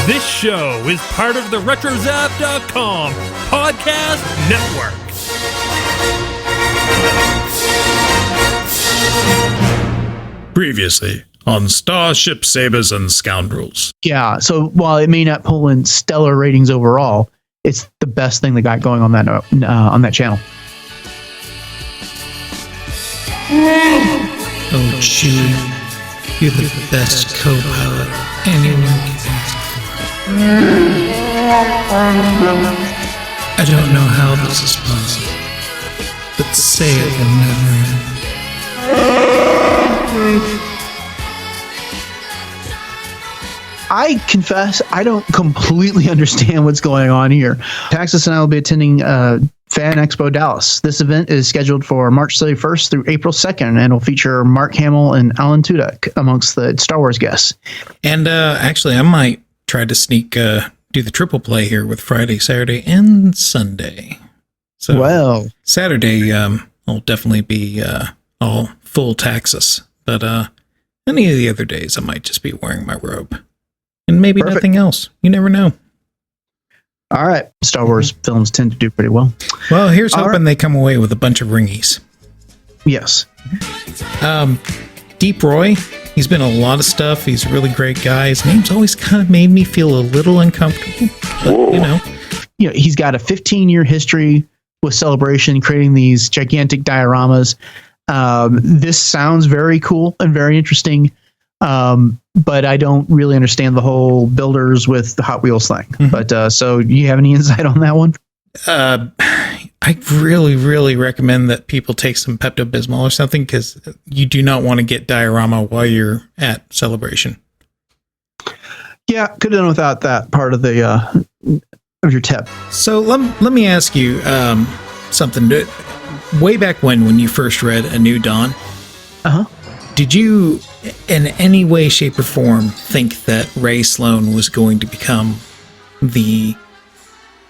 This show is part of the RetroZap.com podcast network. Previously on Starships, Sabers, and Scoundrels. Yeah, so while it may not pull in stellar ratings overall, it's the best thing they got going on that channel. Oh, Chewie, you're the best co-pilot anyone can ask for. I don't know how this is possible, but say it will never end. I confess, I don't completely understand what's going on here. Taxus and I will be attending Fan Expo Dallas. This event is scheduled for March 31st through April 2nd and will feature Mark Hamill and Alan Tudyk amongst the Star Wars guests. And actually, I might try to sneak do the triple play here with Friday, Saturday, and Sunday. So well, Saturday will definitely be all full Taxus, but any of the other days I might just be wearing my robe. And maybe Perfect. Nothing else. You never know. All right. Star Wars films tend to do pretty well. Well, here's hoping they come away with a bunch of ringies. Yes. Deep Roy, he's been in a lot of stuff. He's a really great guy. His name's always kind of made me feel a little uncomfortable. But, he's got a 15-year history with Celebration, creating these gigantic dioramas. This sounds very cool and very interesting. But I don't really understand the whole builders with the Hot Wheels thing. Mm-hmm. But so you have any insight on that one? I really, really recommend that people take some Pepto-Bismol or something, because you do not want to get diorama while you're at Celebration. Yeah, could have done without that part of the of your tip. So let me ask you something. Way back when you first read A New Dawn, did you, in any way, shape, or form, think that Ray Sloan was going to become the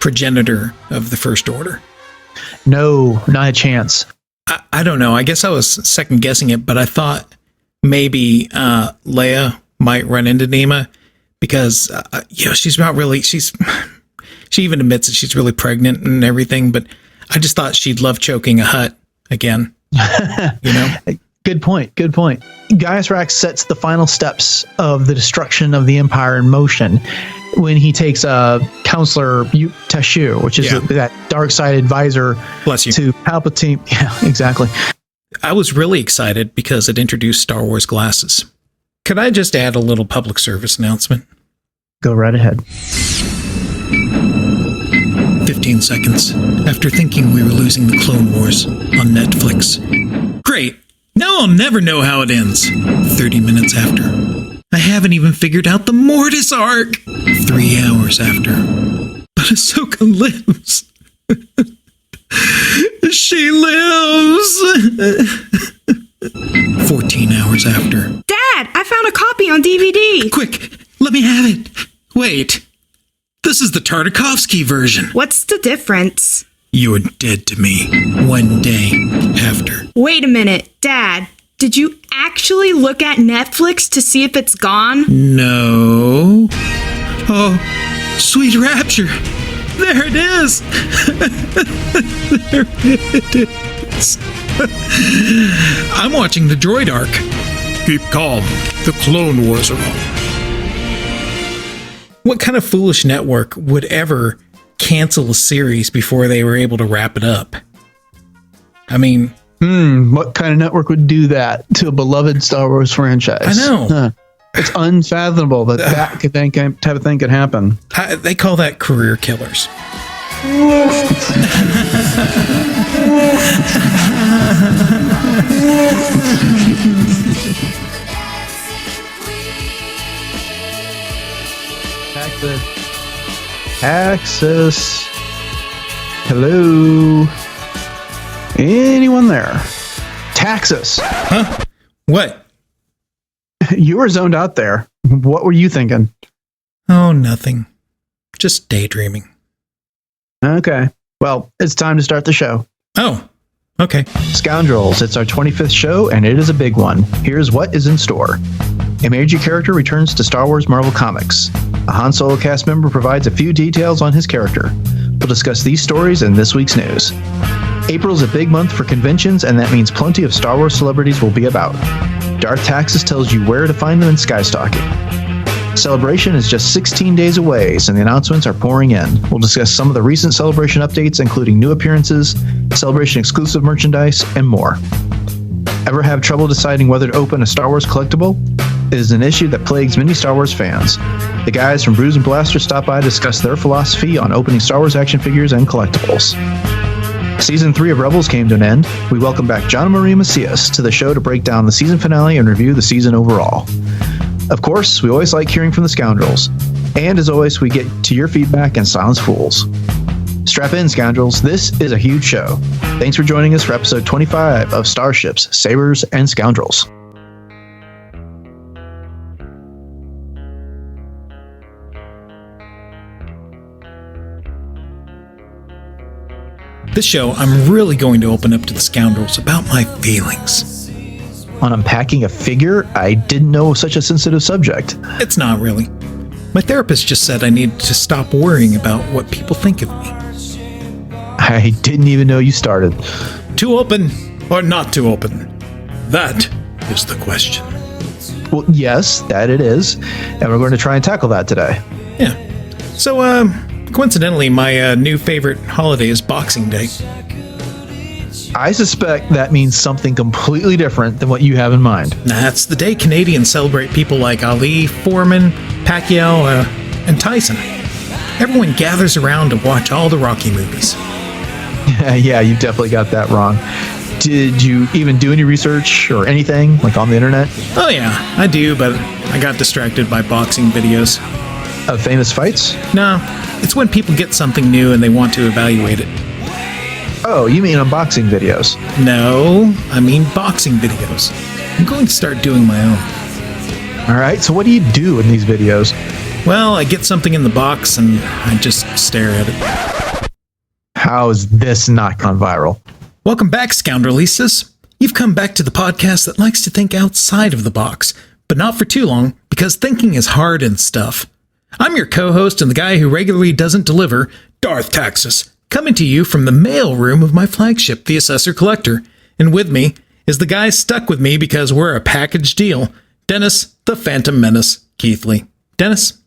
progenitor of the First Order? No, not a chance. I don't know. I guess I was second guessing it, but I thought maybe Leia might run into Nema, because she's not really. She even admits that she's really pregnant and everything, but I just thought she'd love choking a Hutt again. Good point. Gaius Rax sets the final steps of the destruction of the Empire in motion when he takes Counselor Tashu, which is that dark side advisor to Palpatine. Yeah, exactly. I was really excited because it introduced Star Wars glasses. Could I just add a little public service announcement? Go right ahead. 15 seconds after thinking we were losing the Clone Wars on Netflix. Great. Now I'll never know how it ends. 30 minutes after. I haven't even figured out the Mortis arc. 3 hours after. But Ahsoka lives. She lives. 14 hours after. Dad, I found a copy on DVD. Quick, let me have it. Wait. This is the Tartakovsky version. What's the difference? You're dead to me 1 day after. Wait a minute, Dad. Did you actually look at Netflix to see if it's gone? No. Oh, sweet rapture. There it is. There it is. I'm watching the droid arc. Keep calm. The Clone Wars are on. What kind of foolish network would ever cancel a series before they were able to wrap it up? I mean, what kind of network would do that to a beloved Star Wars franchise? I know. It's unfathomable that type of thing could happen. They call that career killers. Taxus. Hello. Anyone there? Taxus. Huh? What? You were zoned out there. What were you thinking? Oh, nothing. Just daydreaming. Okay. Well, it's time to start the show. Oh, okay. Scoundrels, it's our 25th show, and it is a big one. Here's what is in store. A major character returns to Star Wars Marvel Comics. A Han Solo cast member provides a few details on his character. We'll discuss these stories in this week's news. April is a big month for conventions, and that means plenty of Star Wars celebrities will be about. Darth Taxus tells you where to find them in Skystalking. Celebration is just 16 days away, so the announcements are pouring in. We'll discuss some of the recent Celebration updates, including new appearances, Celebration exclusive merchandise, and more. Ever have trouble deciding whether to open a Star Wars collectible? It is an issue that plagues many Star Wars fans. The guys from Brews and Blaster stop by to discuss their philosophy on opening Star Wars action figures and collectibles. Season 3 of Rebels came to an end. We welcome back John and Maria Macias to the show to break down the season finale and review the season overall. Of course, we always like hearing from the Scoundrels. And as always, we get to your feedback and silence fools. Strap in, Scoundrels. This is a huge show. Thanks for joining us for episode 25 of Starships, Sabers, and Scoundrels. This show, I'm really going to open up to the Scoundrels about my feelings. On unpacking a figure, I didn't know such a sensitive subject. It's not really. My therapist just said I need to stop worrying about what people think of me. I didn't even know you started. Too open or not too open? That is the question. Well, yes, that it is. And we're going to try and tackle that today. Yeah. So, coincidentally, my new favorite holiday is Boxing Day. I suspect that means something completely different than what you have in mind. That's the day Canadians celebrate people like Ali, Foreman, Pacquiao, and Tyson. Everyone gathers around to watch all the Rocky movies. Yeah, you definitely got that wrong. Did you even do any research or anything, like on the internet? Oh yeah, I do, but I got distracted by boxing videos. Of famous fights? No, it's when people get something new and they want to evaluate it. Oh, you mean unboxing videos? No, I mean boxing videos. I'm going to start doing my own. All right, so what do you do in these videos? Well, I get something in the box and I just stare at it. How is this not gone viral? Welcome back, Scoundrelistas. You've come back to the podcast that likes to think outside of the box, but not for too long, because thinking is hard and stuff. I'm your co-host and the guy who regularly doesn't deliver, Darth Taxus, coming to you from the mail room of my flagship, the Assessor Collector. And with me is the guy stuck with me because we're a package deal, Dennis, the Phantom Menace, Keithley. Dennis?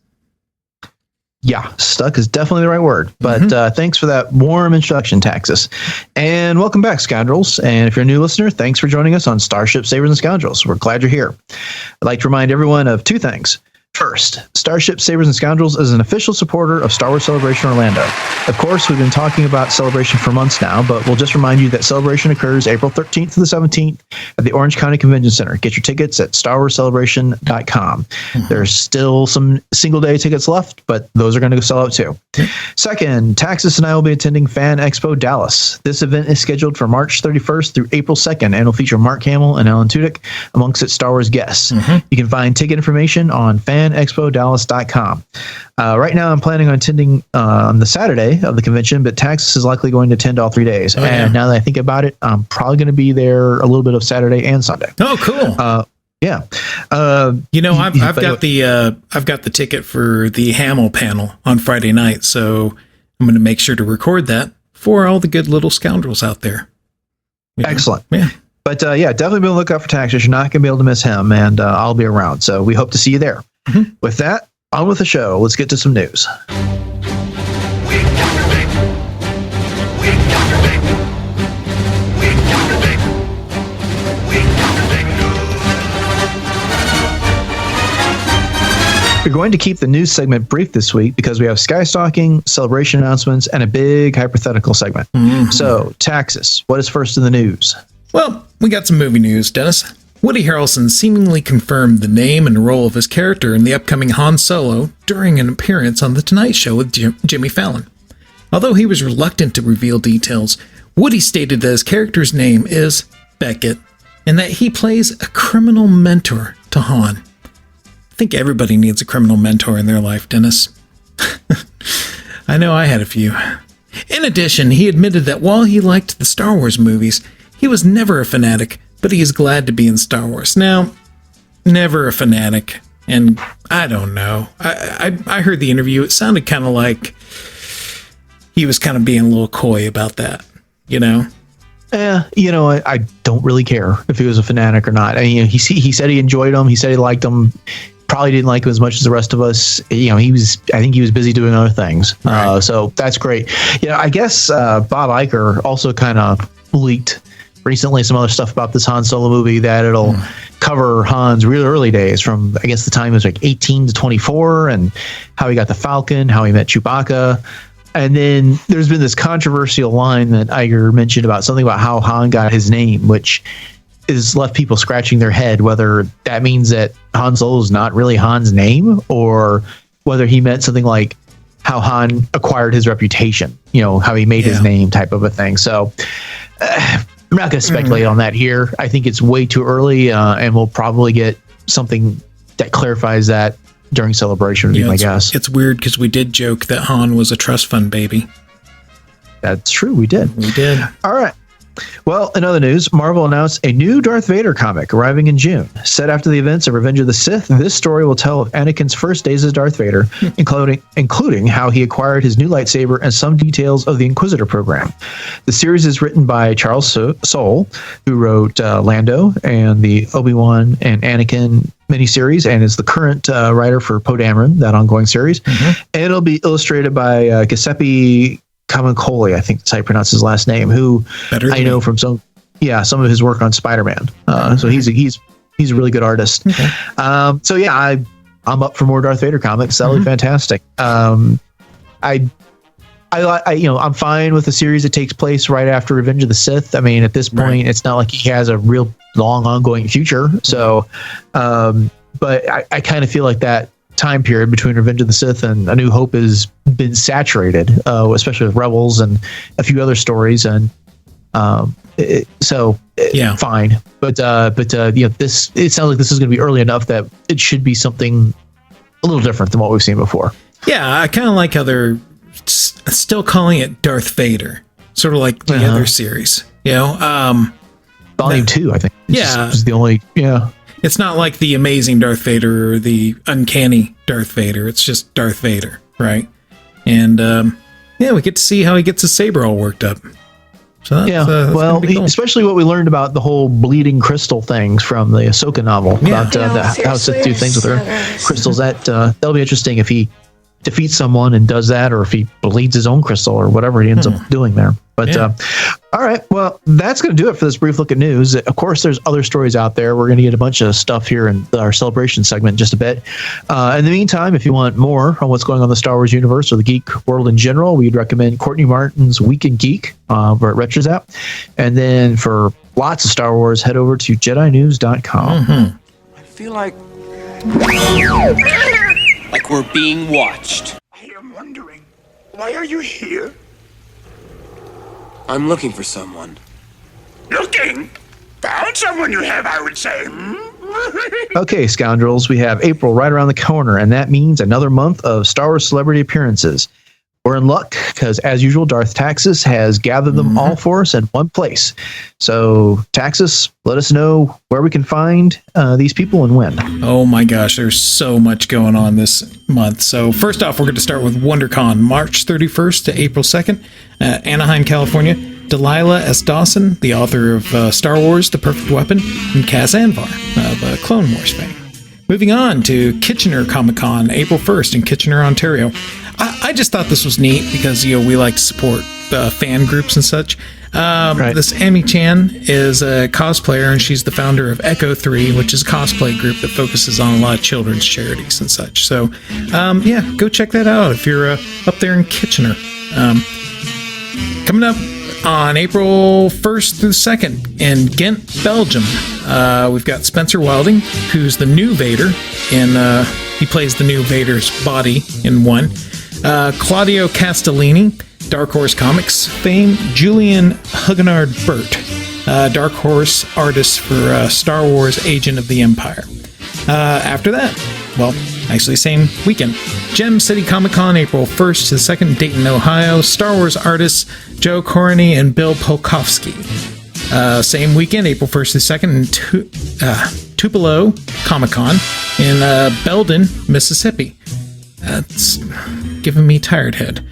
Yeah, stuck is definitely the right word. But thanks for that warm introduction, Taxus. And welcome back, Scoundrels. And if you're a new listener, thanks for joining us on Starship, Sabers, and Scoundrels. We're glad you're here. I'd like to remind everyone of two things. First, Starship, Sabers, and Scoundrels is an official supporter of Star Wars Celebration Orlando. Of course, we've been talking about Celebration for months now, but we'll just remind you that Celebration occurs April 13th to the 17th at the Orange County Convention Center. Get your tickets at StarWarsCelebration.com. There's still some single-day tickets left, but those are going to sell out too. Second, Taxus and I will be attending Fan Expo Dallas. This event is scheduled for March 31st through April 2nd and will feature Mark Hamill and Alan Tudyk amongst its Star Wars guests. You can find ticket information on FanExpoDallas.com. Right now, I'm planning on attending on the Saturday of the convention, but Taxus is likely going to attend all 3 days. And now that I think about it, I'm probably going to be there a little bit of Saturday and Sunday. Oh, cool. Yeah. I've got the ticket for the Hamill panel on Friday night, so I'm going to make sure to record that for all the good little Scoundrels out there. Excellent. Yeah. But definitely be on the lookout for Taxus. You're not going to be able to miss him, and I'll be around. So we hope to see you there. With that, on with the show. Let's get to some news. We're going to keep the news segment brief this week because we have Skystalking, celebration announcements, and a big hypothetical segment. So, Taxus, what is first in the news? Well, we got some movie news, Dennis. Woody Harrelson seemingly confirmed the name and role of his character in the upcoming Han Solo during an appearance on The Tonight Show with Jimmy Fallon. Although he was reluctant to reveal details, Woody stated that his character's name is Beckett and that he plays a criminal mentor to Han. I think everybody needs a criminal mentor in their life, Dennis. I know I had a few. In addition, he admitted that while he liked the Star Wars movies, he was never a fanatic, but he is glad to be in Star Wars. Now, never a fanatic. And I don't know. I heard the interview. It sounded kind of like he was kind of being a little coy about that, you know? I don't really care if he was a fanatic or not. I mean, he said he enjoyed them. He said he liked them. Probably didn't like him as much as the rest of us. I think he was busy doing other things. Right. So that's great. I guess Bob Iger also kind of leaked recently some other stuff about this Han Solo movie that it'll cover Han's real early days from, I guess the time he was like 18 to 24 and how he got the Falcon, how he met Chewbacca. And then there's been this controversial line that Iger mentioned about something about how Han got his name, which is left people scratching their head, whether that means that Han Solo is not really Han's name or whether he meant something like how Han acquired his reputation, how he made his name type of a thing. So I'm not going to speculate on that here. I think it's way too early, and we'll probably get something that clarifies that during Celebration, would be my guess. It's weird because we did joke that Han was a trust fund baby. That's true. We did. All right. Well, in other news, Marvel announced a new Darth Vader comic arriving in June. Set after the events of Revenge of the Sith, this story will tell of Anakin's first days as Darth Vader, including how he acquired his new lightsaber and some details of the Inquisitor program. The series is written by Charles Soule, who wrote Lando and the Obi-Wan and Anakin miniseries, and is the current writer for Poe Dameron, that ongoing series. And it'll be illustrated by Giuseppe Camuncoli, I think that's how you pronounce his last name, who I know from some of his work on Spider-Man. So he's a really good artist. Okay. I'm up for more Darth Vader comics. That'll be fantastic. I'm fine with a series that takes place right after Revenge of the Sith. I mean, at this point, it's not like he has a real long ongoing future. So, but I kind of feel like that time period between Revenge of the Sith and A New Hope has been saturated, especially with Rebels and a few other stories, and fine. But this, it sounds like this is going to be early enough that it should be something a little different than what we've seen before. Yeah, I kind of like how they're still calling it Darth Vader, sort of like the other series. Volume 2, I think. Is the only. It's not like the Amazing Darth Vader or the Uncanny Darth Vader. It's just Darth Vader, right? And we get to see how he gets his saber all worked up. So that's cool. Especially what we learned about the whole bleeding crystal things from the Ahsoka novel about how Sith do things with their crystals. That'll be interesting if he defeats someone and does that, or if he bleeds his own crystal or whatever he ends up doing there. But all right, well, that's going to do it for this brief look at news. Of course, there's other stories out there. We're going to get a bunch of stuff here in our celebration segment in just a bit. In the meantime, if you want more on what's going on in the Star Wars universe or the geek world in general, we'd recommend Courtney Martin's Week in Geek over at RetroZap. And then for lots of Star Wars, head over to JediNews.com. I feel like we're being watched. I am wondering, why are you here? I'm looking for someone. Looking? Found someone you have, I would say. Okay, Scoundrels, we have April right around the corner, and that means another month of Star Wars celebrity appearances. We're in luck because, as usual, Darth Taxus has gathered them all for us in one place. So, Taxus, let us know where we can find these people and when. Oh my gosh, there's so much going on this month. So, first off, we're going to start with WonderCon, March 31st to April 2nd, Anaheim, California. Delilah S. Dawson, the author of Star Wars, The Perfect Weapon, and Kaz Anvar of Clone Wars fame. Moving on to Kitchener Comic-Con, April 1st in Kitchener, Ontario. I just thought this was neat because, we like to support fan groups and such. This Amy Chan is a cosplayer, and she's the founder of Echo 3, which is a cosplay group that focuses on a lot of children's charities and such. So, go check that out if you're up there in Kitchener. Coming up on April 1st through 2nd in Ghent, Belgium, we've got Spencer Wilding, who's the new Vader, and he plays the new Vader's body in one. Claudio Castellini, Dark Horse Comics fame. Julian Huguenard Burt, Dark Horse artist for Star Wars Agent of the Empire. After that, same weekend, Gem City Comic Con, April 1st to 2nd, Dayton, Ohio. Star Wars artists Joe Corney and Bill Polkowski. Same weekend, April 1st to 2nd, in Tupelo Comic-Con in Belden, Mississippi. That's giving me tired head.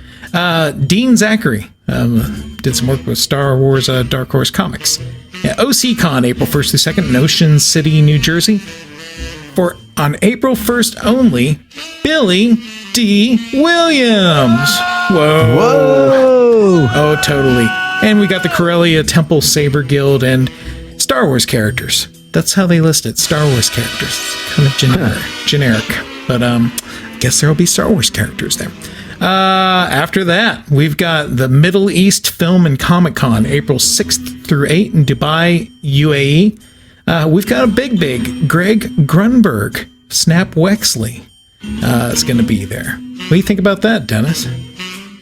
Dean Zachary did some work with Star Wars Dark Horse Comics. Yeah, OCCon, April 1st through 2nd in Ocean City, New Jersey. For on April 1st only, Billy D. Williams. Whoa. Oh, totally. And we got the Corellia Temple Saber Guild and Star Wars characters. That's how they list it, Star Wars characters. It's kind of generic. But I guess there'll be Star Wars characters there. After that, we've got the Middle East Film and Comic Con, April 6th through 8th in Dubai, UAE. We've got a big Greg Grunberg, Snap Wexley, is going to be there. What do you think about that, Dennis?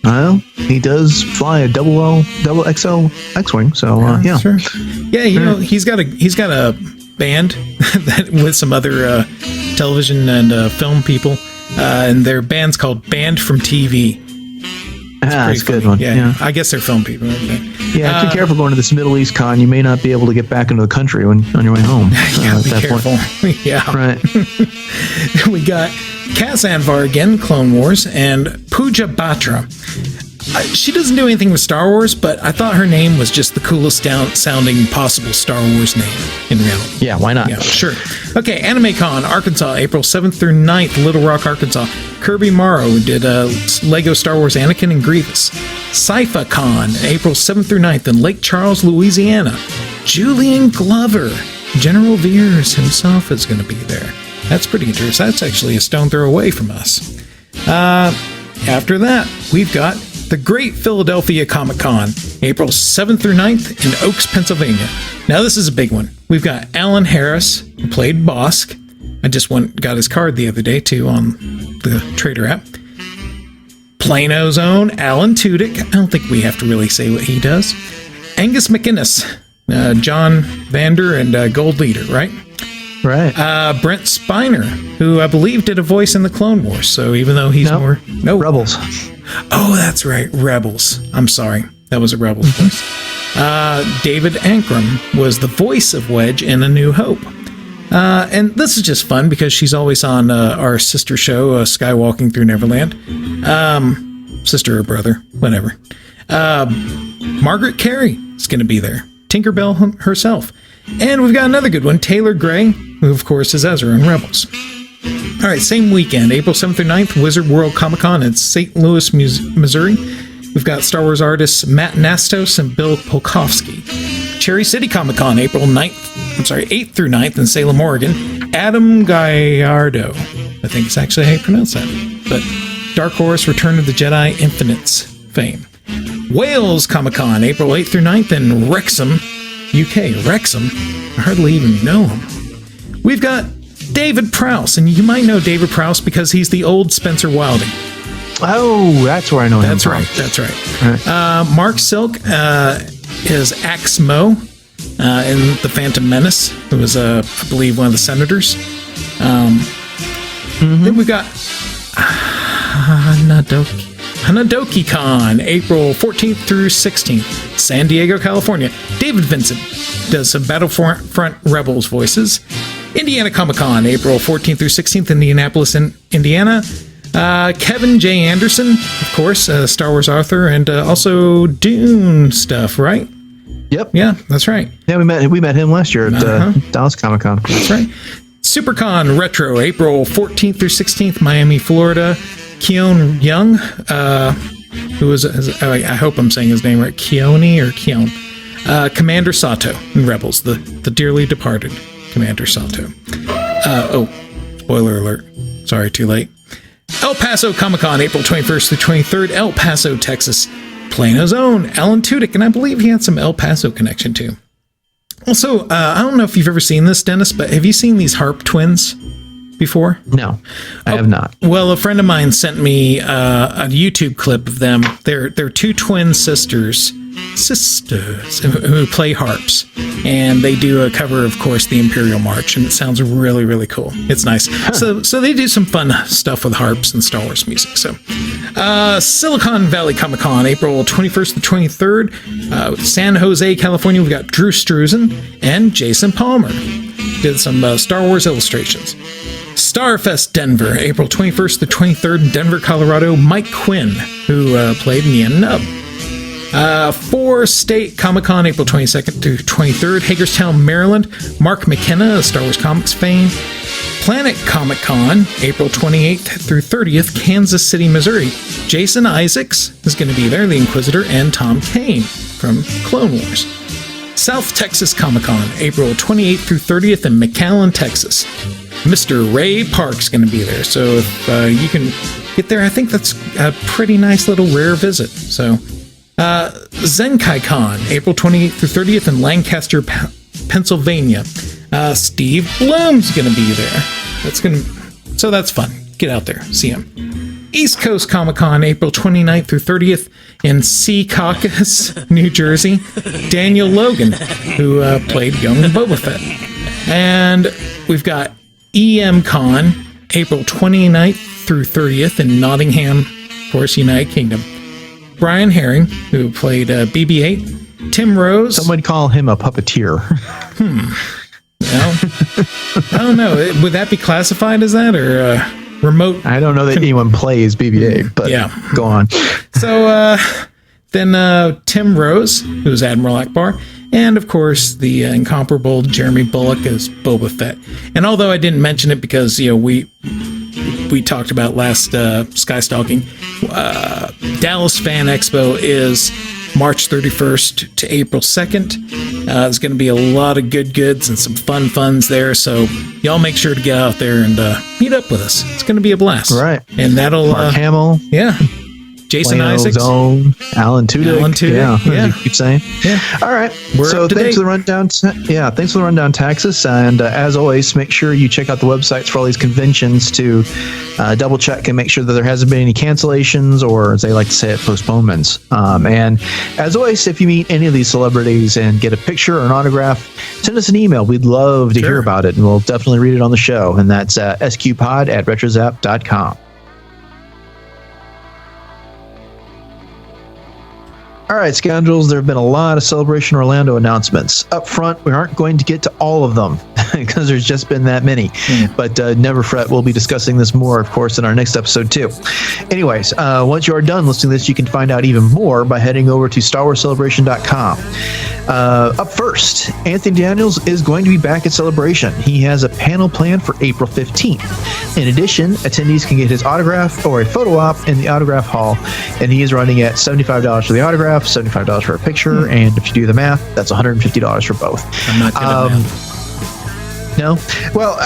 Well, he does fly a double XL X-wing, so yeah. Sure. Yeah, you know, he's got a band that with some other television and film people, and their band's called Band from TV. That's a good one. Yeah, I guess they're film people. Yeah, be careful going to this Middle East con. You may not be able to get back into the country on your way home. Yeah, be careful. Yeah. Right. We got Cass Anvar again, Clone Wars, and Pooja Batra. She doesn't do anything with Star Wars, but I thought her name was just the coolest sounding possible Star Wars name in reality. Yeah, why not? Yeah, sure. Okay, AnimeCon, Arkansas, April 7th through 9th, Little Rock, Arkansas. Kirby Morrow did Lego Star Wars Anakin and Grievous. Sci-Fi-Con, April 7th through 9th in Lake Charles, Louisiana. Julian Glover, General Veers himself is going to be there. That's pretty interesting. That's actually a stone throw away from us. After that, we've got the Great Philadelphia Comic Con, April 7th through 9th in Oaks, Pennsylvania. Now, this is a big one. We've got Alan Harris, who played Bosk. I just got his card the other day, too, on the Trader app. Plano's own Alan Tudyk. I don't think we have to really say what he does. Angus McInnes, John Vander, and Gold Leader, right? Right. Brent Spiner, who I believe did a voice in the Clone Wars. So even though he's Rebels. Oh, that's right. Rebels. I'm sorry. That was a Rebels voice. David Ankrum was the voice of Wedge in A New Hope. And this is just fun because she's always on our sister show, Skywalking Through Neverland. Sister or brother, whatever. Margaret Carey is going to be there. Tinkerbell herself. And we've got another good one, Taylor Gray, who of course is Ezra in Rebels. All right, same weekend, April 7th through 9th, Wizard World Comic Con in St. Louis, Missouri. We've got Star Wars artists Matt Nastos and Bill Polkowski. Cherry City Comic Con, April 8th through 9th in Salem, Oregon. Adam Gallardo, I think it's actually how you pronounce that. But Dark Horse, Return of the Jedi, Infinite's fame. Wales Comic Con, April 8th through 9th in Wrexham, UK. Wrexham? I hardly even know him. We've got David Prowse, and you might know David Prowse because he's the old Spencer Wilding. Oh, that's where I know him from. That's right. Mark Silk is Axe Mo in The Phantom Menace, who was, I believe, one of the senators. Then we've got Hanadoki Con, April 14th through 16th, San Diego, California. David Vincent does some Battlefront Rebels voices. Indiana Comic Con, April 14th through 16th, Indianapolis, Indiana. Kevin J. Anderson, of course, Star Wars author, and also Dune stuff, right? Yep. Yeah, that's right. Yeah, we met him last year at Dallas Comic Con. That's right. SuperCon Retro, April 14th through 16th, Miami, Florida. Keone Young, who is, I hope I'm saying his name right, Keone. Commander Sato in Rebels, the dearly departed Commander Sato. Spoiler alert. Sorry, too late. El Paso Comic Con, April 21st through 23rd, El Paso, Texas. Plano's own Alan Tudyk, and I believe he had some El Paso connection too. Also, I don't know if you've ever seen this, Dennis, but have you seen these Harp twins before? No, I have not. Well, a friend of mine sent me a YouTube clip of them. They're two twin sisters who play harps, and they do a cover, of course, the Imperial March, and it sounds really, really cool. It's nice. Huh. So they do some fun stuff with harps and Star Wars music. So Silicon Valley Comic Con, April 21st to 23rd, San Jose, California. We've got Drew Struzan and Jason Palmer. did some Star Wars illustrations. Starfest Denver, April 21st to 23rd in Denver, Colorado. Mike Quinn, who played Nien Nub. 4 State Comic-Con, April 22nd to 23rd, Hagerstown, Maryland. Mark McKenna, Star Wars Comics fame. Planet Comic-Con, April 28th through 30th, Kansas City, Missouri. Jason Isaacs is going to be there, the Inquisitor, and Tom Kane from Clone Wars. South Texas Comic-Con, April 28th through 30th in McAllen, Texas. Mr. Ray Park's going to be there, so if you can get there, I think that's a pretty nice little rare visit. So, Zenkai Con, April 28th through 30th in Lancaster, Pennsylvania. Steve Bloom's going to be there. So that's fun. Get out there, see him. East Coast Comic Con, April 29th through 30th in Secaucus, New Jersey. Daniel Logan, who played young Boba Fett. And we've got EM Con, April 29th through 30th in Nottingham, of course, United Kingdom. Brian Herring, who played BB-8. Tim Rose. Some would call him a puppeteer. Well, I don't know. Would that be classified as that or remote? I don't know that anyone plays BB-8, but yeah. Go on. So then Tim Rose, who's Admiral Akbar, and of course the incomparable Jeremy Bulloch as Boba Fett. And although I didn't mention it because we talked about last Skystalking, Dallas Fan Expo is March 31st to April 2nd. There's going to be a lot of good goods and some fun funs there, so y'all make sure to get out there and meet up with us. It's going to be a blast. Right. And that'll... Mark Hamill. Yeah. Jason Isaacs. Zone, Alan Tudyk. Yeah. You keep saying. Yeah. All right. So thanks for the rundown. Thanks for the rundown, Taxus. And as always, make sure you check out the websites for all these conventions to double check and make sure that there hasn't been any cancellations or, as they like to say it, postponements. And as always, if you meet any of these celebrities and get a picture or an autograph, send us an email. We'd love to hear about it, and we'll definitely read it on the show. And that's SCubedPod@retrozap.com. All right, Scoundrels, there have been a lot of Celebration Orlando announcements. Up front, we aren't going to get to all of them because there's just been that many. But never fret, we'll be discussing this more, of course, in our next episode, too. Anyways, once you are done listening to this, you can find out even more by heading over to StarWarsCelebration.com. Up first, Anthony Daniels is going to be back at Celebration. He has a panel planned for April 15th. In addition, attendees can get his autograph or a photo op in the autograph hall, and he is running at $75 for the autograph, $75 for a picture, and if you do the math, that's $150 for both. I'm not good at math. No? Well,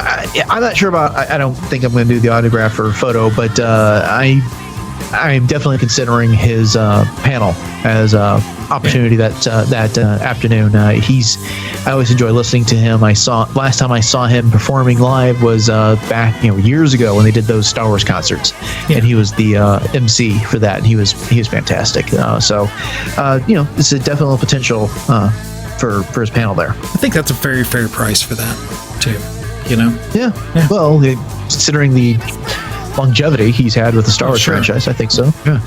I'm not sure about... I don't think I'm going to do the autograph or photo, but I'm definitely considering his panel as an opportunity that afternoon. I always enjoy listening to him. Last time I saw him performing live was back years ago when they did those Star Wars concerts, and he was the MC for that, and he was fantastic. So it's a definite potential for his panel there. I think that's a very fair price for that too. Yeah. Well, considering the longevity he's had with the Star Wars franchise, I think so. Yeah.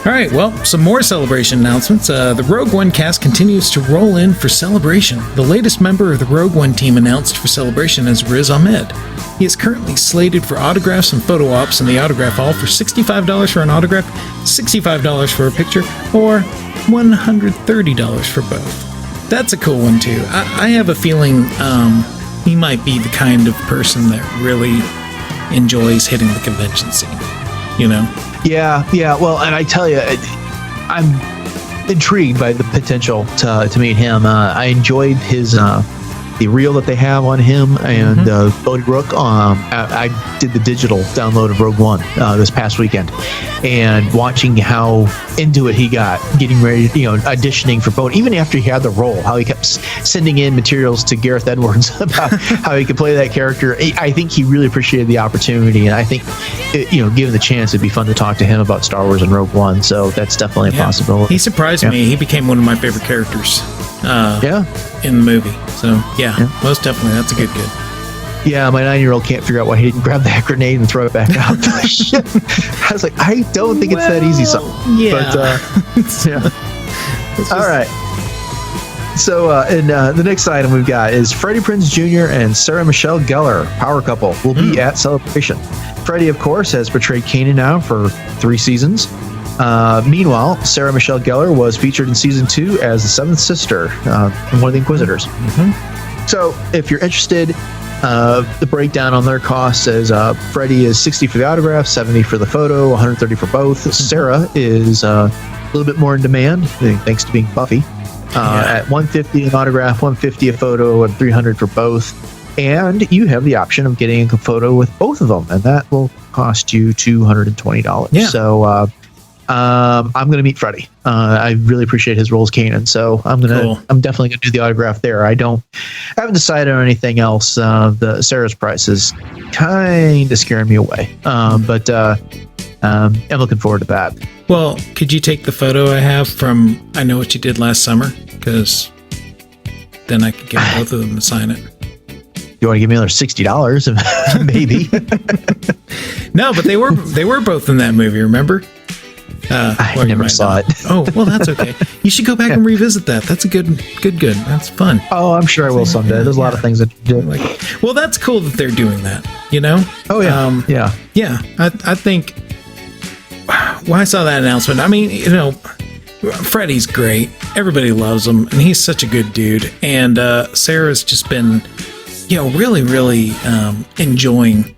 All right, well, some more Celebration announcements. The Rogue One cast continues to roll in for Celebration. The latest member of the Rogue One team announced for Celebration is Riz Ahmed. He is currently slated for autographs and photo ops in the autograph hall for $65 for an autograph, $65 for a picture, or $130 for both. That's a cool one, too. I have a feeling he might be the kind of person that really enjoys hitting the convention scene, Yeah. Well, and I tell you, I'm intrigued by the potential to meet him. I enjoyed his the reel that they have on him and Bodhi Rook. I did the digital download of Rogue One this past weekend, and watching how into it he got, getting ready, auditioning for Bodhi, even after he had the role, how he kept sending in materials to Gareth Edwards about how he could play that character. I think he really appreciated the opportunity, and I think, given the chance, it'd be fun to talk to him about Star Wars and Rogue One. So that's definitely a possibility. He surprised me. He became one of my favorite characters. In the movie. So most definitely, that's a good. Yeah, my 9-year-old can't figure out why he didn't grab that grenade and throw it back out. I was like, I don't think it's that easy. So, yeah. But, all right. And the next item we've got is Freddie Prinze Jr. and Sarah Michelle Gellar, power couple, will be at Celebration. Freddie, of course, has portrayed Kanan now for 3 seasons. Meanwhile, Sarah Michelle Gellar was featured in season 2 as the 7th sister in one of the Inquisitors. So if you're interested, the breakdown on their costs is Freddie is $60 for the autograph, $70 for the photo, $130 for both. Sarah is a little bit more in demand, thanks to being Buffy. At $150 an autograph, $150 a photo, and $300 for both. And you have the option of getting a photo with both of them, and that will cost you $220. Yeah. So I'm going to meet Freddie. I really appreciate his role as Kanan, so I'm definitely going to do the autograph there. I haven't decided on anything else. The Sarah's price is kind of scaring me away, but I'm looking forward to that. Well, could you take the photo I have from I Know What You Did Last Summer? Because then I could get both of them to sign it. You want to give me another $60? Maybe. No, but they were both in that movie, remember? I never saw it. Oh, well, that's okay. You should go back and revisit that. That's a good. That's fun. Oh, I'm sure I will someday. There's a lot of things that you do. Well, that's cool that they're doing that, you know? Oh, yeah. Yeah, I think when I saw that announcement, I mean, you know, Freddie's great. Everybody loves him, and he's such a good dude. And Sarah's just been, you know, really enjoying,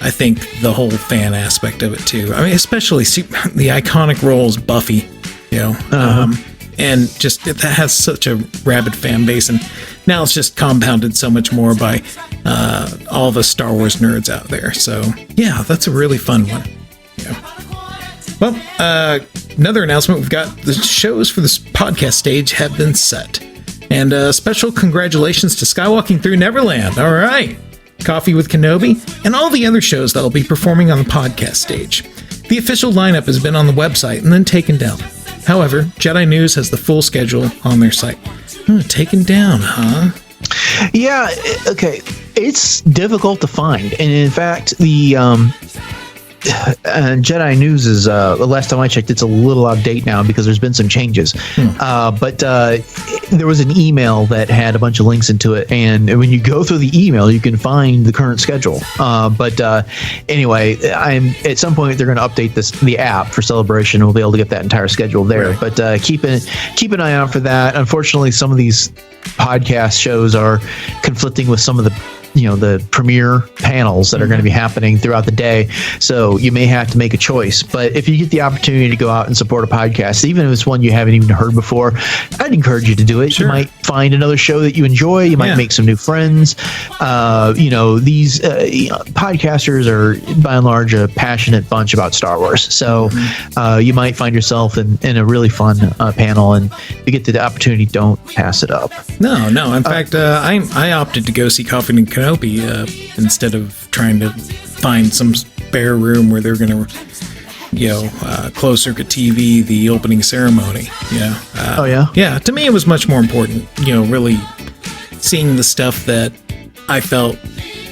I think, the whole fan aspect of it too. I mean, especially the iconic role as Buffy, you know, and just that has such a rabid fan base, and now it's just compounded so much more by all the Star Wars nerds out there. So yeah, that's a really fun one. Yeah. Well, another announcement: we've got the shows for this podcast stage have been set, and special congratulations to Skywalking Through Neverland. All right. Coffee with Kenobi, and all the other shows that will be performing on the podcast stage. The official lineup has been on the website and then taken down. However, Jedi News has the full schedule on their site. Taken down, huh? Yeah, okay. It's difficult to find, and in fact, the Jedi News is the last time I checked, it's a little out of date now because there's been some changes. But there was an email that had a bunch of links into it, and when you go through the email, you can find the current schedule. But anyway, at some point they're going to update the app for Celebration. We'll be able to get that entire schedule there. Right. But keep an eye out for that. Unfortunately, some of these podcast shows are conflicting with some of the premiere panels that are going to be happening throughout the day. So you may have to make a choice. But if you get the opportunity to go out and support a podcast, even if it's one you haven't even heard before, I'd encourage you to do it. Sure. You might find another show that you enjoy. You might make some new friends. These podcasters are by and large a passionate bunch about Star Wars. So you might find yourself in a really fun panel, and if you get the opportunity, don't pass it up. No. In fact, I opted to go see Coffee and Kenobi instead of trying to find some spare room where they're going to, closed circuit TV the opening ceremony. Oh yeah. Yeah. To me, it was much more important. Really seeing the stuff that I felt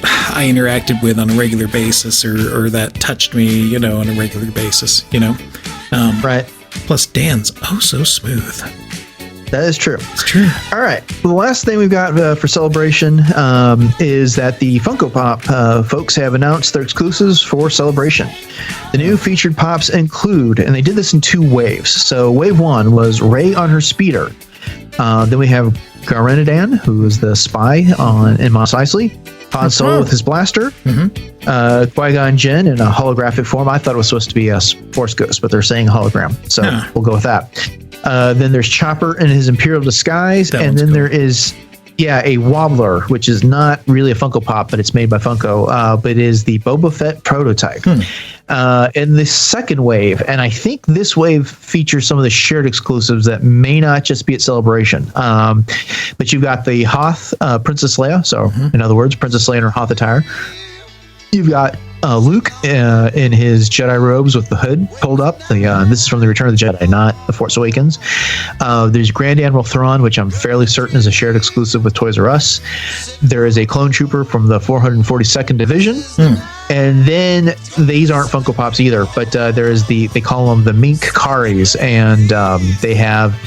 I interacted with on a regular basis, or that touched me, on a regular basis. Right. Plus, Dan's so smooth. That is true. It's true. All right. The last thing we've got for Celebration is that the Funko Pop folks have announced their exclusives for Celebration. The new featured pops include, and they did this in 2 waves. So wave 1 was Rey on her speeder. Then we have Garenidan, who is the spy in Mos Eisley. Han Solo with his blaster. Qui-Gon Jinn in a holographic form. I thought it was supposed to be a Force Ghost, but they're saying hologram. So we'll go with that. Then there's Chopper in his Imperial disguise. And then there is, a Wobbler, which is not really a Funko Pop, but it's made by Funko. But it is the Boba Fett prototype. In the second wave, and I think this wave features some of the shared exclusives that may not just be at Celebration. But you've got the Hoth Princess Leia. So, in other words, Princess Leia in her Hoth attire. You've got Luke in his Jedi robes with the hood pulled up. This is from the Return of the Jedi, not the Force Awakens. There's Grand Admiral Thrawn, which I'm fairly certain is a shared exclusive with Toys R Us. There is a clone trooper from the 442nd Division. And then these aren't Funko Pops either, but there is they call them the Mink Karis, and they have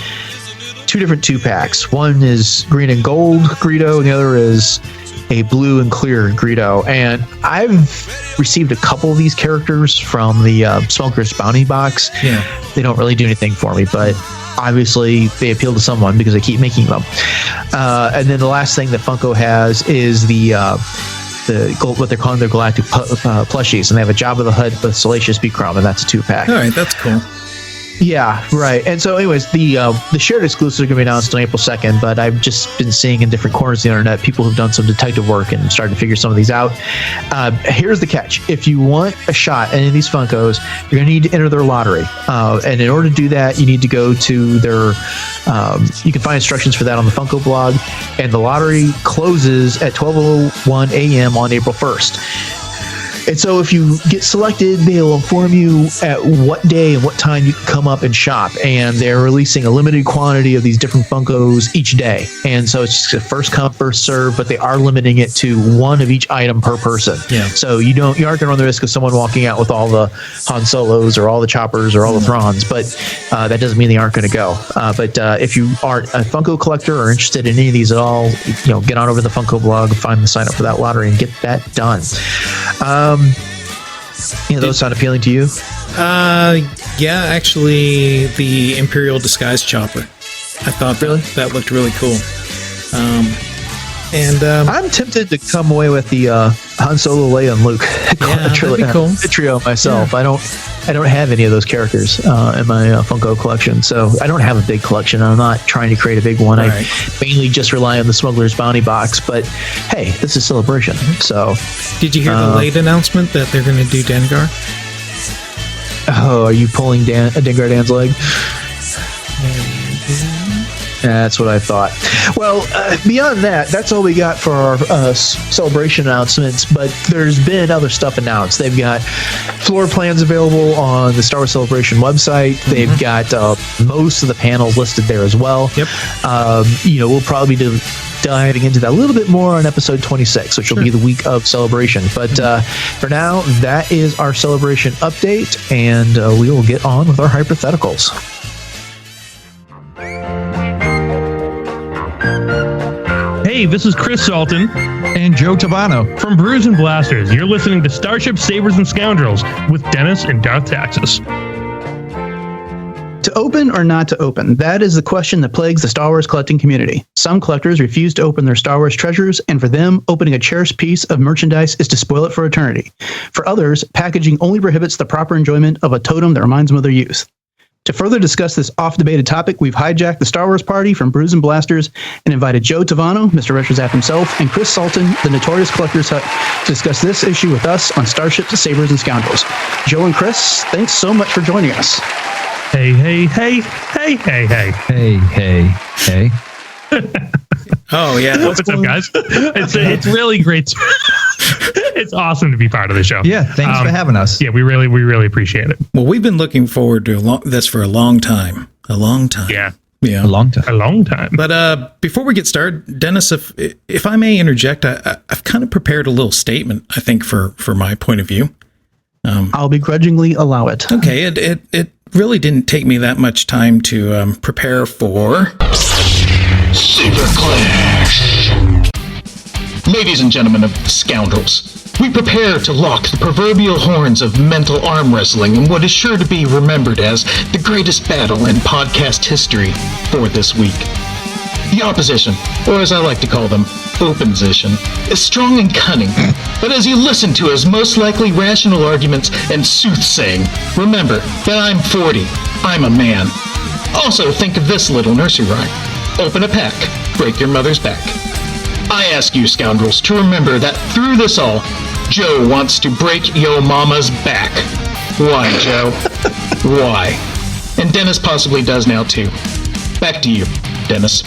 two different 2-packs. One is green and gold Greedo, and the other is a blue and clear Greedo. And I've received a couple of these characters from the Smuggler's Bounty box. Yeah. They don't really do anything for me, but obviously they appeal to someone because they keep making them. And then the last thing that Funko has is the what they're calling their galactic plushies, and they have a Jabba the Hutt with Salacious Beacrom, and that's a 2-pack. All right, that's cool. Yeah, right. And so, anyways, the shared exclusives are going to be announced on April 2nd, but I've just been seeing in different corners of the internet people who've done some detective work and started to figure some of these out. Here's the catch. If you want a shot at any of these Funkos, you're going to need to enter their lottery. And in order to do that, you need to go to their... you can find instructions for that on the Funko blog. And the lottery closes at 12:01 a.m. on April 1st. And so if you get selected, they'll inform you at what day and what time you can come up and shop. And they're releasing a limited quantity of these different Funkos each day. And so it's just a first come, first serve, but they are limiting it to one of each item per person. Yeah. So you aren't going to run the risk of someone walking out with all the Han Solos or all the Choppers or all the Thrawns, but that doesn't mean they aren't going to go. But if you are a Funko collector or interested in any of these at all, get on over to the Funko blog, find the sign up for that lottery and get that done. Those sound appealing to you? Yeah, actually, the Imperial Disguise Chopper. I thought that looked really cool. I'm tempted to come away with the Han Solo, Leia, and Luke that'd be cool. trio myself. Yeah. I don't have any of those characters in my Funko collection, so I don't have a big collection. I'm not trying to create a big one. All I right. mainly just rely on the Smuggler's Bounty box. But hey, this is Celebration, so. Did you hear the late announcement that they're going to do Dengar? Oh, are you pulling Dengar Dan's leg? That's what I thought. Well, beyond that, that's all we got for our Celebration announcements, but there's been other stuff announced. They've got floor plans available on the Star Wars Celebration website. They've got most of the panels listed there as well. Yep. We'll probably be diving into that a little bit more on episode 26, which will be the week of Celebration. But for now, that is our Celebration update, and we will get on with our hypotheticals. Hey, this is Chris Salton and Joe Tavano from Brews and Blasters. You're listening to Starships, Sabers, and Scoundrels with Dennis and Darth Taxus. To open or not to open? That is the question that plagues the Star Wars collecting community. Some collectors refuse to open their Star Wars treasures, and for them, opening a cherished piece of merchandise is to spoil it for eternity. For others, packaging only prohibits the proper enjoyment of a totem that reminds them of their youth. To further discuss this oft-debated topic, we've hijacked the Star Wars party from Brews and Blasters and invited Joe Tavano, Mr. RetroZap himself, and Chris Salton, the notorious Collector's Hut, to discuss this issue with us on Starships, Sabers, and Scoundrels. Joe and Chris, thanks so much for joining us. Hey, hey, hey, hey, hey, hey. Hey, hey, hey. Oh, yeah. What's up, guys? It's really great. It's awesome to be part of the show. Yeah, thanks for having us. Yeah, we really appreciate it. Well, we've been looking forward to this for a long time. A long time. Yeah. Yeah. A long time. But before we get started, Dennis, if I may interject, I've kind of prepared a little statement, I think, for my point of view. I'll begrudgingly allow it. Okay. It really didn't take me that much time to prepare for... Saber Clash! Ladies and gentlemen of Scoundrels, we prepare to lock the proverbial horns of mental arm wrestling in what is sure to be remembered as the greatest battle in podcast history for this week. The opposition, or as I like to call them, openposition, is strong and cunning, but as you listen to his most likely rational arguments and soothsaying, remember that I'm 40, I'm a man. Also, think of this little nursery rhyme. Open a pack, break your mother's back. I ask you, Scoundrels, to remember that through this all, Joe wants to break yo mama's back. Why, Joe? Why? And Dennis possibly does now, too. Back to you, Dennis.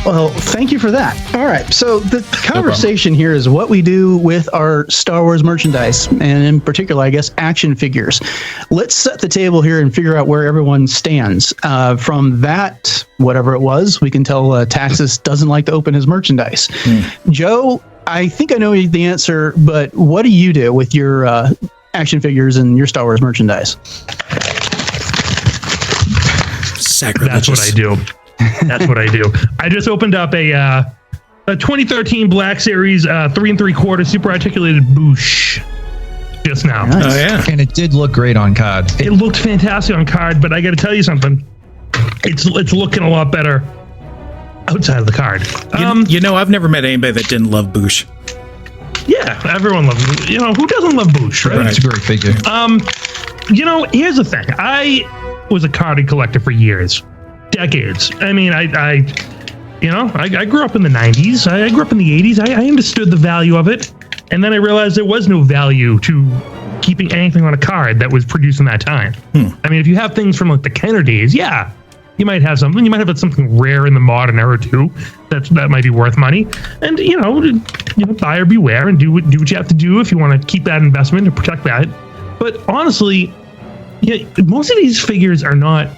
Well, thank you for that. All right. So the conversation here is what we do with our Star Wars merchandise, and in particular, I guess, action figures. Let's set the table here and figure out where everyone stands. From that, whatever it was, we can tell Taxus doesn't like to open his merchandise. Joe, I think I know the answer, but what do you do with your action figures and your Star Wars merchandise? Sacrilegious. That's what I do. That's what I do. I just opened up a 2013 Black Series 3 3/4 super articulated Boosh just now. Nice. Oh yeah. And it did look great on card. It looked fantastic on card, but I got to tell you something. It's looking a lot better outside of the card. You know, I've never met anybody that didn't love Boosh. Yeah, everyone loves Boosh. You know, who doesn't love Boosh, right? It's a great figure. You know, here's the thing. I was a card collector for years, decades. I mean, I grew up in the 90s. I grew up in the 80s. I understood the value of it. And then I realized there was no value to keeping anything on a card that was produced in that time. I mean, if you have things from like the Kenner days, yeah, you might have something. You might have something rare in the modern era too. That might be worth money. And you know, buyer beware and do what you have to do if you want to keep that investment and protect that. But honestly, yeah, most of these figures are not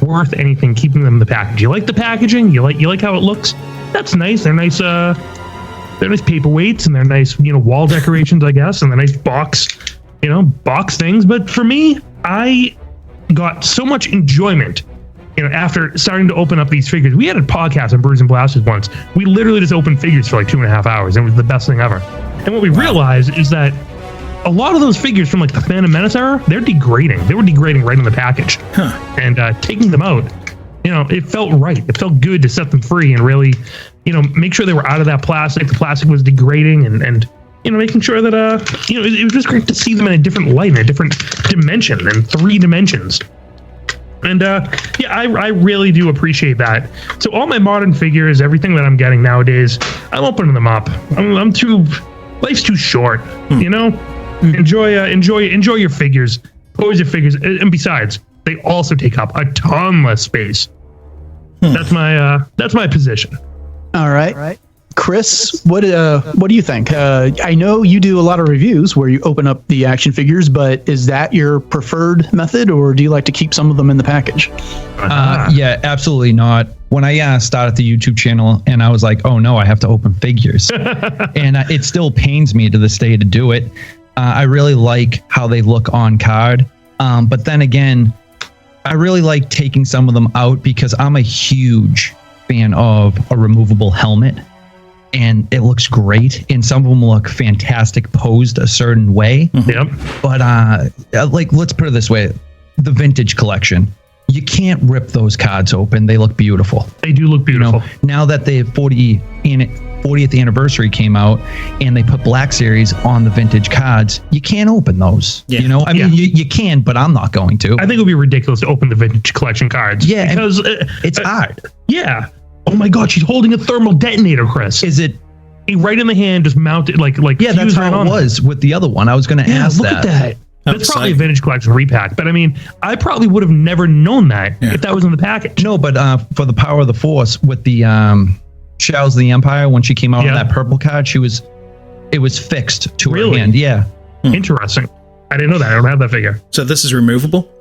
worth anything keeping them in the package. You like the packaging, you like how it looks. That's nice. They're nice paperweights and they're nice, wall decorations, I guess, and the nice box things. But for me, I got so much enjoyment, after starting to open up these figures. We had a podcast on Brews and Blasters once. We literally just opened figures for like 2.5 hours. It was the best thing ever. And what we realized is that a lot of those figures from like the Phantom Menace era, they're degrading. They were degrading right in the package. And taking them out, it felt right. It felt good to set them free and really, make sure they were out of that plastic. The plastic was degrading and making sure that, it was just great to see them in a different light, in a different dimension, in 3 dimensions. And I really do appreciate that. So all my modern figures, everything that I'm getting nowadays, I'm opening them up. Life's too short, Enjoy your figures, pose your figures, and besides, they also take up a ton less space. That's my position. All right. Chris, what do you think? I know you do a lot of reviews where you open up the action figures, but is that your preferred method, or do you like to keep some of them in the package? Yeah, absolutely not. When I started the YouTube channel and I was like, oh no, I have to open figures. And it still pains me to this day to do it. I really like how they look on card. But then again, I really like taking some of them out because I'm a huge fan of a removable helmet. And it looks great, and some of them look fantastic posed a certain way. Yep. But let's put it this way: the vintage collection, you can't rip those cards open. They look beautiful. They do look beautiful. Now that the 40th anniversary came out, and they put Black Series on the vintage cards, you can't open those. Yeah. I mean, you can, but I'm not going to. I think it would be ridiculous to open the vintage collection cards. Yeah, because it's hard. Yeah. Oh my God, she's holding a thermal detonator, Chris. Is it right in the hand, just mounted like yeah, that's how it was with the other one. I was going to ask that. Look at that. That's probably a exciting. vintage collection repack. But I mean, I probably would have never known that if that was in the package. No, but for the Power of the Force with the Shadows of the Empire, when she came out on that purple card, it was fixed to her hand. Yeah. Interesting. I didn't know that. I don't have that figure. So this is removable?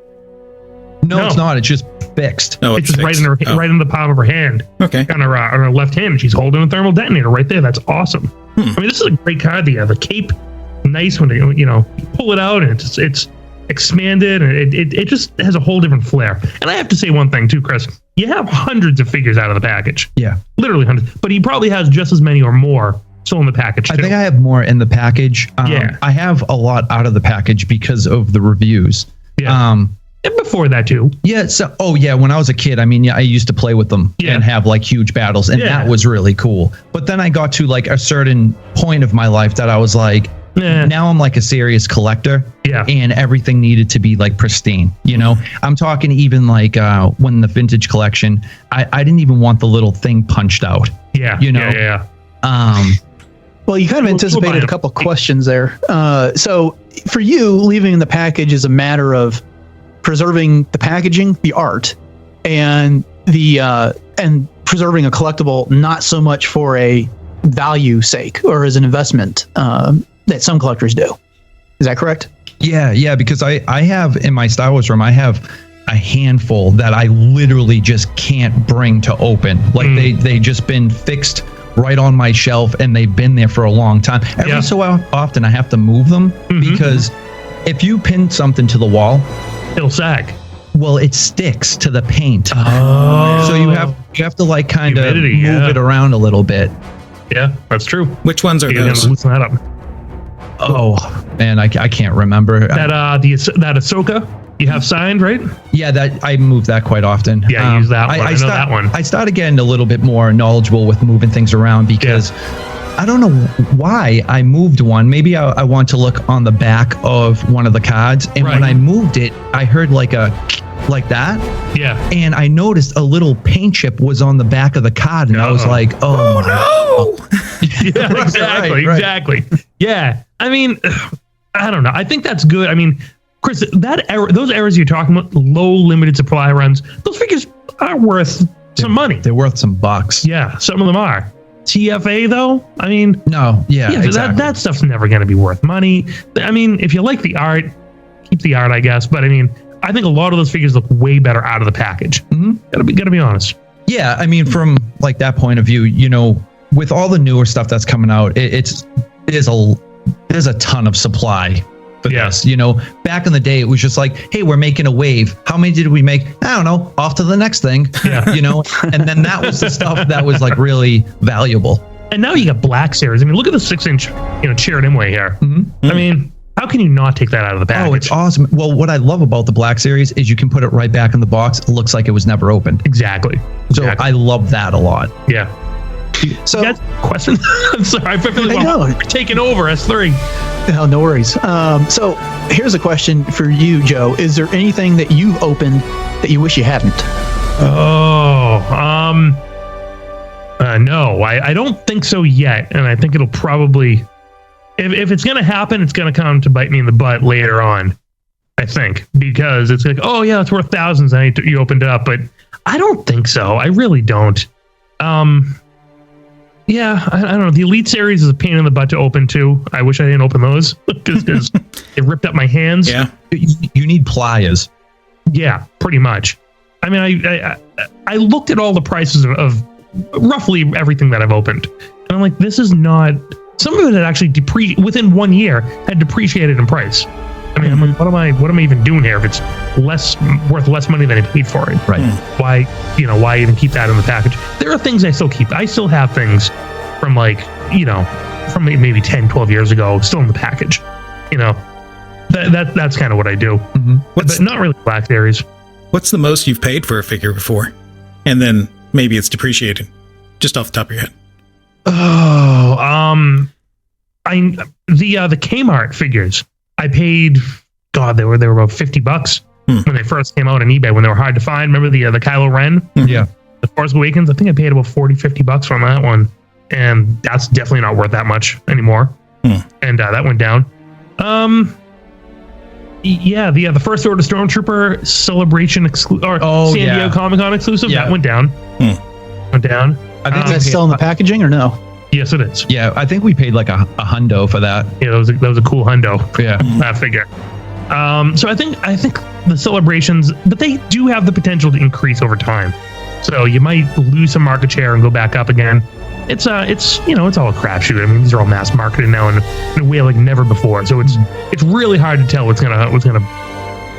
No, it's not. It's just fixed. Oh, it's just right in her, right in the palm of her hand. Okay. On her left hand, and she's holding a thermal detonator right there. That's awesome. I mean, this is a great card. The cape, nice when you pull it out and it's expanded, and it just has a whole different flair. And I have to say one thing too, Chris. You have hundreds of figures out of the package. Yeah, literally hundreds. But he probably has just as many or more still in the package too. I think I have more in the package. I have a lot out of the package because of the reviews. Yeah. And before that too. Yeah. So, when I was a kid, I mean, I used to play with them and have like huge battles, and that was really cool. But then I got to like a certain point of my life that I was like, now I'm like a serious collector. Yeah. And everything needed to be like pristine. I'm talking even like when the vintage collection, I didn't even want the little thing punched out. Yeah. Yeah. Well, you kind of anticipated a couple questions there. So for you, leaving in the package is a matter of preserving the packaging, the art, and and preserving a collectible, not so much for a value sake or as an investment that some collectors do. Is that correct? Yeah, because I have in my Star Wars room, I have a handful that I literally just can't bring to open. Like they just been fixed right on my shelf, and they've been there for a long time. Every so often I have to move them because if you pin something to the wall, it'll sag. Well, it sticks to the paint. Oh. So you You have to like kind of move Humidity, it around a little bit. Yeah, that's true. Which ones are You're those? gonna loosen that up. Oh man, I can't remember. That that Ahsoka you have signed, right? Yeah, that I move that quite often. Yeah, use that one. I know that one. I started getting a little bit more knowledgeable with moving things around because I don't know why I moved one. Maybe I want to look on the back of one of the cards, and when I moved it, I heard like that. Yeah. And I noticed a little paint chip was on the back of the card, and I was like, "Oh no!" Yeah, exactly, right. Exactly. Yeah. I mean, I don't know. I think that's good. I mean, Chris, those errors you're talking about, low limited supply runs, those figures are worth some money. They're worth some bucks. Yeah, some of them are. TFA though, I mean, no, exactly. that stuff's never going to be worth money. I mean, if you like the art, keep the art, I guess. But I mean, I think a lot of those figures look way better out of the package. Mm-hmm. Gotta be honest. Yeah, I mean, from like that point of view, you know, with all the newer stuff that's coming out, there's a ton of supply for this. You know, back in the day, it was just like, hey, we're making a wave. How many did we make? I don't know. Off to the next thing. Yeah. You know, and then that was the stuff that was like really valuable. And now you got Black Series. I mean, look at the 6-inch, Chirrut Imwe here. Mm-hmm. I mean, how can you not take that out of the package? Oh, it's awesome. Well, what I love about the Black Series is you can put it right back in the box. It looks like it was never opened. Exactly. So I love that a lot. Yeah. So that's a question. I'm sorry. I feel like we're taking over S3. Oh, no worries. So here's a question for you, Joe. Is there anything that you've opened that you wish you hadn't? No, I don't think so yet. And I think it'll probably, if it's going to happen, it's going to come to bite me in the butt later on, I think, because it's like, oh yeah, it's worth thousands. And you opened it up, but I don't think so. I really don't. Yeah, I don't know. The Elite Series is a pain in the butt to open too. I wish I didn't open those because it ripped up my hands. Yeah, you need pliers. Yeah, pretty much. I mean, I looked at all the prices of roughly everything that I've opened, and I'm like, this is not. Some of it had actually within 1 year had depreciated in price. I mean, I'm like, what am I even doing here if it's worth less money than I paid for it? Right. Why even keep that in the package? There are things I still keep. I still have things from from maybe 10, 12 years ago still in the package. That's kind of what I do. Mm-hmm. But not really Black Series. What's the most you've paid for a figure before? And then maybe it's depreciated, just off the top of your head. Oh, the Kmart figures. I paid, God, they were about $50 when they first came out on eBay, when they were hard to find. Remember the Kylo Ren? Yeah. The Force Awakens? I think I paid about $40-50 on that one. And that's definitely not worth that much anymore. And that went down. Yeah, the First Order Stormtrooper Celebration San Diego Comic-Con exclusive, that went down. Went down. I think that's still in the packaging or no? Yes, it is. Yeah, I think we paid like a hundo for that. Yeah, that was a cool hundo. Yeah, that figure. So I think the celebrations, but they do have the potential to increase over time. So you might lose some market share and go back up again. It's all a crapshoot. I mean, these are all mass marketed now in a way like never before. So it's really hard to tell what's gonna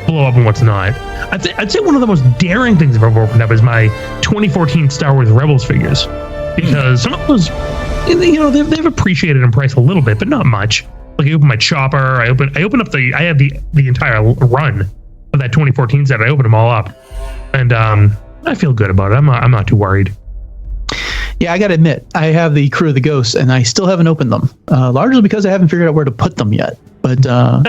blow up and what's not. I'd say one of the most daring things I've ever opened up is my 2014 Star Wars Rebels figures, because some of those, they've appreciated in price a little bit, but not much. Like I opened my Chopper. I opened up I had the entire run of that 2014 set. I opened them all up, and I feel good about it. I'm not too worried. Yeah, I got to admit, I have the Crew of the Ghosts, and I still haven't opened them, largely because I haven't figured out where to put them yet. But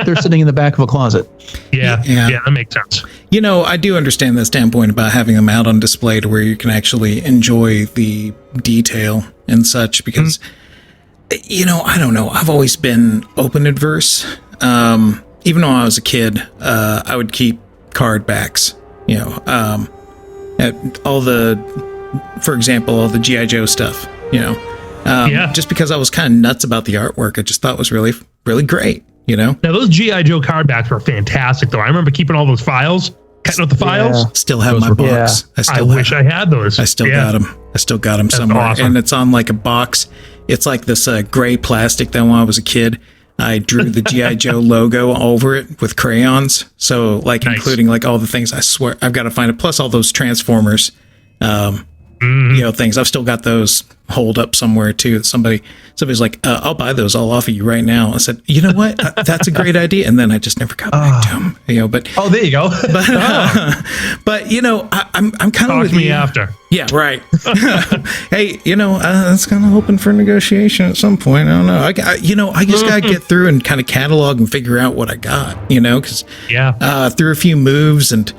they're sitting in the back of a closet. Yeah, that makes sense. I do understand the standpoint about having them out on display to where you can actually enjoy the detail and such, because, I don't know. I've always been open adverse. Even though I was a kid, I would keep card backs, for example, all the G.I. Joe stuff, just because I was kind of nuts about the artwork. I just thought it was really, really great, Now, those G.I. Joe card backs were fantastic, though. I remember keeping all those files, cutting out the files. Still have my box. I wish I had those. I still got them. That's somewhere. Awesome. And it's on like a box. It's like this gray plastic that when I was a kid, I drew the G.I. Joe logo over it with crayons. So, including all the things, I swear, I've got to find it. Plus all those Transformers. things. I've still got those holed up somewhere too. Somebody's like, "I'll buy those. I'll offer you right now." I said, "You know what? That's a great idea." And then I just never got back to them. But there you go. But I'm kind of Talk with to me you. after. Yeah, right. Hey, that's kind of open for negotiation at some point. I don't know. I just got to get through and kind of catalog and figure out what I got, because through a few moves and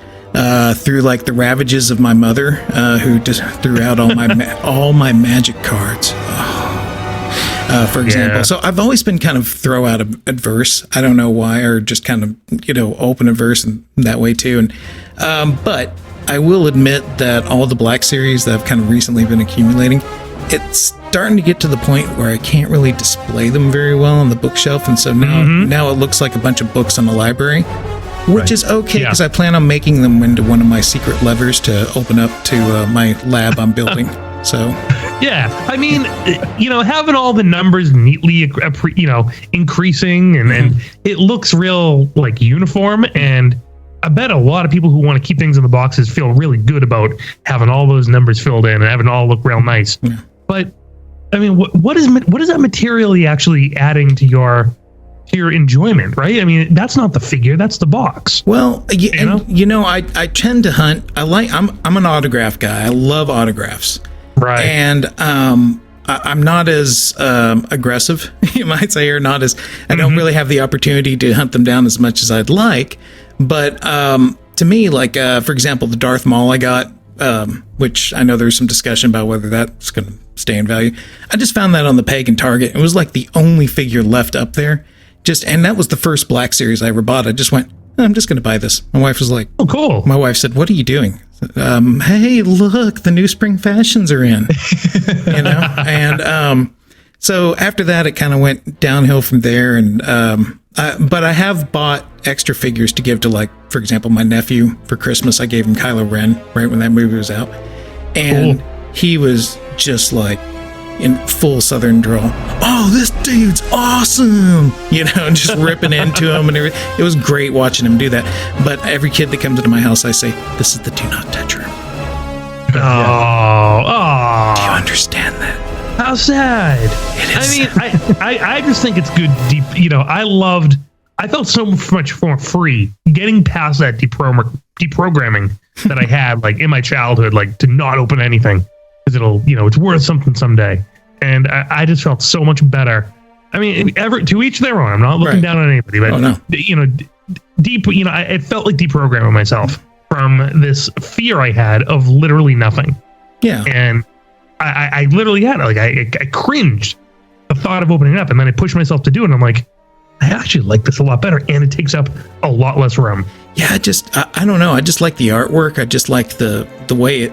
through like the ravages of my mother, who just threw out all my magic cards. For example. Yeah. So I've always been kind of throw out adverse. I don't know why, or just kind of, open adverse in that way too. And, but I will admit that all the Black series that I've kind of recently been accumulating, it's starting to get to the point where I can't really display them very well on the bookshelf. And so now it looks like a bunch of books in the library, which is okay because I plan on making them into one of my secret levers to open up to my lab I'm building. So, yeah, I mean, having all the numbers neatly, increasing and it looks real like uniform. And I bet a lot of people who want to keep things in the boxes feel really good about having all those numbers filled in and having it all look real nice. Yeah. But I mean, what is that materially actually adding to your enjoyment, right? I mean, that's not the figure, that's the box. Well, I tend to hunt. I'm an autograph guy. I love autographs. Right. And I'm not as aggressive, you might say, or not as, I don't really have the opportunity to hunt them down as much as I'd like. But to me, like, for example, the Darth Maul I got, which I know there's some discussion about whether that's going to stay in value. I just found that on the Peg and Target. It was like the only figure left up there. And that was the first Black series I ever bought. I just went, I'm just going to buy this. My wife was like, "Oh, cool." My wife said, "What are you doing?" Hey, look, the new spring fashions are in, and so after that, it kind of went downhill from there. And but I have bought extra figures to give to, like, for example, my nephew for Christmas. I gave him Kylo Ren right when that movie was out, and he was just like in full Southern drawl. "Oh, this dude's awesome!" And just ripping into him and everything. It was great watching him do that. But every kid that comes into my house, I say, "This is the do not touch room." Oh, do you understand that? How sad. It is. I mean, I just think it's good. Deep, I felt so much more free getting past that deprogramming that I had, like, in my childhood, like, to not open anything because it'll, it's worth something someday. And I just felt so much better. I mean, to each their own. I'm not looking down on anybody, but it felt like deprogramming myself from this fear I had of literally nothing. Yeah. And I literally had it. Like, I cringed the thought of opening it up, and then I pushed myself to do it. And I'm like, I actually like this a lot better, and it takes up a lot less room. Yeah, I don't know. I just like the artwork. I just like the way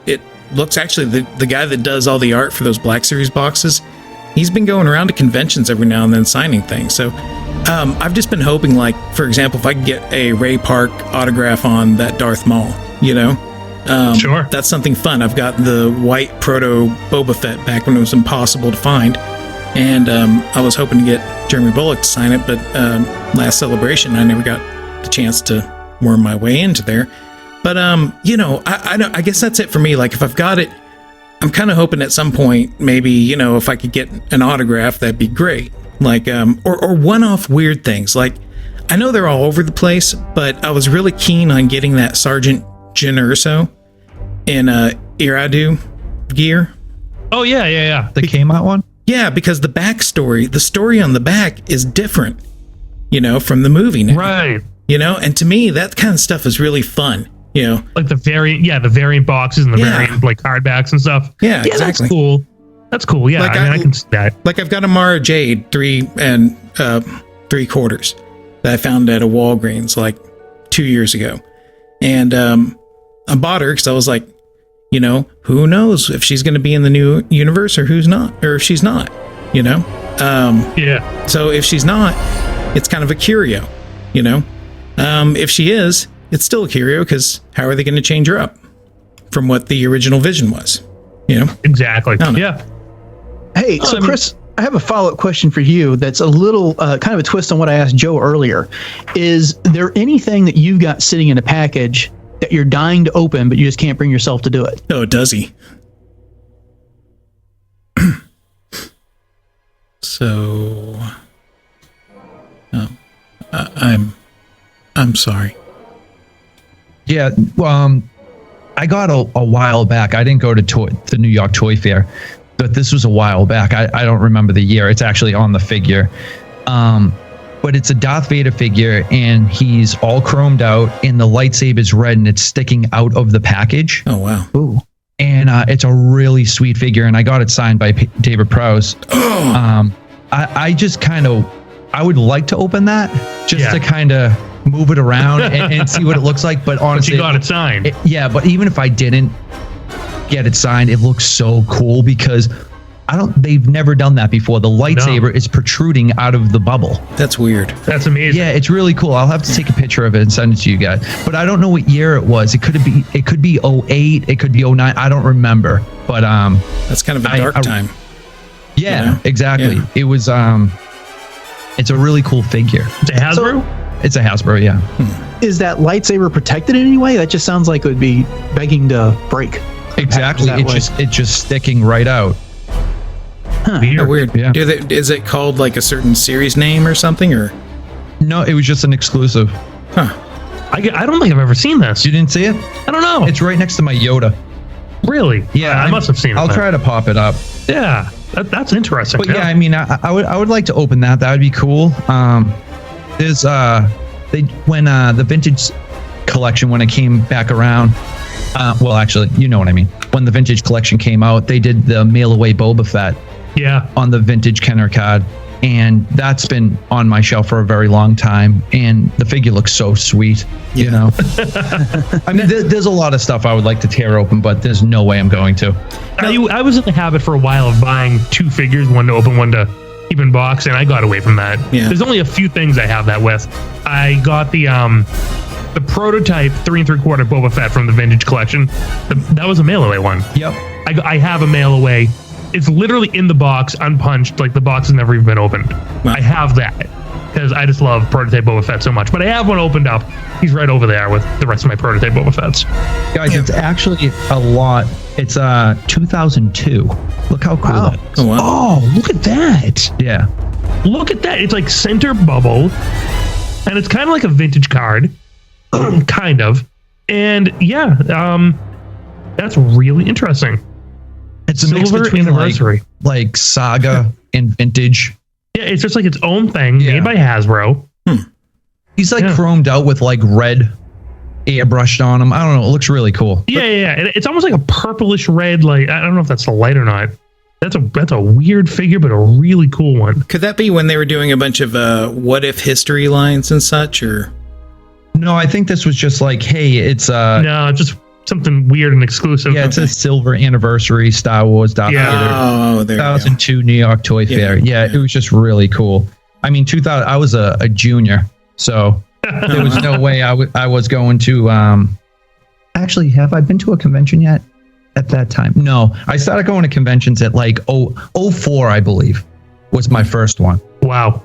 it looks. Actually, the guy that does all the art for those Black Series boxes, he's been going around to conventions every now and then signing things. So I've just been hoping, like, for example, if I could get a Ray Park autograph on that Darth Maul, sure, that's something fun. I've got the white proto Boba Fett back when it was impossible to find, and I was hoping to get Jeremy Bulloch to sign it, but last Celebration I never got the chance to worm my way into there. But I guess that's it for me. Like, if I've got it, I'm kind of hoping at some point, maybe, if I could get an autograph, that'd be great. Like, or one-off weird things. Like, I know they're all over the place, but I was really keen on getting that Sergeant Jyn Erso in Iradu gear. Oh yeah. The came out one? Yeah, because the story on the back is different, from the movie now. Right. And to me, that kind of stuff is really fun. Like the variant boxes and the variant, like, hardbacks and stuff. Yeah, exactly. That's cool. Yeah, like, I can see that. Like, I've got a Mara Jade 3 3/4 that I found at a Walgreens like 2 years ago, and I bought her because I was like, who knows if she's going to be in the new universe or who's not, or if she's not, Yeah. So if she's not, it's kind of a curio, If she is, it's still a curio, because how are they going to change her up from what the original vision was? Exactly. Yeah. Hey, so Chris, I have a follow-up question for you that's a little kind of a twist on what I asked Joe earlier. Is there anything that you've got sitting in a package that you're dying to open, but you just can't bring yourself to do it? Oh, does he? So, I'm sorry. Yeah, I got a while back. I didn't go to the New York Toy Fair, but this was a while back. I don't remember the year. It's actually on the figure. But it's a Darth Vader figure, and he's all chromed out, and the lightsaber's red, and it's sticking out of the package. Oh, wow. Ooh. And it's a really sweet figure, and I got it signed by David Prowse. I just kind of, I would like to open that just to kind of move it around and see what it looks like. But honestly, but you got it signed. Yeah, but even if I didn't get it signed, it looks so cool because they've never done that before. The lightsaber is protruding out of the bubble. That's weird. That's amazing. Yeah, it's really cool. I'll have to take a picture of it and send it to you guys. But I don't know what year it was. It could be 08, it could be 09. I don't remember. But that's kind of a dark time. Yeah, you know? Exactly. Yeah. It was it's a really cool figure. It's a Hasbro? It's a Hasbro, yeah. Is that lightsaber protected in any way? That just sounds like it would be begging to break. Exactly. It's just sticking right out. Huh. Weird. Yeah. Is it called like a certain series name or something, or? No, it was just an exclusive. Huh. I don't think I've ever seen this. You didn't see it? I don't know. It's right next to my Yoda. Really? Yeah, I must have seen it. I'll try to pop it up. Yeah, that's interesting. But yeah, I mean, I would like to open that. That would be cool. There's when the vintage collection, when it came back around. Well, actually, you know what I mean. When the vintage collection came out, they did the mail away Boba Fett. Yeah. On the vintage Kenner card, and that's been on my shelf for a very long time. And the figure looks so sweet. Yeah. You know. I mean, there's a lot of stuff I would like to tear open, but there's no way I'm going to. I was in the habit for a while of buying two figures, one to open, one to keep in box, and I got away from that. Yeah. There's only a few things I have that with. I got the prototype 3 3/4 Boba Fett from the vintage collection. That was a mail away one. Yep. I have a mail away. It's literally in the box, unpunched, like the box has never even been opened. Wow. I have that because I just love prototype Boba Fett so much. But I have one opened up. He's right over there with the rest of my prototype Boba Fetts. Guys, it's actually a lot. It's 2002. Look how cool that is. Oh, wow. Oh, look at that. Yeah. Look at that. It's like center bubble. And it's kind of like a vintage card. Kind of. And yeah, that's really interesting. It's a mix Silver between anniversary. like Saga and vintage. Yeah, it's just like its own thing made by Hasbro. He's like chromed out with like red airbrushed on him. I don't know. It looks really cool. Yeah. It's almost like a purplish red. Like I don't know if that's the light or not. That's a weird figure, but a really cool one. Could that be when they were doing a bunch of what if history lines and such, or? No, I think this was just like, hey, it's no, just something weird and exclusive. Yeah, it's a silver anniversary Star Wars Darth Vader. Oh, there 2002 New York Toy Fair. Yeah, it was just really cool. I mean, 2000. I was a junior, so there was no way I was going to. Actually, have I been to a convention yet? At that time, no. I started going to conventions at like 04, I believe, was my first one. Wow.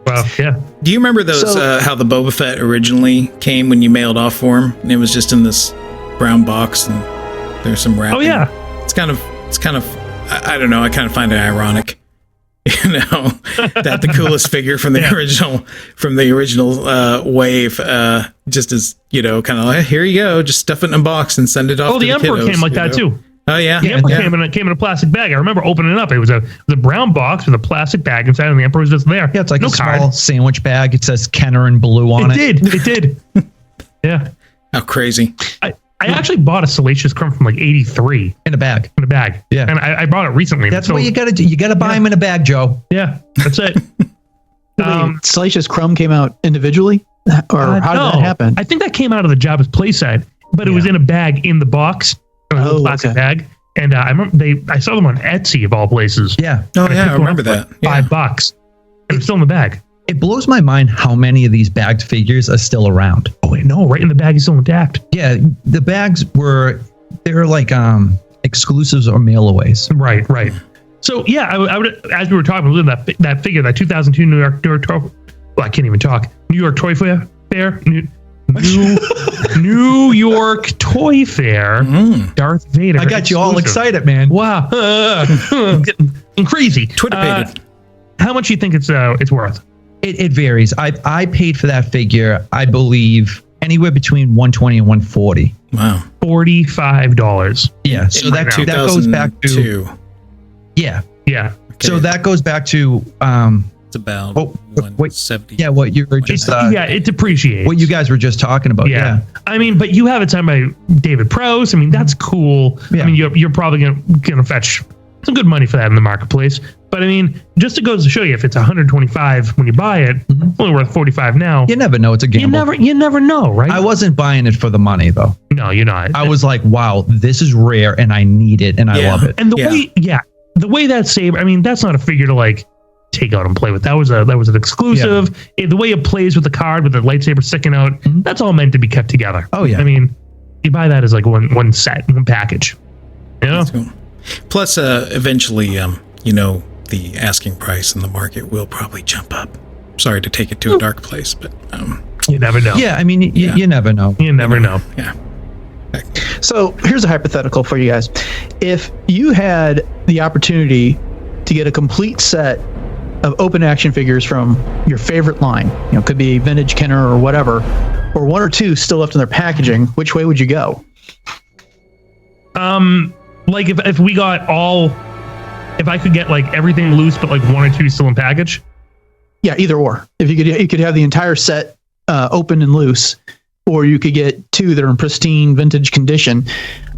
Well, yeah. Do you remember those how the Boba Fett originally came when you mailed off for him, and it was just in this brown box and there's some wrapping? Oh yeah. It's kind of I don't know. I kind of find it ironic, you know, that the coolest figure from the original wave just is, you know, kind of like, here you go, just stuff it in a box and send it off. Oh, to the Emperor kiddos, came like that too. Oh yeah, the Emperor came in a plastic bag. I remember opening it up. It was a brown box with a plastic bag inside, and the Emperor was just there. Yeah, it's like no a card. small sandwich bag. It says Kenner in blue on it. It did. Yeah. How crazy! I actually bought a Salacious Crumb from like '83 in a bag. Yeah, and I bought it recently. That's what you got to do. You got to buy them in a bag, Joe. Yeah, that's it. Salacious Crumb came out individually, or how did that happen? I think that came out of the Jabba's playset, but it was in a bag in the box, a plastic bag. And I remember I saw them on Etsy of all places. Yeah. Oh yeah, I remember that. $5, and it's still in the bag. It blows my mind how many of these bagged figures are still around. Oh wait, no, right in the bag is still intact. Yeah, the bags they're like exclusives or mail-aways. Right. So yeah, I would, as we were talking about that figure, that 2002 New York I can't even talk. New York Toy Fair. New York Toy Fair. Darth Vader. I got you all excited, man. Wow. Getting crazy. Twitter-pated. How much do you think it's worth? It varies. I paid for that figure, I believe, anywhere between $120 and $140. Wow. $45. Yeah. So that goes back to. Yeah. Yeah. Okay. So that goes back to it's about 170. Yeah, what you were just it depreciates. What you guys were just talking about. Yeah. I mean, but you have it signed by David Prowse. I mean, that's cool. Yeah. I mean, you're probably gonna fetch some good money for that in the marketplace. But I mean, just to goes to show you, if it's $125 when you buy it, only worth $45 now. You never know. It's a gamble. You never know, right? I wasn't buying it for the money though. No, you're not. I was like, wow, this is rare and I need it and I love it. And the way that Saber, I mean, that's not a figure to like take out and play with. That was an exclusive. The way it plays with the card with the lightsaber sticking out, that's all meant to be kept together. Oh yeah. I mean, you buy that as like one set, one package. You know? Cool. Plus, eventually, the asking price in the market will probably jump up. Sorry to take it to a dark place, but you never know. Yeah, I mean, you never know. You never know. Yeah. So here's a hypothetical for you guys. If you had the opportunity to get a complete set of open action figures from your favorite line, it could be vintage Kenner or whatever, or one or two still left in their packaging, which way would you go? Like if we got if I could get like everything loose, but like one or two still in package. Yeah, either or. If you could have the entire set open and loose, or you could get two that are in pristine vintage condition.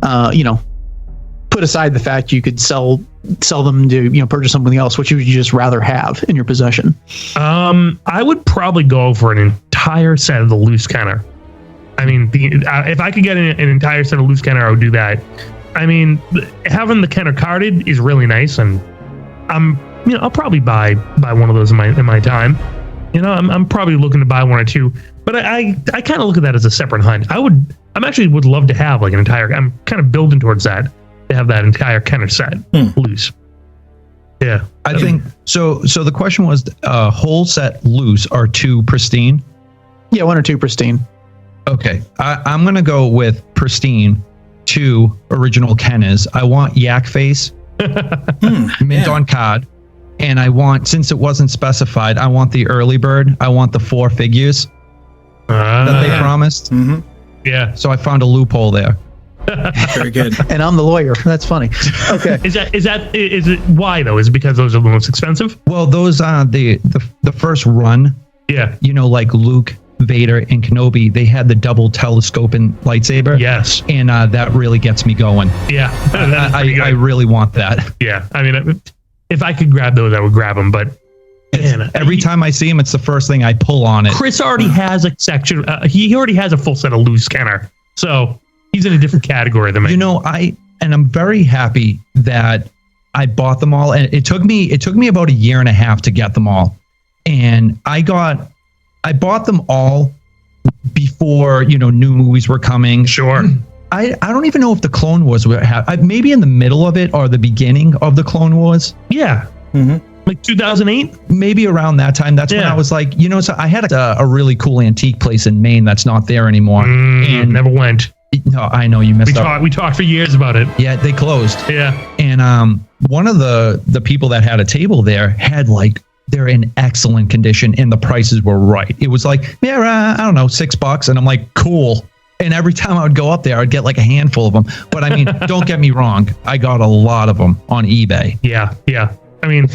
Put aside the fact you could sell them to purchase something else. Which would you just rather have in your possession? I would probably go for an entire set of the loose Kenner. I mean, if I could get an entire set of loose Kenner, I would do that. I mean, having the Kenner carded is really nice, and I'll probably buy one of those in my time. I'm probably looking to buy one or two, but I kind of look at that as a separate hunt. I'm actually would love to have like an entire. I'm kind of building towards that to have that entire Kenner set loose. Yeah, I think so. So the question was, whole set loose or two pristine? Yeah, one or two pristine. Okay, I'm gonna go with pristine. 2 original Kenners. I want Yak Face, mint on card, and I want, since it wasn't specified, I want the early bird. I want the 4 figures that they promised. Yeah. So I found a loophole there. Very good. And I'm the lawyer. That's funny. Okay. Is it why though? Is it because those are the most expensive? Well, those are the first run. Yeah. Like Luke, Vader, and Kenobi, they had the double telescoping lightsaber. Yes. And that really gets me going. Yeah. I really want that. Yeah. I mean, if I could grab those, I would grab them, but man, every time I see him, it's the first thing I pull on it. Chris already has a section. He already has a full set of loose Kenner. So he's in a different category than me. I'm very happy that I bought them all. And it took me about a year and a half to get them all. And I bought them all before, new movies were coming. Sure. I don't even know if the Clone Wars were maybe in the middle of it or the beginning of the Clone Wars. Yeah. Like 2008? Maybe around that time. That's when I was like, so I had a really cool antique place in Maine that's not there anymore. And never went. No, I know you missed out. We talked for years about it. Yeah, they closed. Yeah. And one of the people that had a table there had they're in excellent condition and the prices were right. It was like, I don't know, $6. And I'm like, cool. And every time I would go up there, I'd get like a handful of them. But I mean, don't get me wrong. I got a lot of them on eBay. Yeah. Yeah. I mean,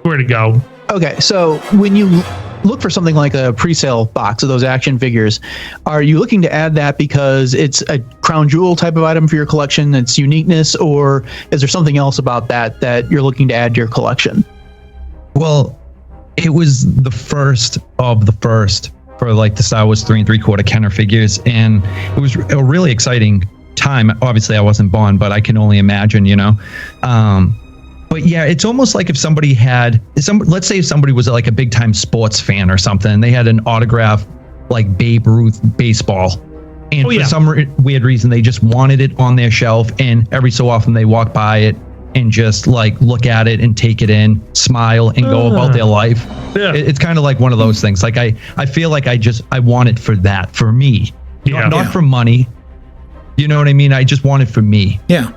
where to go? Okay. So when you look for something like a pre-sale box of those action figures, are you looking to add that because it's a crown jewel type of item for your collection, its uniqueness, or is there something else about that you're looking to add to your collection? Well, it was the first of the first for like the Star Wars 3 3/4 Kenner figures, and it was a really exciting time. Obviously, I wasn't born, but I can only imagine, But yeah, it's almost like if somebody let's say if somebody was like a big time sports fan or something, and they had an autograph like Babe Ruth baseball, and for some weird reason they just wanted it on their shelf, and every so often they walk by it and just like look at it and take it in, smile, and go about their life. Yeah. It's kind of like one of those things. Like I feel like I want it for that, for me, not for money. You know what I mean? I just want it for me. Yeah.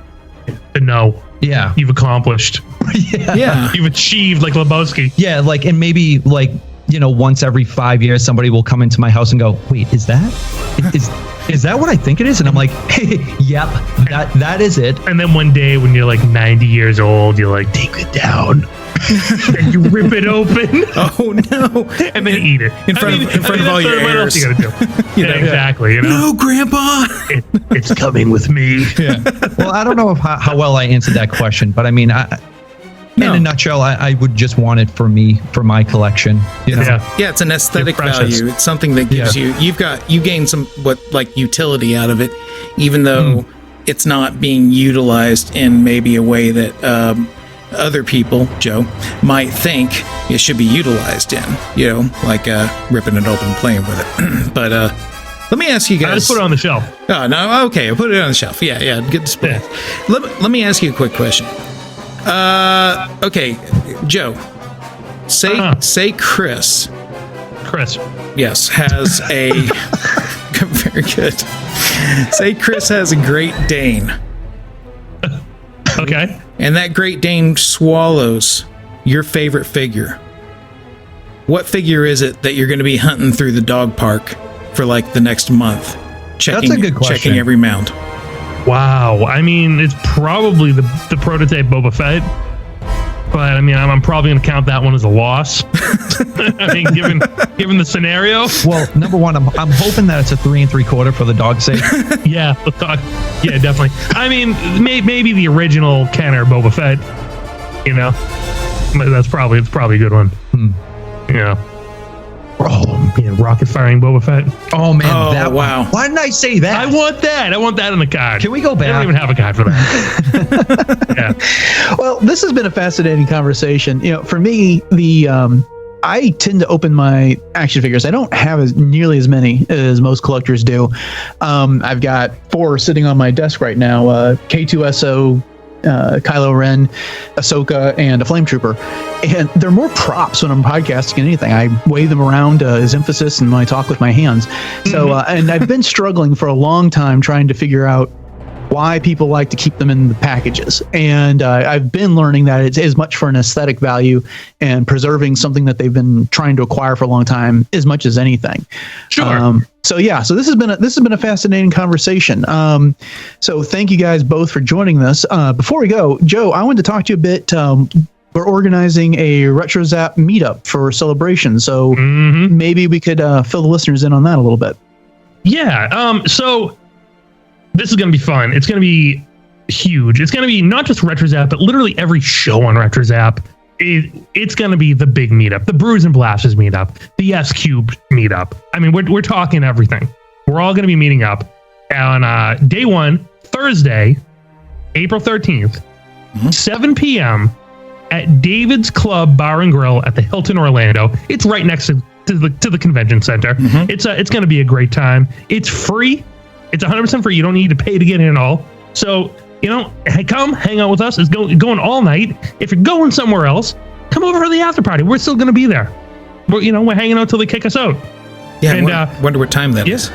No. Yeah. you've accomplished. Yeah. You've achieved, like Lebowski. Yeah, like, and maybe like, once every 5 years, somebody will come into my house and go, wait, is that what I think it is? And I'm like, hey, yep, that is it. And then one day when you're like 90 years old, you're like, take it down. And you rip it open. Oh no! And then eat it in front of all your heirs. What else you gotta do? Exactly. No, Grandpa. It's coming with me. Yeah. Well, I don't know how well I answered that question, but I mean, in a nutshell, I would just want it for me, for my collection. Yeah, it's an aesthetic value. It's something that gives you gain some utility out of it, even though it's not being utilized in maybe a way that other people, Joe, might think it should be utilized in. Like ripping it open and playing with it. But let me ask you guys. I just put it on the shelf. Oh no, okay, I'll put it on the shelf. Yeah, good display. Let me ask you a quick question. Okay, Joe. Say Chris. Yes, has a very good. Say Chris has a Great Dane. Okay. And that Great Dane swallows your favorite figure. What figure is it that you're going to be hunting through the dog park for like the next month? That's a good question. Checking every mound. Wow. I mean, it's probably the prototype Boba Fett. But I mean, I'm probably going to count that one as a loss. I mean, given the scenario. Well, number one, I'm hoping that it's a 3 3/4 for the dog's sake. Yeah, the dog. Yeah, definitely. I mean, maybe the original Kenner Boba Fett. But it's probably a good one. Yeah. Oh man, rocket firing Boba Fett. Oh man, wow. Why didn't I say that? I want that in the card. Can we go back? I don't even have a card for that. Yeah. Well, this has been a fascinating conversation. For me, I tend to open my action figures. I don't have nearly as many as most collectors do. I've got 4 sitting on my desk right now. K2SO, Kylo Ren, Ahsoka, and a Flame Trooper. And they're more props when I'm podcasting than anything. I wave them around as emphasis and when I talk with my hands. So, and I've been struggling for a long time trying to figure out why people like to keep them in the packages. And I've been learning that it's as much for an aesthetic value and preserving something that they've been trying to acquire for a long time as much as anything. Sure. So this has been a fascinating conversation. So thank you guys both for joining us. Before we go, Joe, I wanted to talk to you a bit. We're organizing a Retro Zap meetup for Celebration. So maybe we could fill the listeners in on that a little bit. Yeah. So this is going to be fun. It's going to be huge. It's going to be not just Retro Zap, but literally every show on Retro Zap. It's going to be the big meetup, the Brews and Blasters meetup, the SCubed meetup. I mean, we're talking everything. We're all going to be meeting up on day 1, Thursday, April 13th, 7 p.m. at David's Club Bar and Grill at the Hilton Orlando. It's right next to the convention center. It's going to be a great time. It's free. It's 100% free. You don't need to pay to get in at all. So, come hang out with us. It's going all night. If you're going somewhere else, come over for the after party. We're still going to be there. We're hanging out till they kick us out. Yeah, and wonder what time that is.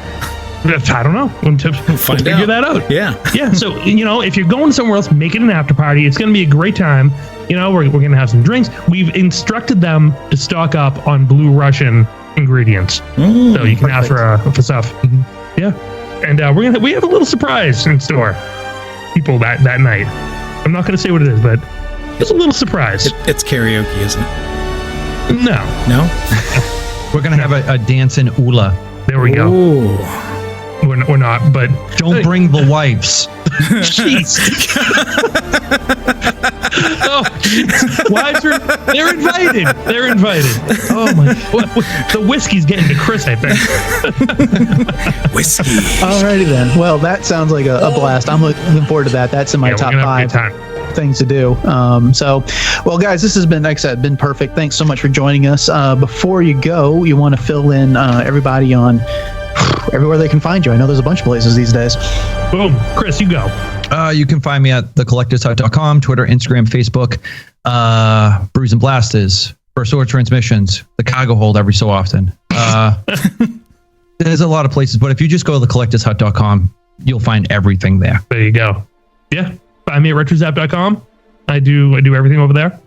I don't know. We'll figure that out. Yeah. Yeah. So, if you're going somewhere else, make it an after party. It's going to be a great time. We're going to have some drinks. We've instructed them to stock up on Blue Russian ingredients. So you can ask for stuff. Yeah. And we have a little surprise in store. People that night. I'm not going to say what it is, but it's a little surprise. It's karaoke, isn't it? No. We're going to have a dance in Ula. There we go. Ooh. We're not, but don't bring the wives. Jeez. Wives they're invited. They're invited. Oh my! The whiskey's getting to Chris, I think. Whiskey. Alrighty then. Well, that sounds like a blast. I'm looking forward to that. That's in my top 5 things to do. Well, guys, this has been, like I said, been perfect. Thanks so much for joining us. Before you go, you want to fill in everybody on everywhere they can find you. I know there's a bunch of places these days. Boom. Chris, you go. You can find me at thecollectorshut.com, Twitter, Instagram, Facebook, Brews and Blasters, First Order Transmissions, the Cargo Hold every so often. There's a lot of places, but if you just go to thecollectorshut.com, you'll find everything there. There you go. Yeah. Find me at retrozap.com. I do everything over there.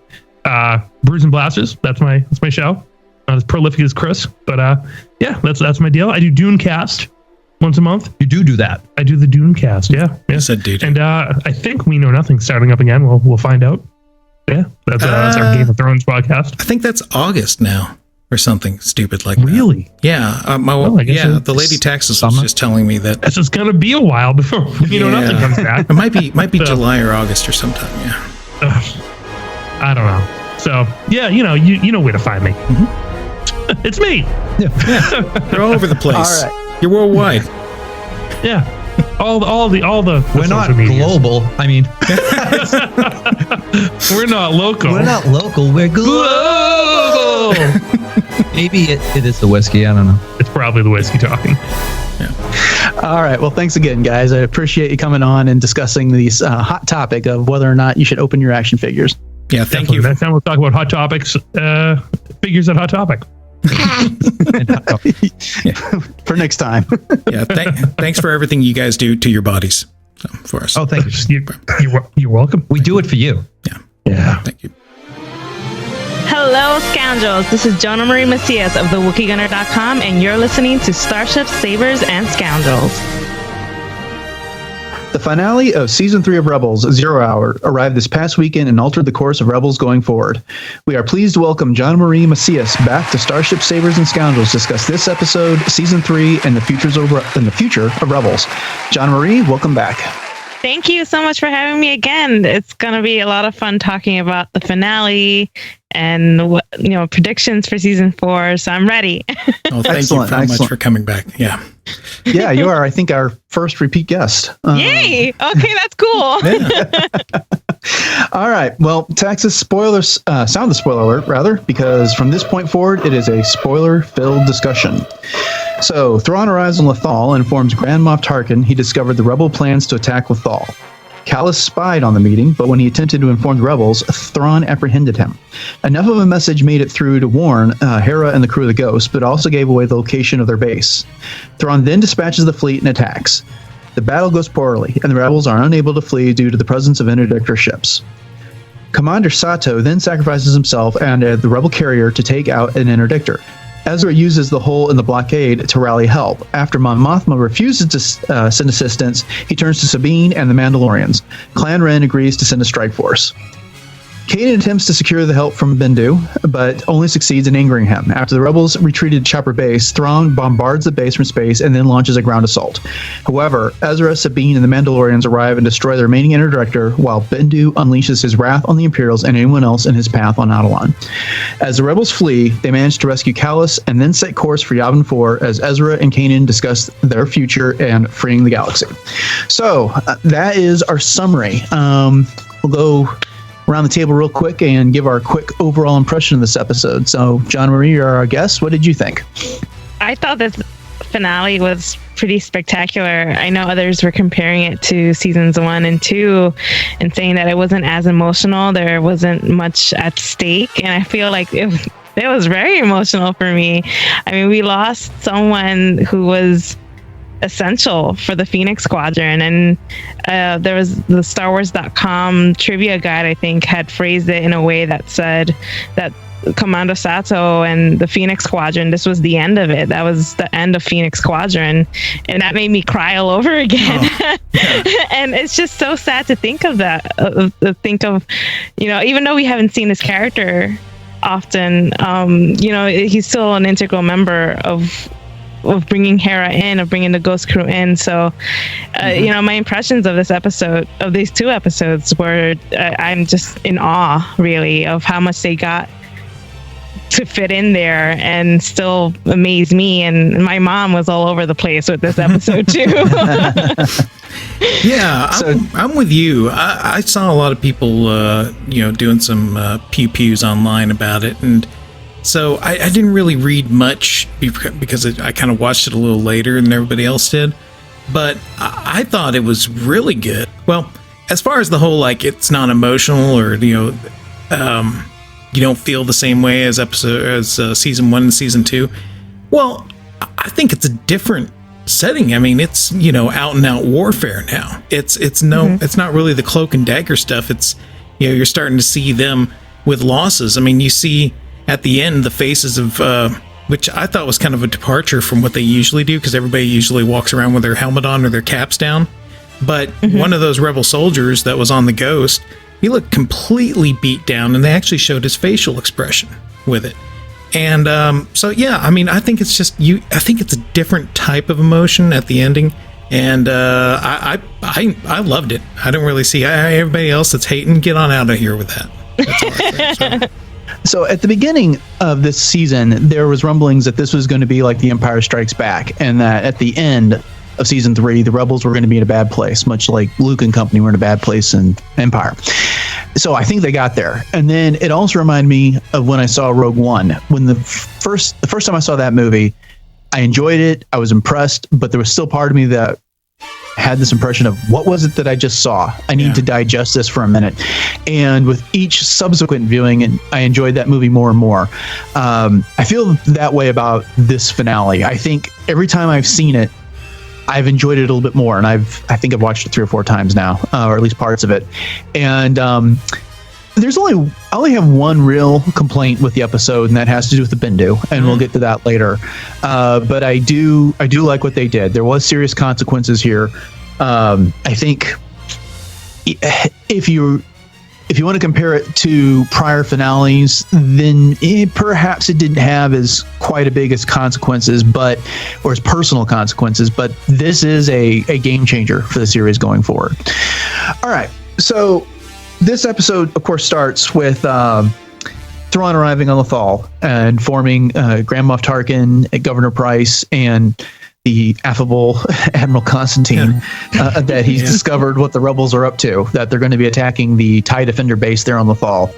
Brews and Blasters. That's my show. Not as prolific as Chris, but yeah, that's my deal. I do Dunecast once a month. You do that. I do the Dunecast. Yeah. Yes, I do. And I think We Know Nothing starting up again. We'll find out. Yeah, that's our Game of Thrones podcast. I think that's August now, or something stupid like that. Really? Yeah. The lady Taxus was just telling me that it's just gonna be a while before You Know Nothing comes back. It might be July or August or sometime. Yeah. I don't know. So yeah, you know where to find me. Mm-hmm. It's me. Yeah. You're all over the place. All right. You're worldwide. Yeah. All the We're not medias. global. I mean, we're not local. we're not local. We're global. Maybe it is the whiskey. I don't know. It's probably the whiskey talking. All right. Well, thanks again, guys. I appreciate you coming on and discussing these hot topic of whether or not you should open your action figures. Yeah, thank you. Next time we'll talk about Hot Topics, figures at Hot Topic. For next time. Yeah, thanks for everything you guys do to your bodies for us. Oh, thank you. You're welcome. We do it for you. Yeah. Thank you. Hello, Scoundrels. This is Jonah Marie Macias of thewookiegunner.com, and you're listening to Starships, Sabers, and Scoundrels. The finale of Season 3 of Rebels, 0 Hour, arrived this past weekend and altered the course of Rebels going forward. We are pleased to welcome John Marie Macias back to Starship, Sabers, and Scoundrels to discuss this episode, Season 3, and the future of Rebels. John Marie, welcome back. Thank you so much for having me again. It's going to be a lot of fun talking about the finale and predictions for Season 4, so I'm ready. Oh, thank you very much for coming back. Yeah. Yeah, you are, I think, our first repeat guest. Yay! Okay, that's cool. All right. Well, Taxus, spoilers, sound the spoiler alert, rather, because from this point forward, it is a spoiler-filled discussion. So, Thrawn arrives on Lothal and informs Grand Moff Tarkin he discovered the rebel plans to attack Lothal. Callus spied on the meeting, but when he attempted to inform the rebels, Thrawn apprehended him. Enough of a message made it through to warn Hera and the crew of the Ghost, but also gave away the location of their base. Thrawn then dispatches the fleet and attacks. The battle goes poorly, and the rebels are unable to flee due to the presence of interdictor ships. Commander Sato then sacrifices himself and the rebel carrier to take out an interdictor. Ezra uses the hole in the blockade to rally help. After Mon Mothma refuses to send assistance, he turns to Sabine and the Mandalorians. Clan Wren agrees to send a strike force. Kanan attempts to secure the help from Bendu, but only succeeds in angering him. After the rebels retreated to Chopper Base, Thrawn bombards the base from space and then launches a ground assault. However, Ezra, Sabine, and the Mandalorians arrive and destroy the remaining interdictor, while Bendu unleashes his wrath on the Imperials and anyone else in his path on Atollon. As the rebels flee, they manage to rescue Callus and then set course for Yavin 4 as Ezra and Kanan discuss their future and freeing the galaxy. So, that is our summary. We'll go around the table real quick and give our quick overall impression of this episode. So, John Marie, you're our guest. What did you think? I thought this finale was pretty spectacular. I know others were comparing it to seasons 1 and 2 and saying that it wasn't as emotional. There wasn't much at stake. And I feel like it was very emotional for me. I mean, we lost someone who was essential for the Phoenix Squadron, and there was the StarWars.com trivia guide, I think, had phrased it in a way that said that Commander Sato and the Phoenix Squadron, this was the end of it. That was the end of Phoenix Squadron, and that made me cry all over again. And it's just so sad to think of that, even though we haven't seen his character often, he's still an integral member of bringing Hera in, of bringing the Ghost crew in. So, my impressions of this episode, of these 2 episodes, were I'm just in awe, really, of how much they got to fit in there and still amaze me. And my mom was all over the place with this episode too. Yeah, I'm with you. I saw a lot of people, doing some pew-pews online about it, and so I didn't really read much because I kind of watched it a little later than everybody else did. But I thought it was really good. Well, as far as the whole, it's not emotional or, you don't feel the same way as season 1 and season 2. Well, I think it's a different setting. I mean, it's, out and out warfare now. It's not really the cloak and dagger stuff. you're starting to see them with losses. I mean, you see at the end the faces of, which I thought was kind of a departure from what they usually do, because everybody usually walks around with their helmet on or their caps down. But one of those rebel soldiers that was on the Ghost, he looked completely beat down, and they actually showed his facial expression with it. And so, yeah, I mean, I think it's just I think it's a different type of emotion at the ending, and I loved it. I don't really see everybody else that's hating, get on out of here with that. That's all I think, So at the beginning of this season, there was rumblings that this was going to be like The Empire Strikes Back, and that at the end of season 3, the rebels were going to be in a bad place, much like Luke and company were in a bad place in Empire. So I think they got there. And then it also reminded me of when I saw Rogue One. When the first time I saw that movie, I enjoyed it. I was impressed, but there was still part of me that had this impression of, what was it that I just saw? I need to digest this for a minute. And with each subsequent viewing, and I enjoyed that movie more and more. I feel that way about this finale. I think every time I've seen it, I've enjoyed it a little bit more, and I think I've watched it 3 or 4 times now, or at least parts of it. And I only have one real complaint with the episode, and that has to do with the Bendu, and we'll get to that later. But I do like what they did. There was serious consequences here. I think if you want to compare it to prior finales, then perhaps it didn't have as quite as big as consequences, or as personal consequences. But this is a game changer for the series going forward. All right, so this episode, of course, starts with Thrawn arriving on Lothal and forming Grand Moff Tarkin, Governor Price, and the affable Admiral Constantine, that he's discovered what the rebels are up to, that they're going to be attacking the TIE Defender base there on Lothal.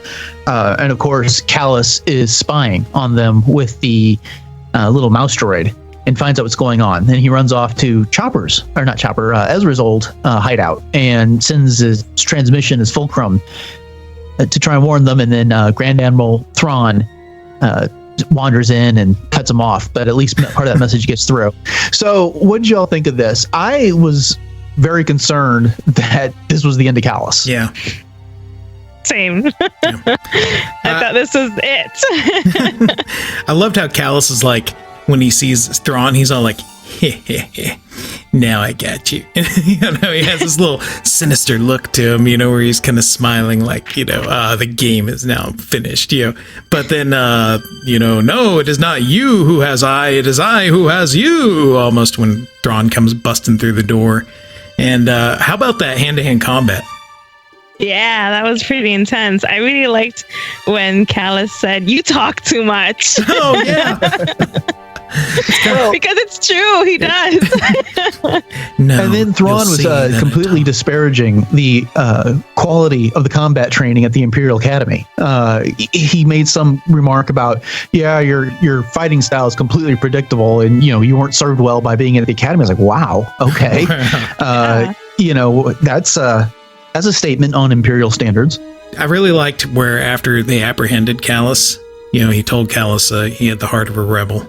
And of course, Callus is spying on them with the little mouse droid and finds out what's going on. Then he runs off to Ezra's old hideout and sends his transmission, his fulcrum, to try and warn them. And then Grand Admiral Thrawn wanders in and cuts him off, but at least part of that message gets through. So what did y'all think of this? I was very concerned that this was the end of Callus. Yeah. Same. I thought this was it. I loved how Callus is like, when he sees Thrawn, he's all like, now I got you. He has this little sinister look to him, where he's kind of smiling like, the game is now finished, But then, no, it is not you who has I, it is I who has you, almost, when Thrawn comes busting through the door. And how about that hand-to-hand combat? Yeah, that was pretty intense. I really liked when Callus said, "You talk too much." Oh, yeah. Because it's true, he does. No, and then Thrawn was completely disparaging the quality of the combat training at the Imperial Academy. He made some remark about, your fighting style is completely predictable, and you weren't served well by being at the Academy. I was like, wow, okay. That's a statement on Imperial standards. I really liked where after they apprehended Callus, he told Callus he had the heart of a rebel.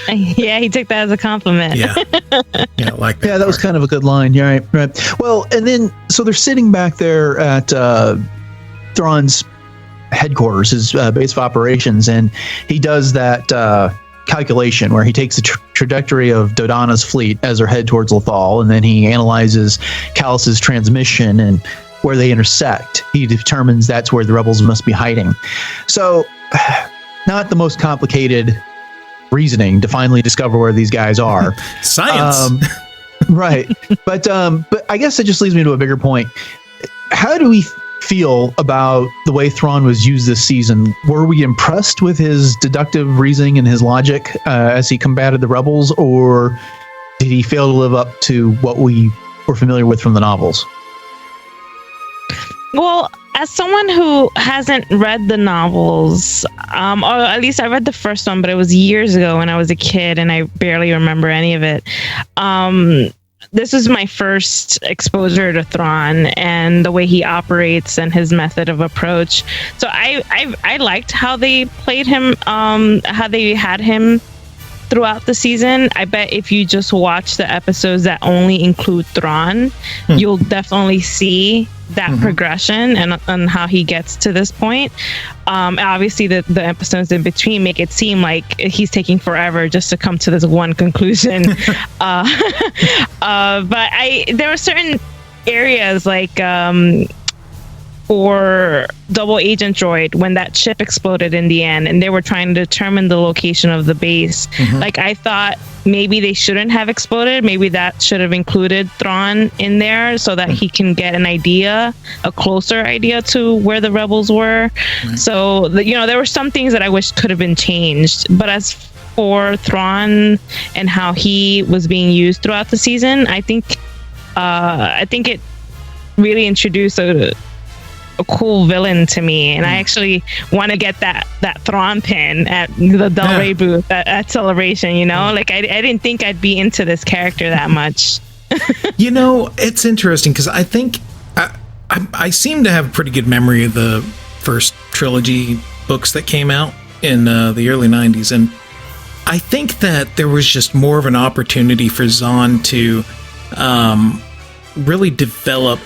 Yeah, he took that as a compliment. Yeah, I like that. Yeah, that was kind of a good line. Yeah, right. Well, and then so they're sitting back there at Thrawn's headquarters, his base of operations, and he does that calculation where he takes the trajectory of Dodonna's fleet as they head towards Lothal, and then he analyzes Callus's transmission and where they intersect. He determines that's where the rebels must be hiding. So, not the most complicated reasoning to finally discover where these guys are. Science. Right. But I guess it just leads me to a bigger point. How do we feel about the way Thrawn was used this season? Were we impressed with his deductive reasoning and his logic as he combated the rebels, or did he fail to live up to what we were familiar with from the novels? Well, as someone who hasn't read the novels, or at least I read the first one, but it was years ago when I was a kid and I barely remember any of it. This is my first exposure to Thrawn and the way he operates and his method of approach. So I liked how they played him, how they had him throughout the season. I bet if you just watch the episodes that only include Thrawn, you'll definitely see that progression and how he gets to this point. Obviously, the episodes in between make it seem like he's taking forever just to come to this one conclusion. But there were certain areas like for Double Agent Droid, when that ship exploded in the end and they were trying to determine the location of the base, like I thought maybe they shouldn't have exploded. Maybe that should have included Thrawn in there so that he can get an idea, a closer idea to where the rebels were. So there were some things that I wish could have been changed, but as for Thrawn and how he was being used throughout the season, I think it really introduced a cool villain to me, and I actually want to get that Thrawn pin at the Del Rey booth at Celebration. Like I didn't think I'd be into this character that much. It's interesting because I think I seem to have a pretty good memory of the first trilogy books that came out in the early 90s, and I think that there was just more of an opportunity for Zahn to really develop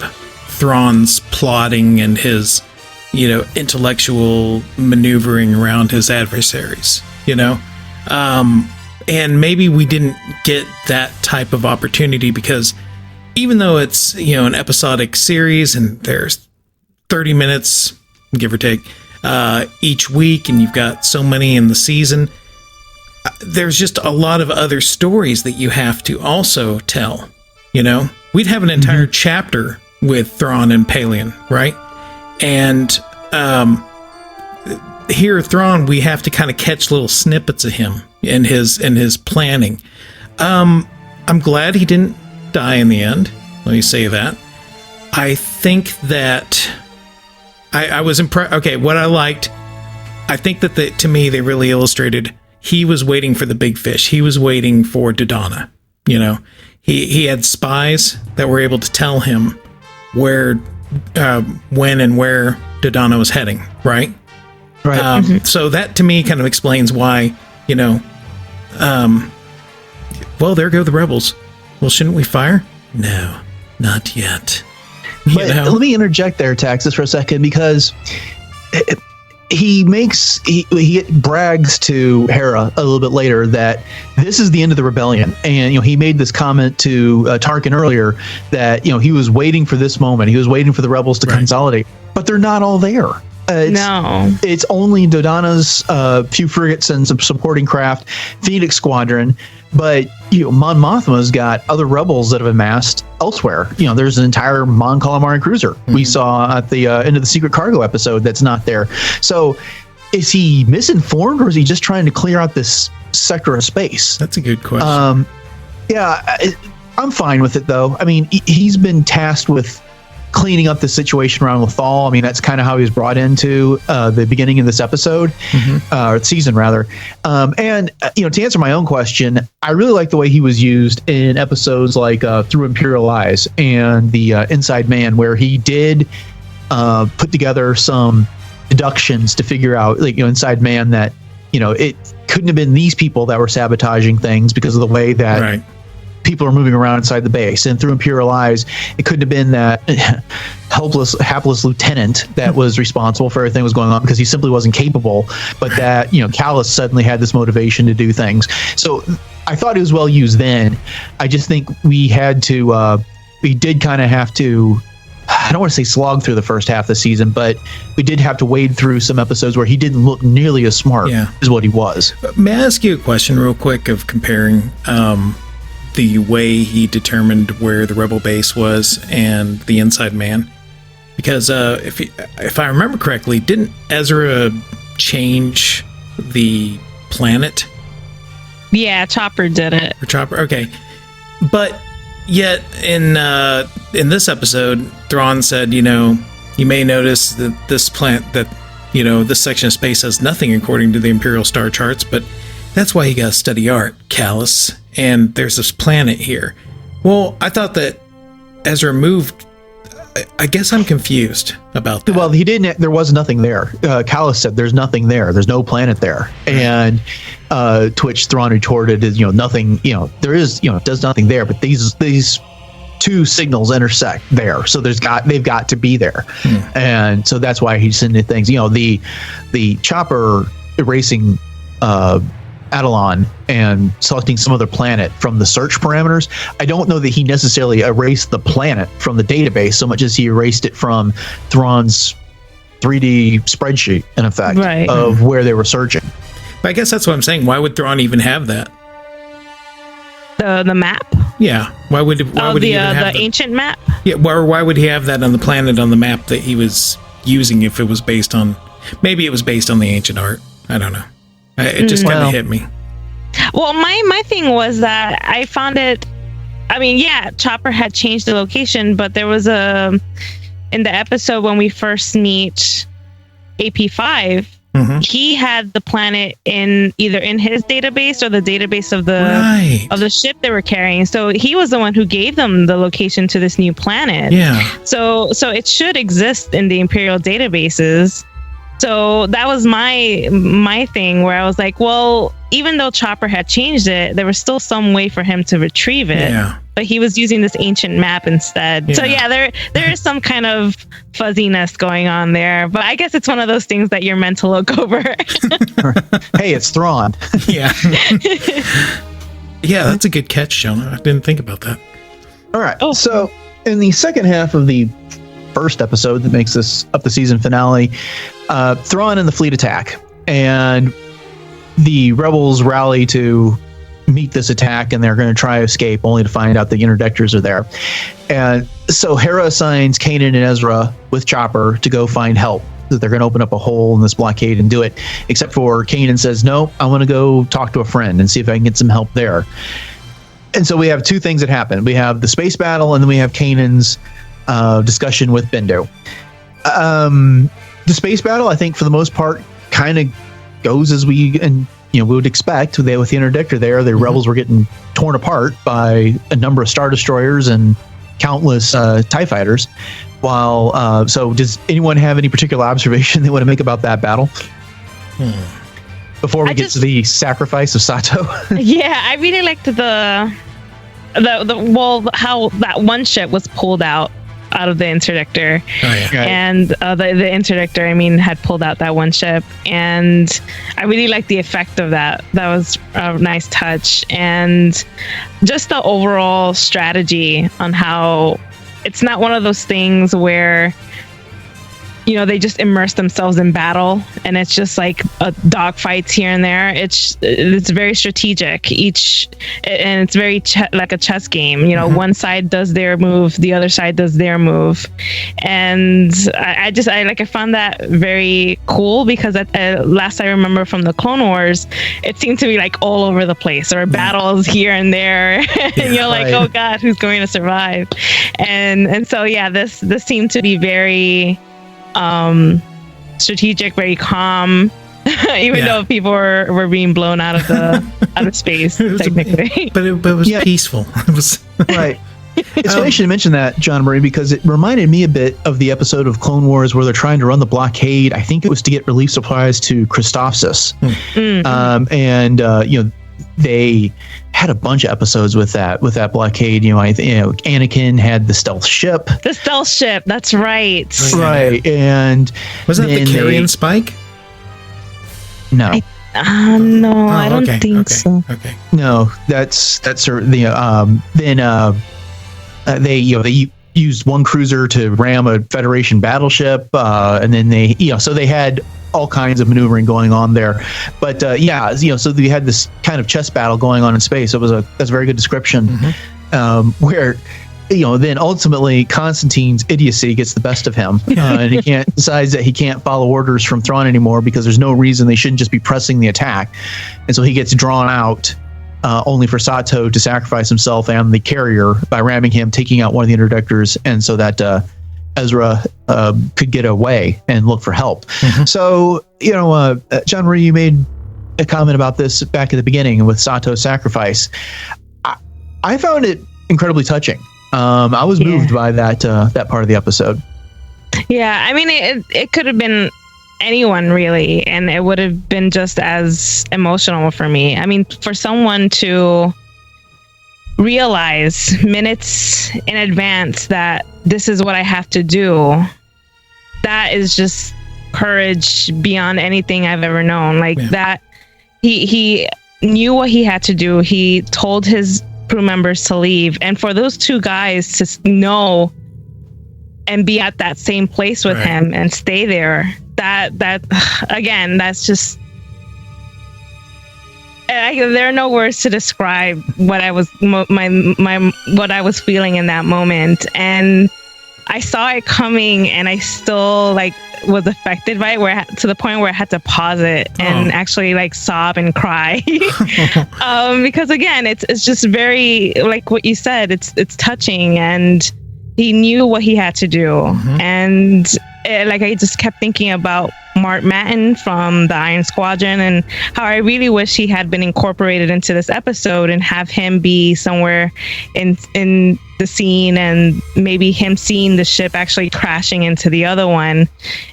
Thrawn's plotting and his, intellectual maneuvering around his adversaries, and maybe we didn't get that type of opportunity because even though it's, an episodic series and there's 30 minutes, give or take, each week, and you've got so many in the season, there's just a lot of other stories that you have to also tell, We'd have an entire chapter with Thrawn and Pelion, right? And here, Thrawn, we have to kind of catch little snippets of him in his planning. I'm glad he didn't die in the end. Let me say that. I think that I was impressed. Okay, what I liked, I think that to me they really illustrated he was waiting for the big fish. He was waiting for Dodonna. He had spies that were able to tell him where, when and where Dodonna was heading, right? Right. So that to me kind of explains why, well, there go the rebels. Well, shouldn't we fire? No, not yet. But let me interject there, Taxus, for a second, because he brags to Hera a little bit later that this is the end of the rebellion, and he made this comment to Tarkin earlier that he was waiting for this moment. He was waiting for the rebels to consolidate, but they're not all there. It's only Dodonna's few frigates and some supporting craft, Phoenix Squadron, but Mon Mothma's got other rebels that have amassed elsewhere. There's an entire Mon Calamari cruiser we saw at the end of the Secret Cargo episode that's not there. So is he misinformed, or is he just trying to clear out this sector of space? That's a good question. I'm fine with it, though. I mean, he's been tasked with cleaning up the situation around Lothal. I mean, that's kind of how he was brought into the beginning of this episode, or season rather. And to answer my own question, I really like the way he was used in episodes like Through Imperial Eyes and The Inside Man, where he did put together some deductions to figure out, Inside Man, that it couldn't have been these people that were sabotaging things because of the way that people are moving around inside the base. And Through Imperial Eyes, it couldn't have been that hapless lieutenant that was responsible for everything that was going on, because he simply wasn't capable, but that Callus suddenly had this motivation to do things. So I thought it was well used then. I just think we did kind of have to, I don't want to say slog through the first half of the season, but we did have to wade through some episodes where he didn't look nearly as smart as what he was. May I ask you a question real quick of comparing the way he determined where the rebel base was and the Inside Man? Because if I remember correctly, didn't Ezra change the planet? Yeah, Chopper did it. Or Chopper, okay. But yet in this episode, Thrawn said, you may notice that this this section of space has nothing according to the Imperial star charts, but that's why you gotta study art, Callus. And there's this planet here. Well, I thought that Ezra moved I guess I'm confused about that. Well, he didn't. There was nothing there. Callus said, "There's nothing there. There's no planet there." And to which Thrawn retorted, nothing. There is. Does nothing there. But these two signals intersect there, so they've got to be there, and so that's why he's sending things. The chopper erasing Adelon and selecting some other planet from the search parameters. I don't know that he necessarily erased the planet from the database so much as he erased it from Thrawn's 3D spreadsheet, in effect, of where they were searching. But I guess that's what I'm saying. Why would Thrawn even have that? The map? Yeah. Why would he even have the ancient map? Yeah. Why would he have that on the planet on the map that he was using if it was based on? Maybe it was based on the ancient art. I don't know. It just kind of hit me. Well, my thing was that I found it. I mean, yeah, Chopper had changed the location, but there was in the episode when we first meet AP5. He had the planet either in his database or the database of the ship they were carrying. So he was the one who gave them the location to this new planet. Yeah. So it should exist in the Imperial databases. So that was my thing where I was like, well, even though Chopper had changed it, there was still some way for him to retrieve it. Yeah. But he was using this ancient map instead. Yeah. So yeah, there is some kind of fuzziness going on there. But I guess it's one of those things that you're meant to look over. Hey, it's Thrawn. Yeah. Yeah, that's a good catch, Sean. I didn't think about that. All right. So in the second half of the first episode that makes this up the season finale, Thrawn and the fleet attack, and the rebels rally to meet this attack, and they're going to try to escape, only to find out the interdictors are there. And so Hera assigns Kanan and Ezra with Chopper to go find help, that they're going to open up a hole in this blockade and do it, except for Kanan says, no, I want to go talk to a friend and see if I can get some help there. And so we have two things that happen. We have the space battle, and then we have Kanan's discussion with Bendu. The space battle, I think, for the most part, kind of goes as we would expect. With the interdictor there, the rebels were getting torn apart by a number of Star Destroyers and countless TIE fighters. So does anyone have any particular observation they want to make about that battle? Before we get to the sacrifice of Sato? Yeah, I really liked how that one ship was pulled out of the interdictor. And the interdictor, had pulled out that one ship, and I really liked the effect of that. That was a nice touch, and just the overall strategy on how it's not one of those things where they just immerse themselves in battle and it's just like dogfights here and there. It's very strategic and it's very like a chess game. One side does their move, the other side does their move, and I found that very cool, because last I remember from the Clone Wars, it seemed to be like all over the place. There were battles here and there, and you're like, oh god, who's going to survive? And so yeah, this seemed to be very strategic, very calm, even though people were being blown out of space, technically. But it was peaceful. It was right. It's funny you should mention that, John Murray, because it reminded me a bit of the episode of Clone Wars where they're trying to run the blockade. I think it was to get relief supplies to Christophsis. They had a bunch of episodes with that blockade. Anakin had the stealth ship. That's right. Right, and was that the Carrion Spike? No. No, I don't think so. Okay. No, that's the they used one cruiser to ram a Federation battleship, and then they had all kinds of maneuvering going on there. But so we had this kind of chess battle going on in space. That's a very good description. Where then ultimately Constantine's idiocy gets the best of him, and he decides that he can't follow orders from Thrawn anymore because there's no reason they shouldn't just be pressing the attack, and so he gets drawn out. Only for Sato to sacrifice himself and the carrier by ramming him, taking out one of the interdictors, and so that Ezra could get away and look for help. So, John Marie, you made a comment about this back at the beginning with Sato's sacrifice. I found it incredibly touching. I was moved by that part of the episode. Yeah, I mean, it could have been anyone really, and it would have been just as emotional for me. I mean, for someone to realize minutes in advance that this is what I have to do, that is just courage beyond anything I've ever known. Like that, he knew what he had to do. He told his crew members to leave, and for those two guys to know and be at that same place with him and stay there, that again, that's just there are no words to describe what I was what I was feeling in that moment. And I saw it coming, and I still was affected by it, to the point where I had to pause it and actually sob and cry. Because again, it's just very, like what you said, it's touching, and he knew what he had to do. And I just kept thinking about Mark Matten from the Iron Squadron, and how I really wish he had been incorporated into this episode and have him be somewhere in the scene, and maybe him seeing the ship actually crashing into the other one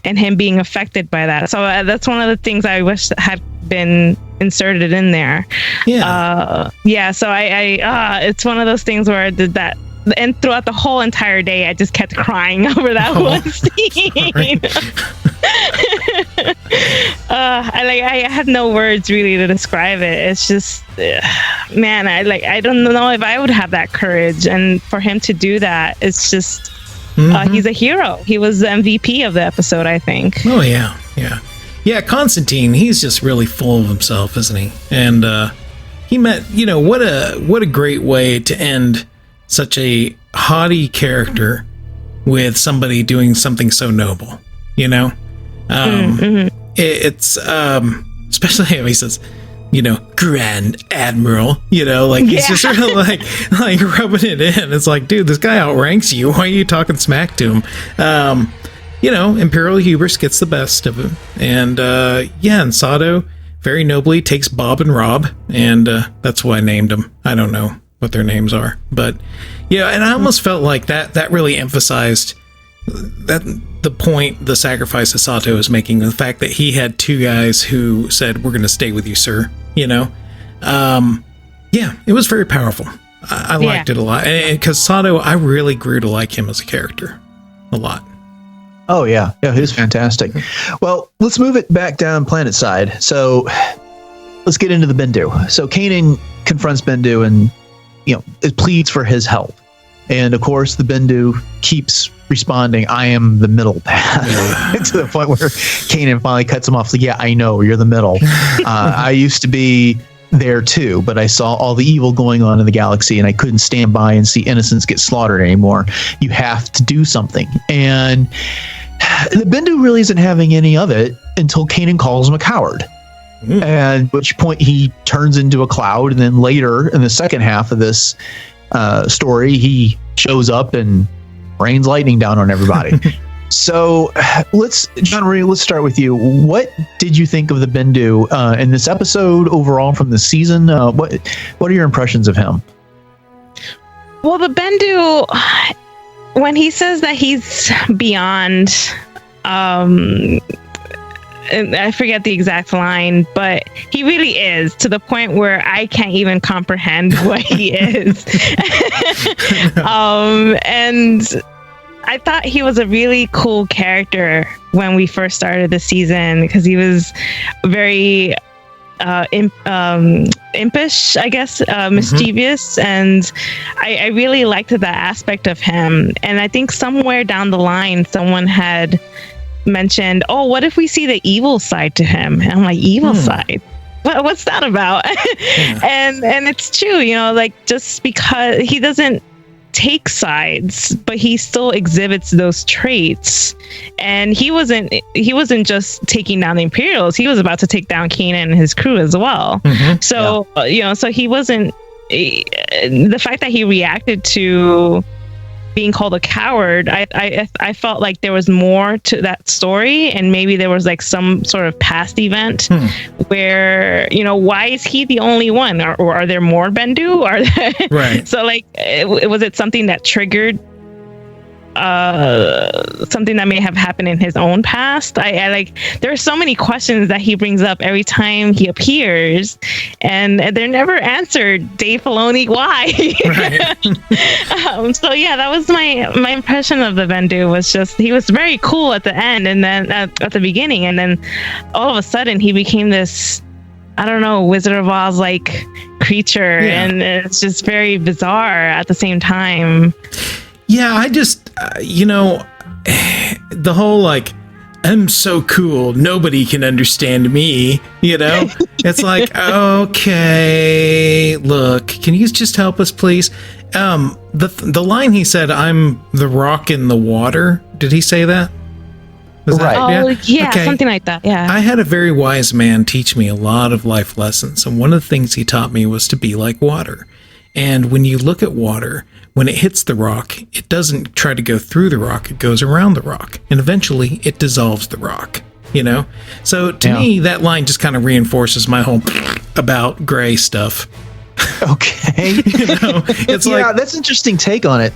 and him being affected by that. So that's one of the things I wish had been inserted in there. So I it's one of those things where I did that. And throughout the whole entire day, I just kept crying over that one scene. I have no words really to describe it. It's just, man, I don't know if I would have that courage. And for him to do that, it's just, he's a hero. He was the MVP of the episode, I think. Oh yeah. Constantine, he's just really full of himself, isn't he? And he met, what a great way to end such a haughty character with somebody doing something so noble, It's especially how he says, Grand Admiral, he's just sort of like rubbing it in. It's like, dude, this guy outranks you. Why are you talking smack to him? Imperial hubris gets the best of him, and Sato very nobly takes Bob and Rob, and that's why I named them. I don't know what their names are, but and I almost felt like that really emphasized that the point the sacrifice that Sato is making, the fact that he had two guys who said, we're going to stay with you, sir, it was very powerful. I liked it a lot, and because Sato, I really grew to like him as a character a lot. Oh yeah, he's fantastic. Well, let's move it back down planet side. So let's get into the Bendu. So Kanan confronts Bendu and it pleads for his help. And of course, the Bendu keeps responding, I am the middle path, to the point where Kanan finally cuts him off. Like, yeah, I know, you're the middle. I used to be there too, but I saw all the evil going on in the galaxy, and I couldn't stand by and see innocents get slaughtered anymore. You have to do something. And the Bendu really isn't having any of it until Kanan calls him a coward. And at which point he turns into a cloud, and then later in the second half of this story, he shows up and rains lightning down on everybody. So John Marie, let's start with you. What did you think of the Bendu in this episode overall from the season? What are your impressions of him? Well, the Bendu, when he says that he's beyond, I forget the exact line, but he really is, to the point where I can't even comprehend what he is. And I thought he was a really cool character when we first started the season, because he was very impish, I guess, mischievous, and I really liked that aspect of him. And I think somewhere down the line, someone had mentioned, oh, what if we see the evil side to him? And I'm like, evil side? What's that about? And it's true, just because he doesn't take sides, but he still exhibits those traits. And he wasn't just taking down the Imperials, he was about to take down Kanan and his crew as well. So so he wasn't, the fact that he reacted to being called a coward, I felt like there was more to that story, and maybe there was some sort of past event where, why is he the only one? Or are there more Bendu? Right. So like, was it something that triggered something that may have happened in his own past? I like, there are so many questions that he brings up every time he appears, and they're never answered. Dave Filoni, why? Right. So yeah, that was my impression of the Bendu. Was just, he was very cool at the end, and then at the beginning, and then all of a sudden he became this, I don't know, Wizard of Oz like creature, and it's just very bizarre at the same time. Yeah, I just, the whole like, I'm so cool, nobody can understand me, It's like, okay, look, can you just help us, please? The line he said, I'm the rock in the water. Did he say that? Was right. That, yeah, something like that, yeah. I had a very wise man teach me a lot of life lessons, and one of the things he taught me was to be like water. And when you look at water, when it hits the rock, it doesn't try to go through the rock, it goes around the rock. And eventually it dissolves the rock, So to me, that line just kind of reinforces my whole about gray stuff. Okay. It's like, that's an interesting take on it,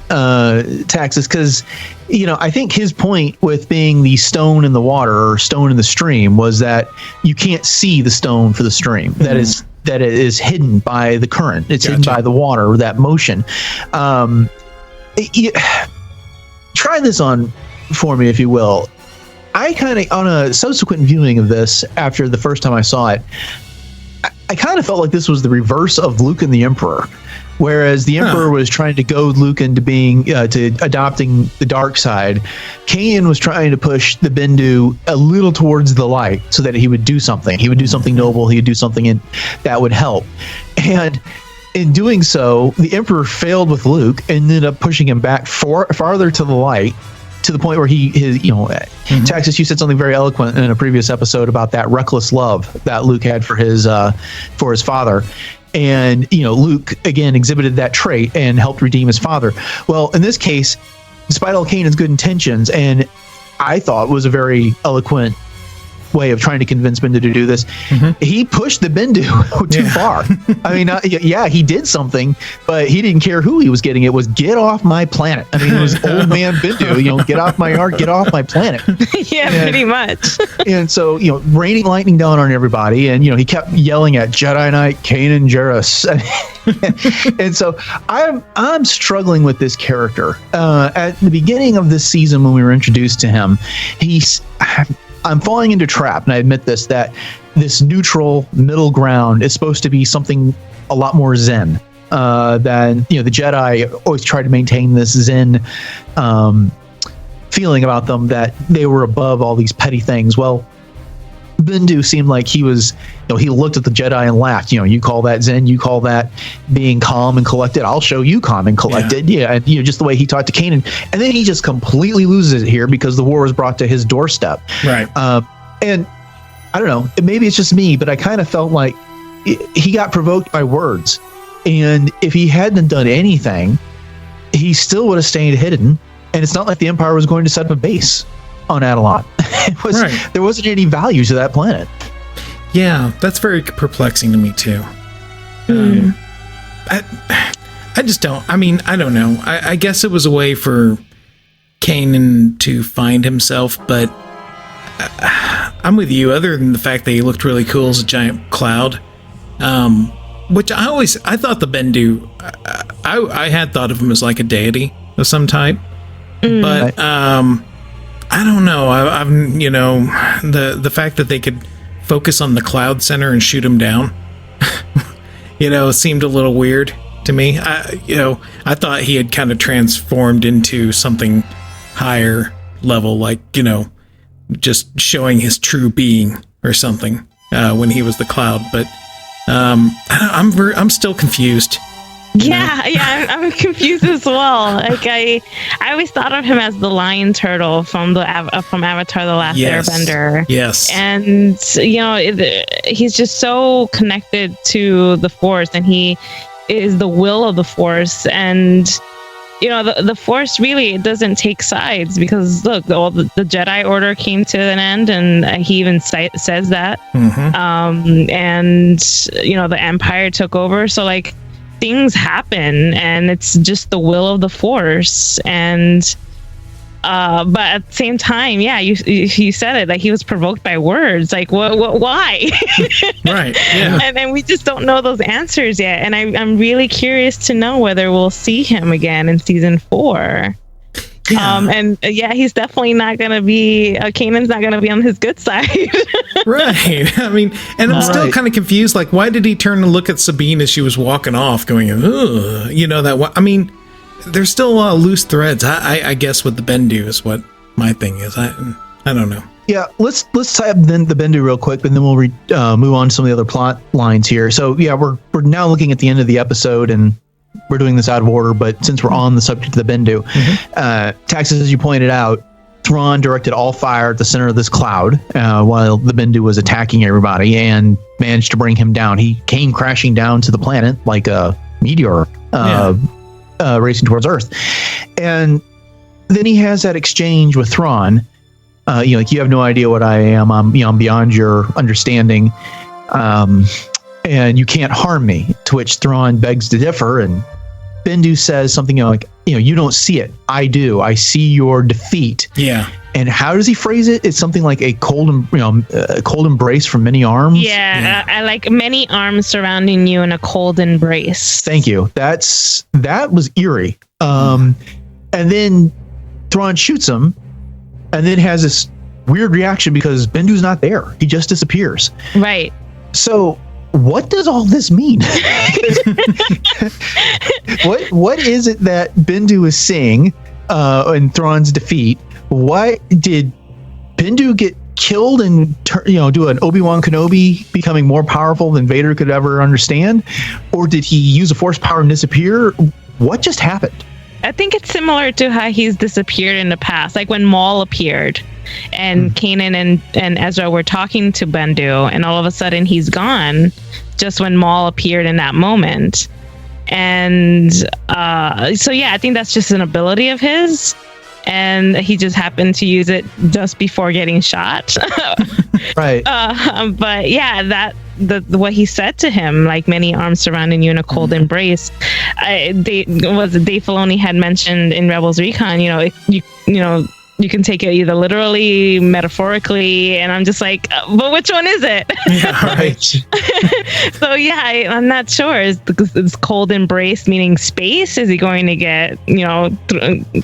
Taxus, because, I think his point with being the stone in the water or stone in the stream was that you can't see the stone for the stream. That it is hidden by the current. It's hidden by the water, that motion. Try this on for me, if you will. I kind of, on a subsequent viewing of this, after the first time I saw it, I kind of felt like this was the reverse of Luke and the Emperor. Whereas the Emperor was trying to goad Luke into being to adopting the dark side, Kanan was trying to push the Bendu a little towards the light so that he would do something. He would do something noble. He would do something that would help. And in doing so, the Emperor failed with Luke and ended up pushing him back farther to the light, to the point where Taxus, you said something very eloquent in a previous episode about that reckless love that Luke had for his father. And, Luke, again, exhibited that trait and helped redeem his father. Well, in this case, despite all Kanan's good intentions, and I thought was a very eloquent way of trying to convince Bendu to do this, he pushed the Bendu too far. I mean, he did something, but he didn't care who he was getting. It was, get off my planet. I mean, it was old man Bendu, get off my yard, get off my planet. Pretty much. And so, raining lightning down on everybody, and he kept yelling at Jedi Knight Kanan Jarrus. And so I'm struggling with this character. At the beginning of this season, when we were introduced to him, I'm falling into trap, and I admit this, that this neutral middle ground is supposed to be something a lot more Zen than, the Jedi always try to maintain this Zen feeling about them, that they were above all these petty things. Well, Bendu seemed like he was, he looked at the Jedi and laughed. You call that Zen, you call that being calm and collected. I'll show you calm and collected. Yeah. And, just the way he talked to Kanan. And then he just completely loses it here because the war was brought to his doorstep. Right. And I don't know, maybe it's just me, but I kind of felt like he got provoked by words. And if he hadn't done anything, he still would have stayed hidden. And it's not like the Empire was going to set up a base on Adelon. There wasn't any value to that planet. Yeah, that's very perplexing to me too. I just don't. I mean, I don't know. I guess it was a way for Kanan to find himself, but I'm with you. Other than the fact that he looked really cool as a giant cloud, which I thought the Bendu, I had thought of him as like a deity of some type, but I don't know. I'm the fact that they could focus on the cloud center and shoot him down, seemed a little weird to me. I thought he had kind of transformed into something higher level, like, just showing his true being or something when he was the cloud. But I'm still confused. Yeah, I'm confused as well. Like I always thought of him as the lion turtle from Avatar: The Last Airbender. Yes, and he's just so connected to the Force, and he is the will of the Force, and the Force really doesn't take sides, because look, all the Jedi Order came to an end, and he even says that. And the Empire took over, so like things happen, and it's just the will of the Force. And but at the same time, yeah, you said it, like he was provoked by words. Like what why? Right. Yeah. And we just don't know those answers yet. And I'm really curious to know whether we'll see him again in season 4. Yeah. He's definitely not going to be, Kanan's not going to be on his good side. Right. I mean, and I'm still kind of confused. Like, why did he turn to look at Sabine as she was walking off going, ugh, I mean, there's still a lot of loose threads. I guess with the Bendu is what my thing is. I don't know. Yeah, let's tie up then the Bendu real quick, and then we'll move on to some of the other plot lines here. So yeah, we're now looking at the end of the episode, and we're doing this out of order, but since we're on the subject of the Bendu, Taxus, as you pointed out, Thrawn directed all fire at the center of this cloud while the Bendu was attacking everybody, and managed to bring him down. He came crashing down to the planet like a meteor racing towards Earth. And then he has that exchange with Thrawn. Like, you have no idea what I am. I'm beyond your understanding. And you can't harm me. To which Thrawn begs to differ, and Bendu says something like, you don't see it. I do. I see your defeat. Yeah. And how does he phrase it? It's something like a cold embrace from many arms. Yeah. I like many arms surrounding you in a cold embrace. Thank you. That was eerie. And then Thrawn shoots him, and then has this weird reaction because Bendu's not there. He just disappears. Right. So what does all this mean? What is it that Bendu is seeing in Thrawn's defeat? Why did Bendu get killed and do an Obi-Wan Kenobi, becoming more powerful than Vader could ever understand? Or did he use a force power and disappear? What just happened? I think it's similar to how he's disappeared in the past, like when Maul appeared and Kanan and Ezra were talking to Bendu, and all of a sudden he's gone just when Maul appeared in that moment. And so yeah, I think that's just an ability of his, and he just happened to use it just before getting shot. Right. But yeah, what he said to him, like many arms surrounding you in a cold embrace. Dave Filoni had mentioned in Rebels Recon, you can take it either literally, metaphorically, and I'm just like, but which one is it? Yeah, right. So yeah, I'm not sure. Is this cold embrace meaning space? Is he going to get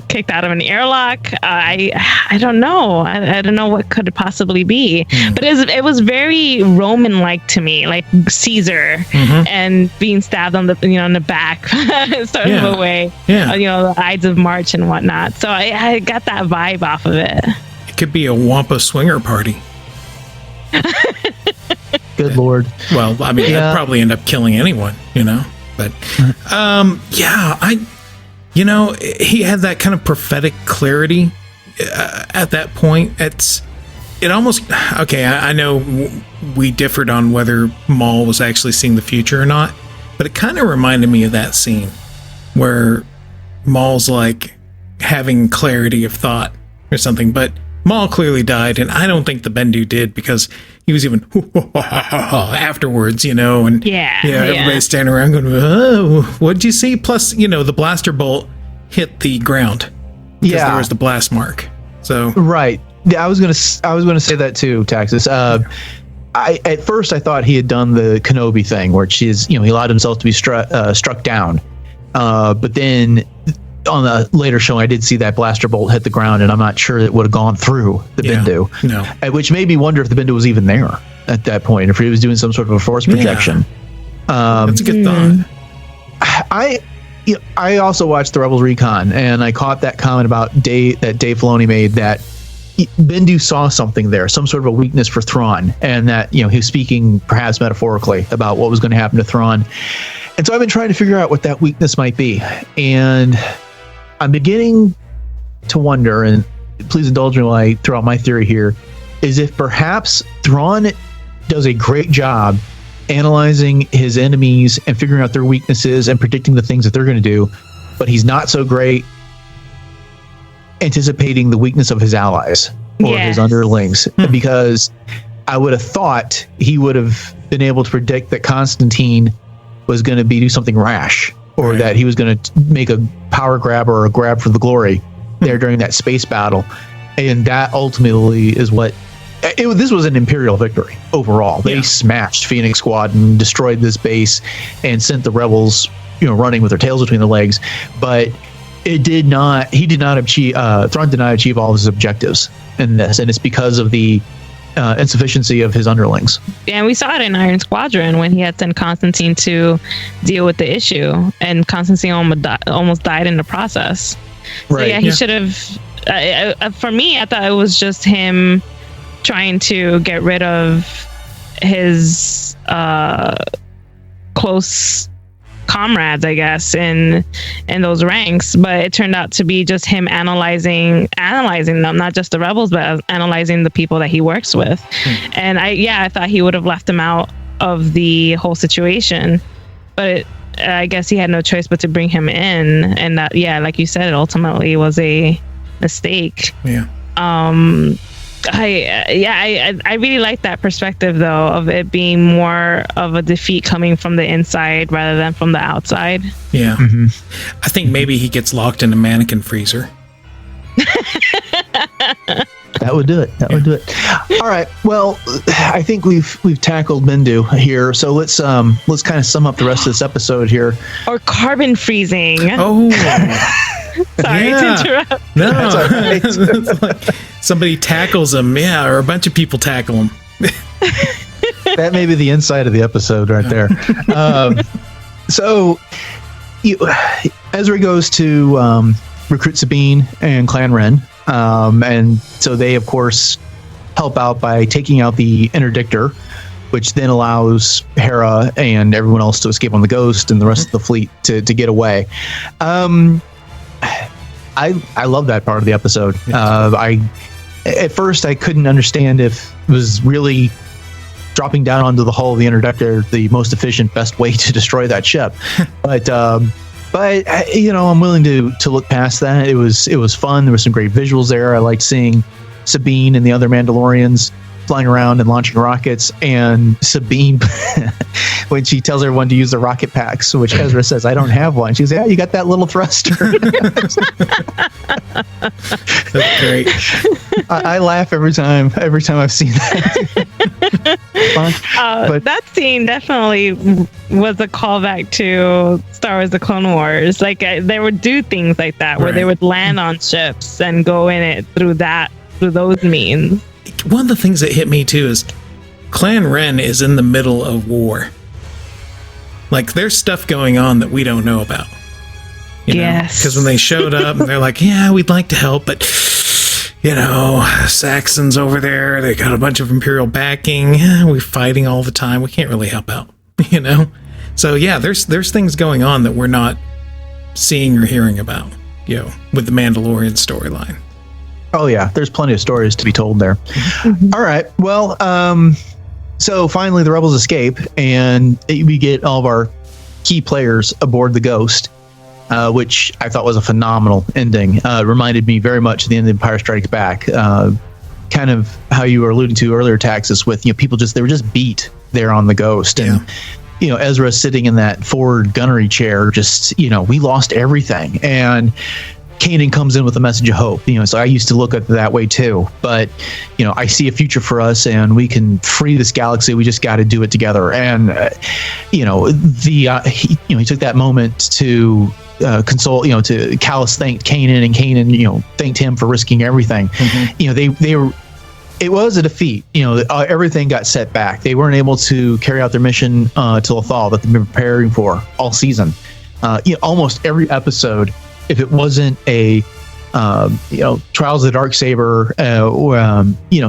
kicked out of an airlock? I don't know. I don't know what could it possibly be. But it was very Roman-like to me, like Caesar and being stabbed on the in the back, sort of a way. Yeah. The Ides of March and whatnot. So I got that vibe off of it. It could be a Wampa swinger party. Good Lord. Well, I mean, that'd probably end up killing anyone, But he had that kind of prophetic clarity at that point. It almost okay. I know we differed on whether Maul was actually seeing the future or not, but it kind of reminded me of that scene where Maul's like having clarity of thought or something, but Maul clearly died, and I don't think the Bendu did, because he was even afterwards, and everybody's standing around going, "Oh, what'd you see?" Plus, the blaster bolt hit the ground because there was the blast mark. So right, yeah, I was gonna say that too, Taxus. At first I thought he had done the Kenobi thing, where he allowed himself to be struck down, but then on the later show, I did see that blaster bolt hit the ground, and I'm not sure it would have gone through the Bendu. No. Which made me wonder if the Bendu was even there at that point, if he was doing some sort of a force projection. That's a good thought. I also watched the Rebels Recon, and I caught that comment about that Dave Filoni made, that Bendu saw something there, some sort of a weakness for Thrawn, and that he was speaking perhaps metaphorically about what was going to happen to Thrawn. And so I've been trying to figure out what that weakness might be, and I'm beginning to wonder, and please indulge me while I throw out my theory here, is if perhaps Thrawn does a great job analyzing his enemies and figuring out their weaknesses and predicting the things that they're going to do, but he's not so great anticipating the weakness of his allies or his underlings, because I would have thought he would have been able to predict that Constantine was going to do something rash, or that he was going to make a power grab or a grab for the glory there during that space battle. And that ultimately is what this was an Imperial victory overall. They smashed Phoenix Squad and destroyed this base and sent the rebels, running with their tails between their legs. But he did not achieve, Thrawn did not achieve all of his objectives in this. And it's because of the insufficiency of his underlings. Yeah, and we saw it in Iron Squadron when he had sent Constantine to deal with the issue, and Constantine almost died in the process. So he should have. For me, I thought it was just him trying to get rid of his close comrades, I guess, in those ranks, but it turned out to be just him analyzing them, not just the rebels, but analyzing the people that he works with. And I thought he would have left them out of the whole situation, but I guess he had no choice but to bring him in, and that, like you said, it ultimately was a mistake. I really like that perspective, though, of it being more of a defeat coming from the inside rather than from the outside. I think maybe he gets locked in a mannequin freezer. That would do it. All right. Well, I think we've tackled Bendu here, so let's kind of sum up the rest of this episode here. Or carbon freezing. Oh. Sorry to interrupt. No, it's like somebody tackles him, or a bunch of people tackle him. That may be the inside of the episode right there. So Ezra goes to recruit Sabine and Clan Wren, and so they, of course, help out by taking out the interdictor, which then allows Hera and everyone else to escape on the Ghost and the rest of the fleet to get away. I love that part of the episode. At first I couldn't understand if it was really dropping down onto the hull of the interdictor the most efficient, best way to destroy that ship. But I'm willing to look past that. It was fun. There were some great visuals there. I liked seeing Sabine and the other Mandalorians flying around and launching rockets, and Sabine when she tells everyone to use the rocket packs, which Ezra says, I don't have one. She says, yeah, you got that little thruster. That's great. I laugh every time I've seen that. That scene definitely was a callback to Star Wars: The Clone Wars. Like they would do things like that, where they would land on ships and go in it through those means. One of the things that hit me too is Clan Wren is in the middle of war. Like there's stuff going on that we don't know about. Yes. Because when they showed up, they're like, yeah, we'd like to help, but Saxons over there, they got a bunch of Imperial backing. We're fighting all the time. We can't really help out. So yeah, there's things going on that we're not seeing or hearing about. With the Mandalorian storyline. Oh yeah, there's plenty of stories to be told there. All right, well, so finally the rebels escape, and we get all of our key players aboard the Ghost, which I thought was a phenomenal ending. Reminded me very much of the end of Empire Strikes Back, kind of how you were alluding to earlier, Taxus, with people they were just beat there on the Ghost, and Ezra sitting in that forward gunnery chair, just we lost everything, and Kanan comes in with a message of hope. So I used to look at it that way too, but I see a future for us, and we can free this galaxy. We just got to do it together. And he took that moment to console. To Callus thanked Kanan, and Kanan thanked him for risking everything. They were. It was a defeat. Everything got set back. They weren't able to carry out their mission till the fall that they've been preparing for all season. Almost every episode, if it wasn't a Trials of the Darksaber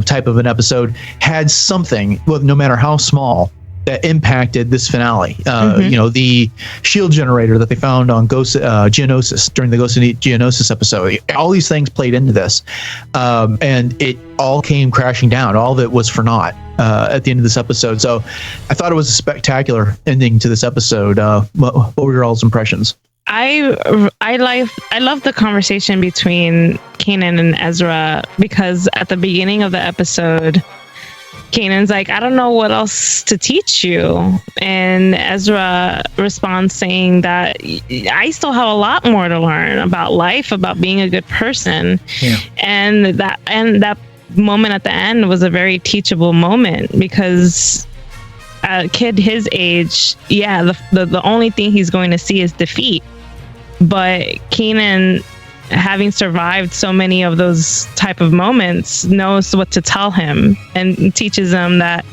type of an episode, had something, no matter how small, that impacted this finale. The shield generator that they found on Ghost Geonosis during the Ghost of Geonosis episode, all these things played into this, and it all came crashing down. All of it was for naught at the end of this episode. So I thought it was a spectacular ending to this episode. What were your all's impressions? I love the conversation between Kanan and Ezra, because at the beginning of the episode, Kanan's like, I don't know what else to teach you. And Ezra responds saying that I still have a lot more to learn about life, about being a good person. Yeah. And that moment at the end was a very teachable moment, because a kid his age, the only thing he's going to see is defeat. But Kanan, having survived so many of those type of moments, knows what to tell him and teaches him that,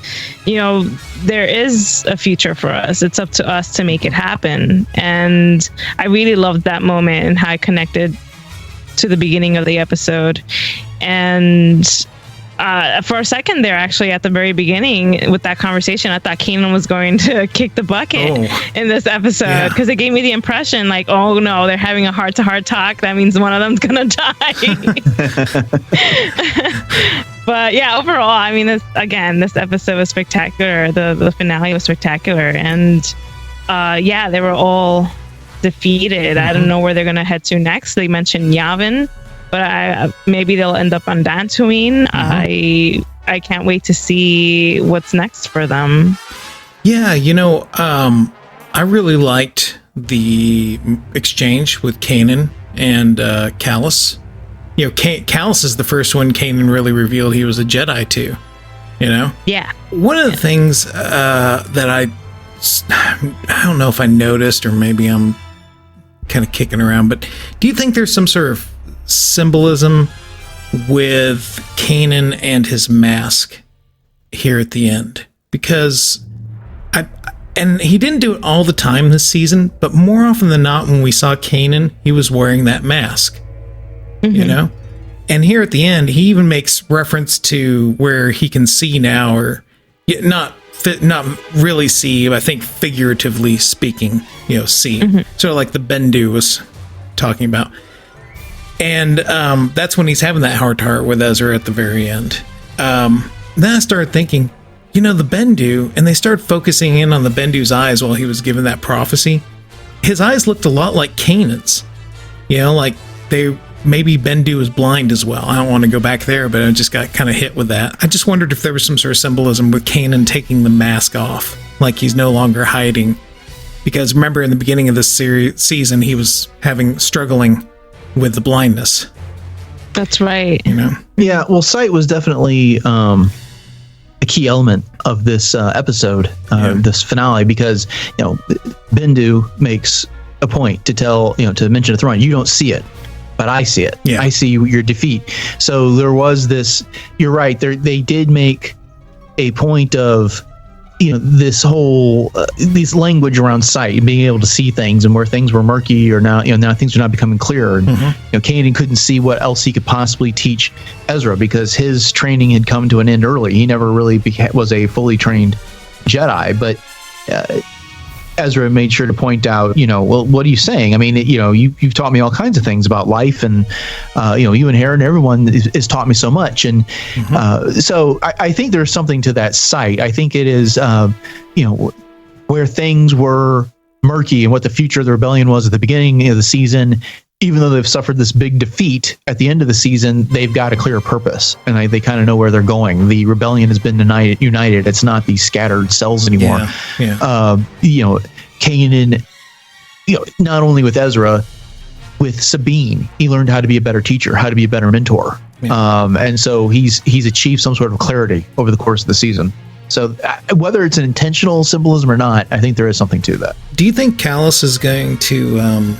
there is a future for us. It's up to us to make it happen. And I really loved that moment and how I connected to the beginning of the episode. And for a second there, actually, at the very beginning with that conversation, I thought Kanan was going to kick the bucket in this episode, because it gave me the impression like, oh no, they're having a heart-to-heart talk. That means one of them's gonna die. But yeah, overall, I mean, this episode was spectacular. The finale was spectacular, and they were all defeated. I don't know where they're gonna head to next. They mentioned Yavin, but maybe they'll end up on Dantooine. I can't wait to see what's next for them. Yeah, I really liked the exchange with Kanan and Callus. Callus is the first one Kanan really revealed he was a Jedi to. Yeah. One of the things that I don't know if I noticed, or maybe I'm kind of kicking around, but do you think there's some sort of symbolism with Kanan and his mask here at the end? Because and he didn't do it all the time this season, but more often than not, when we saw Kanan, he was wearing that mask. And here at the end, he even makes reference to where he can see now, or not really see, I think figuratively speaking, see. Sort of like the Bendu was talking about. And that's when he's having that heart-to-heart with Ezra at the very end. Then I started thinking, the Bendu, and they started focusing in on the Bendu's eyes while he was given that prophecy. His eyes looked a lot like Kanan's. Like maybe Bendu was blind as well. I don't want to go back there, but I just got kind of hit with that. I just wondered if there was some sort of symbolism with Kanan taking the mask off, like he's no longer hiding. Because remember, in the beginning of this season, he was struggling with the blindness. That's right. Yeah, well, sight was definitely a key element of this episode, this finale, because Bendu makes a point to tell, to mention to Thrawn, you don't see it, but I see it. I see your defeat. So there was this. You're right. They did make a point of this whole this language around sight and being able to see things, and where things were murky, or now now things are not becoming clearer. And Kanan couldn't see what else he could possibly teach Ezra, because his training had come to an end early. He never really was a fully trained Jedi, but Ezra made sure to point out, well, what are you saying? I mean, you've taught me all kinds of things about life, and you and Heron, everyone has taught me so much. And so I think there's something to that sight. I think it is, where things were murky and what the future of the rebellion was at the beginning of the season. Even though they've suffered this big defeat at the end of the season, they've got a clear purpose, and they kind of know where they're going. The rebellion has been united. It's not these scattered cells anymore. Kanan, not only with Ezra, with Sabine, he learned how to be a better teacher, how to be a better mentor. And so he's achieved some sort of clarity over the course of the season. So whether it's an intentional symbolism or not, I think there is something to that. Do you think Callus is going to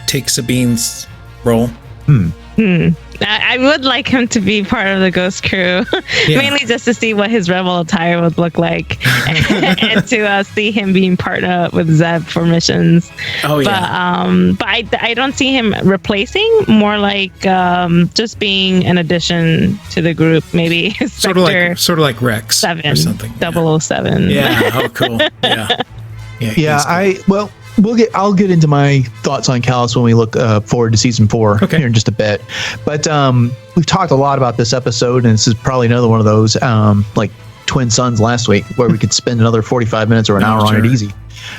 take Sabine's role? I would like him to be part of the Ghost Crew, mainly just to see what his rebel attire would look like, and to see him being partnered with Zeb for missions. But I don't see him replacing. More like just being an addition to the group, maybe sort of like Rex 7 or something. 007. Yeah. Oh, cool. Yeah. I'll get into my thoughts on Callus when we look forward to season 4 here in just a bit. But we've talked a lot about this episode, and this is probably another one of those like Twin Suns last week, where we could spend another 45 minutes or an hour on it easy.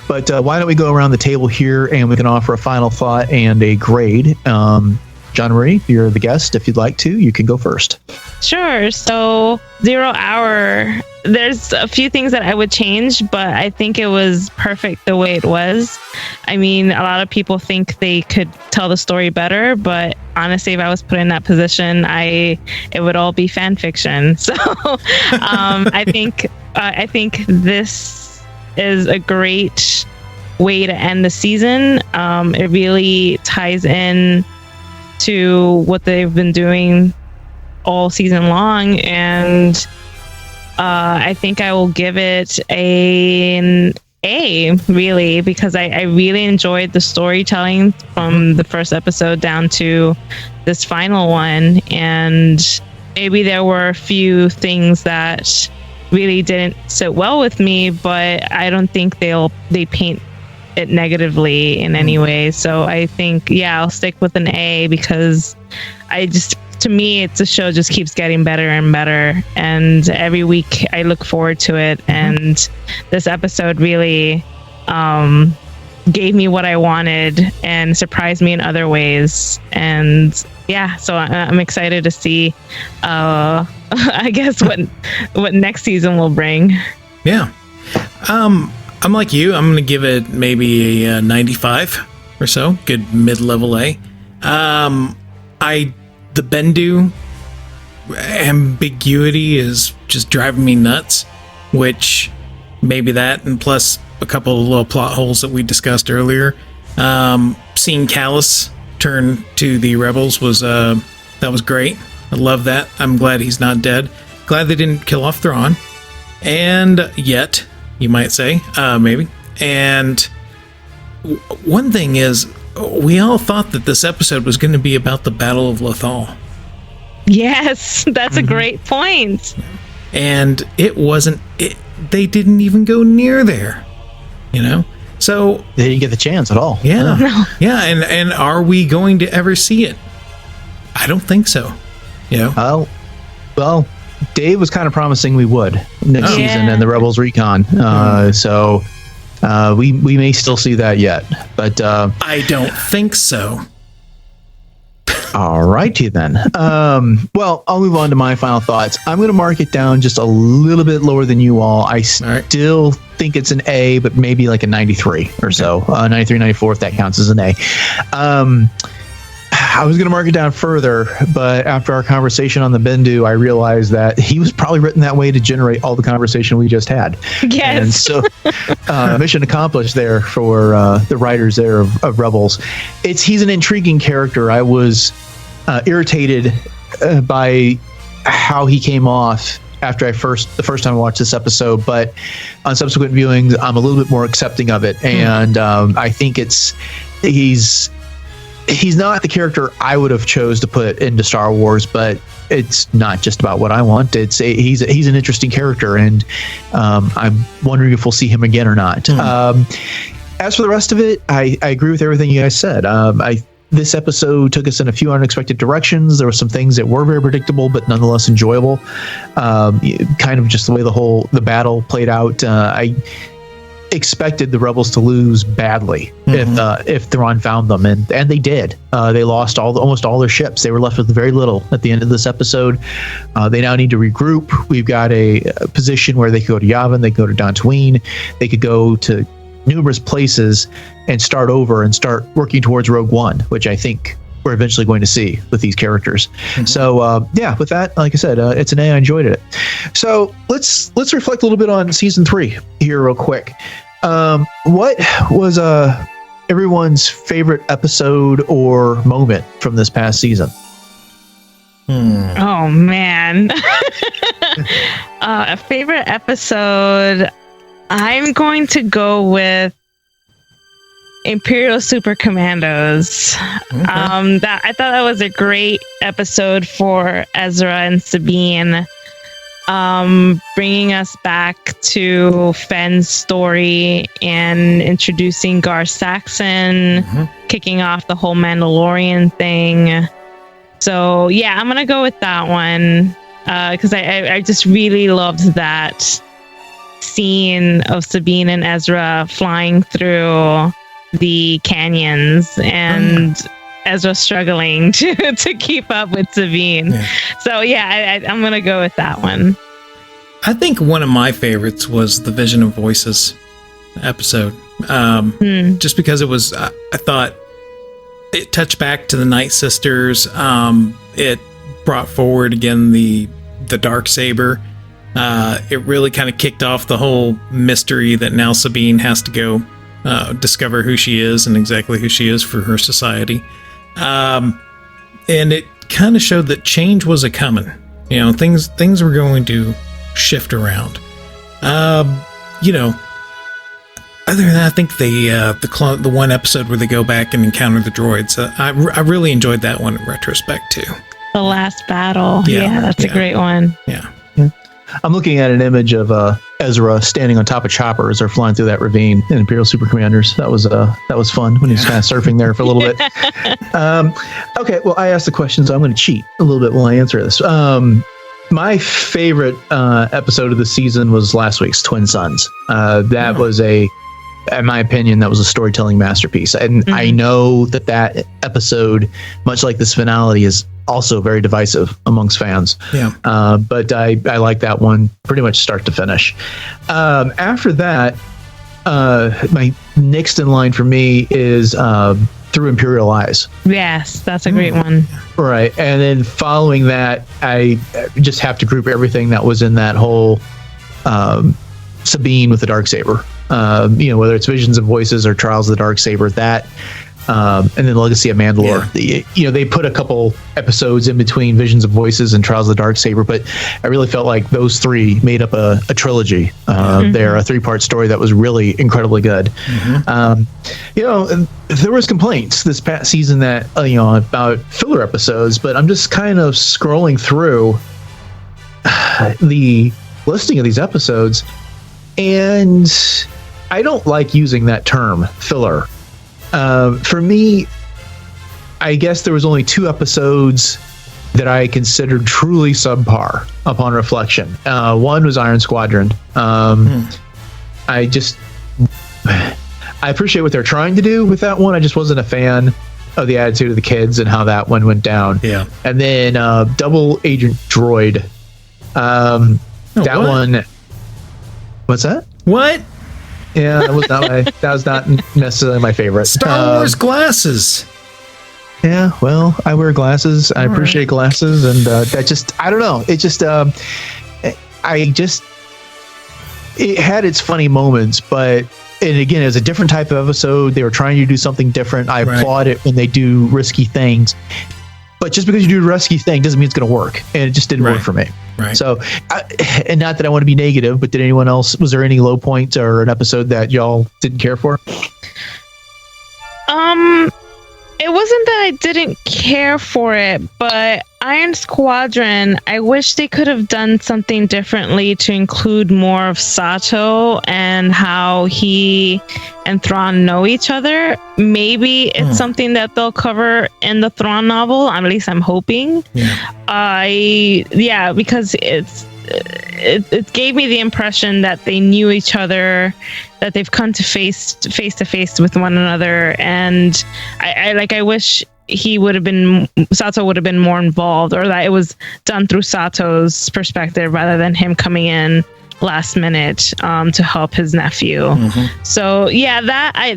But why don't we go around the table here and we can offer a final thought and a grade. John Marie, you're the guest. If you'd like to, you can go first. Sure. So 0 Hour, there's a few things that I would change, but I think it was perfect the way it was. I mean, a lot of people think they could tell the story better, but honestly, if I was put in that position, it would all be fan fiction. So I think this is a great way to end the season. It really ties in to what they've been doing all season long, and I think I will give it an A, really, because I really enjoyed the storytelling from the first episode down to this final one, and maybe there were a few things that really didn't sit well with me, but I don't think they paint it negatively in any way. So I think, I'll stick with an A, because to me, it's a show just keeps getting better and better, and every week I look forward to it. And this episode really gave me what I wanted and surprised me in other ways. And so I'm excited to see I guess what next season will bring. I'm like you. I'm going to give it maybe a 95 or so. Good mid-level A. The Bendu ambiguity is just driving me nuts, which maybe that, and plus a couple of little plot holes that we discussed earlier. Seeing Callus turn to the rebels was great. I love that. I'm glad he's not dead. Glad they didn't kill off Thrawn. And yet, you might say, maybe. And one thing is, we all thought that this episode was going to be about the Battle of Lothal. Yes, that's a great point. And it wasn't. They didn't even go near there. So they didn't get the chance at all. Yeah, yeah. And are we going to ever see it? I don't think so. Well, Dave was kind of promising we would next season in the Rebels Recon. So we may still see that yet, but I don't think so. All righty then. Well, I'll move on to my final thoughts. I'm going to mark it down just a little bit lower than you all. I still think it's an A, but maybe like a 93 or so. 93, 94, if that counts as an A. I was going to mark it down further, but after our conversation on the Bendu, I realized that he was probably written that way to generate all the conversation we just had. Yes. And so mission accomplished there for the writers there of Rebels. He's an intriguing character. I was irritated by how he came off after the first time I watched this episode, but on subsequent viewings, I'm a little bit more accepting of it. And I think he's not the character I would have chose to put into Star Wars, but it's not just about what I want. He's an interesting character, and I'm wondering if we'll see him again or not. As for the rest of it, I agree with everything you guys said. This episode took us in a few unexpected directions. There were some things that were very predictable, but nonetheless enjoyable. Kind of just the way the battle played out. I expected the rebels to lose badly if Thrawn found them, and they did. They lost almost all their ships. They were left with very little at the end of this episode. They now need to regroup. We've got a position where they could go to Yavin, they could go to Dantooine, they could go to numerous places and start over and start working towards Rogue One, which I think we're eventually going to see with these characters. So with that, like I said, it's an A. I enjoyed it. So let's reflect a little bit on season 3 here real quick. What was everyone's favorite episode or moment from this past season? Oh man. A favorite episode, I'm going to go with Imperial Super Commandos. I thought that was a great episode for Ezra and Sabine, bringing us back to Fenn's story and introducing Gar Saxon, kicking off the whole Mandalorian thing. So yeah, I'm gonna go with that one because I just really loved that scene of Sabine and Ezra flying through the canyons and Ezra struggling to keep up with Sabine. Yeah. So yeah, I'm gonna go with that one. I think one of my favorites was the Vision of Voices episode. Just because it was, I thought it touched back to the Night Sisters. It brought forward again the dark saber. It really kind of kicked off the whole mystery that now Sabine has to go discover who she is and exactly who she is for her society. And it kind of showed that change was a coming. You know, things were going to shift around. You know, other than that, I think the one episode where they go back and encounter the droids, I really enjoyed that one in retrospect too. The last battle. Yeah, that's a great one. Yeah. I'm looking at an image of Ezra standing on top of Chopper as they're flying through that ravine in Imperial Super Commanders. That was fun when he was kind of surfing there for a little bit. Okay, well, I asked the question, so I'm going to cheat a little bit while I answer this. My favorite episode of the season was last week's Twin Sons. That was in my opinion, that was a storytelling masterpiece. And I know that episode, much like this finale, is also very divisive amongst fans. Yeah. But I like that one pretty much start to finish. After that, my next in line for me is Through Imperial Eyes. Yes, that's a great one. Right. And then following that, I just have to group everything that was in that whole Sabine with the Darksaber. You know, whether it's Visions of Voices or Trials of the Darksaber, that and then Legacy of Mandalore. Yeah. They put a couple episodes in between Visions of Voices and Trials of the Darksaber, but I really felt like those three made up a trilogy. They're a 3-part story that was really incredibly good. There was complaints this past season that about filler episodes, but I'm just kind of scrolling through the listing of these episodes, and I don't like using that term, filler. For me, I guess there was only 2 episodes that I considered truly subpar upon reflection. One was Iron Squadron. I appreciate what they're trying to do with that one. I just wasn't a fan of the attitude of the kids and how that one went down. Yeah. And then Double Agent Droid. One. What's that? What? Yeah, that was not necessarily my favorite. Star Wars glasses. Yeah, well, I wear glasses. I appreciate glasses, and that just, I don't know. It just, it had its funny moments, but, and again, it was a different type of episode. They were trying to do something different. I applaud it when they do risky things. But just because you do a risky thing doesn't mean it's going to work. And it just didn't work for me. Right. So, and not that I want to be negative, but did anyone else, was there any low point or an episode that y'all didn't care for? It wasn't that I didn't care for it, but Iron Squadron, I wish they could have done something differently to include more of Sato and how he and Thrawn know each other. Maybe it's something that they'll cover in the Thrawn novel. At least I'm hoping. Yeah. Because it gave me the impression that they knew each other, that they've come to face to face with one another, and I wish Sato would have been more involved, or that it was done through Sato's perspective rather than him coming in last minute to help his nephew. So yeah, that I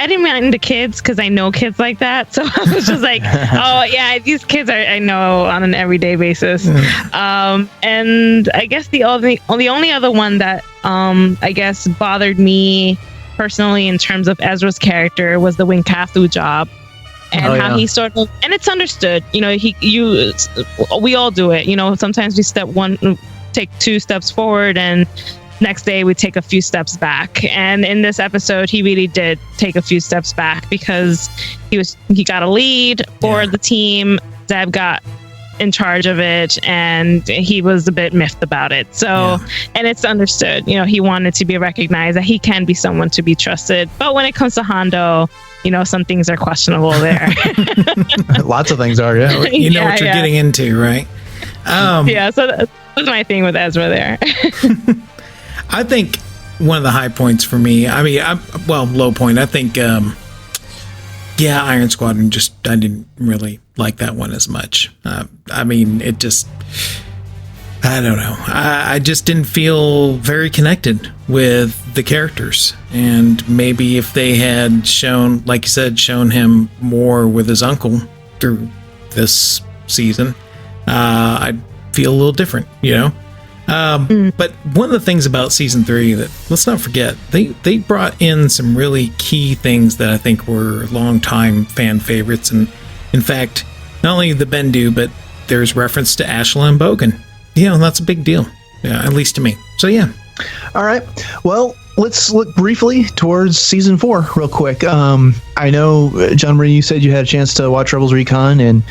didn't mind the kids because I know kids like that, so I was just like, oh yeah, these kids I know on an everyday basis. And I guess the only other one that I guess bothered me personally in terms of Ezra's character was the Winkathu job. And how he sort of, and it's understood, we all do it, sometimes we take 2 steps forward and next day we take a few steps back. And in this episode, he really did take a few steps back because he got a lead for the team. Zeb got in charge of it and he was a bit miffed about it. So, and it's understood, he wanted to be recognized that he can be someone to be trusted. But when it comes to Hondo, some things are questionable there. Lots of things are, yeah. You know what you're getting into, right? So that was my thing with Ezra there. I think one of the high points for me, low point, I think, Iron Squadron, I didn't really like that one as much. It just, I don't know. I just didn't feel very connected with the characters. And maybe if they had shown, like you said, shown him more with his uncle through this season, I'd feel a little different, But one of the things about season 3 that, let's not forget, they brought in some really key things that I think were longtime fan favorites. And in fact, not only the Bendu, but there's reference to Ashla and Bogan. That's a big deal, at least to me. So yeah. All right. Well, let's look briefly towards season 4 real quick. I know, John Marie, you said you had a chance to watch Rebels Recon, and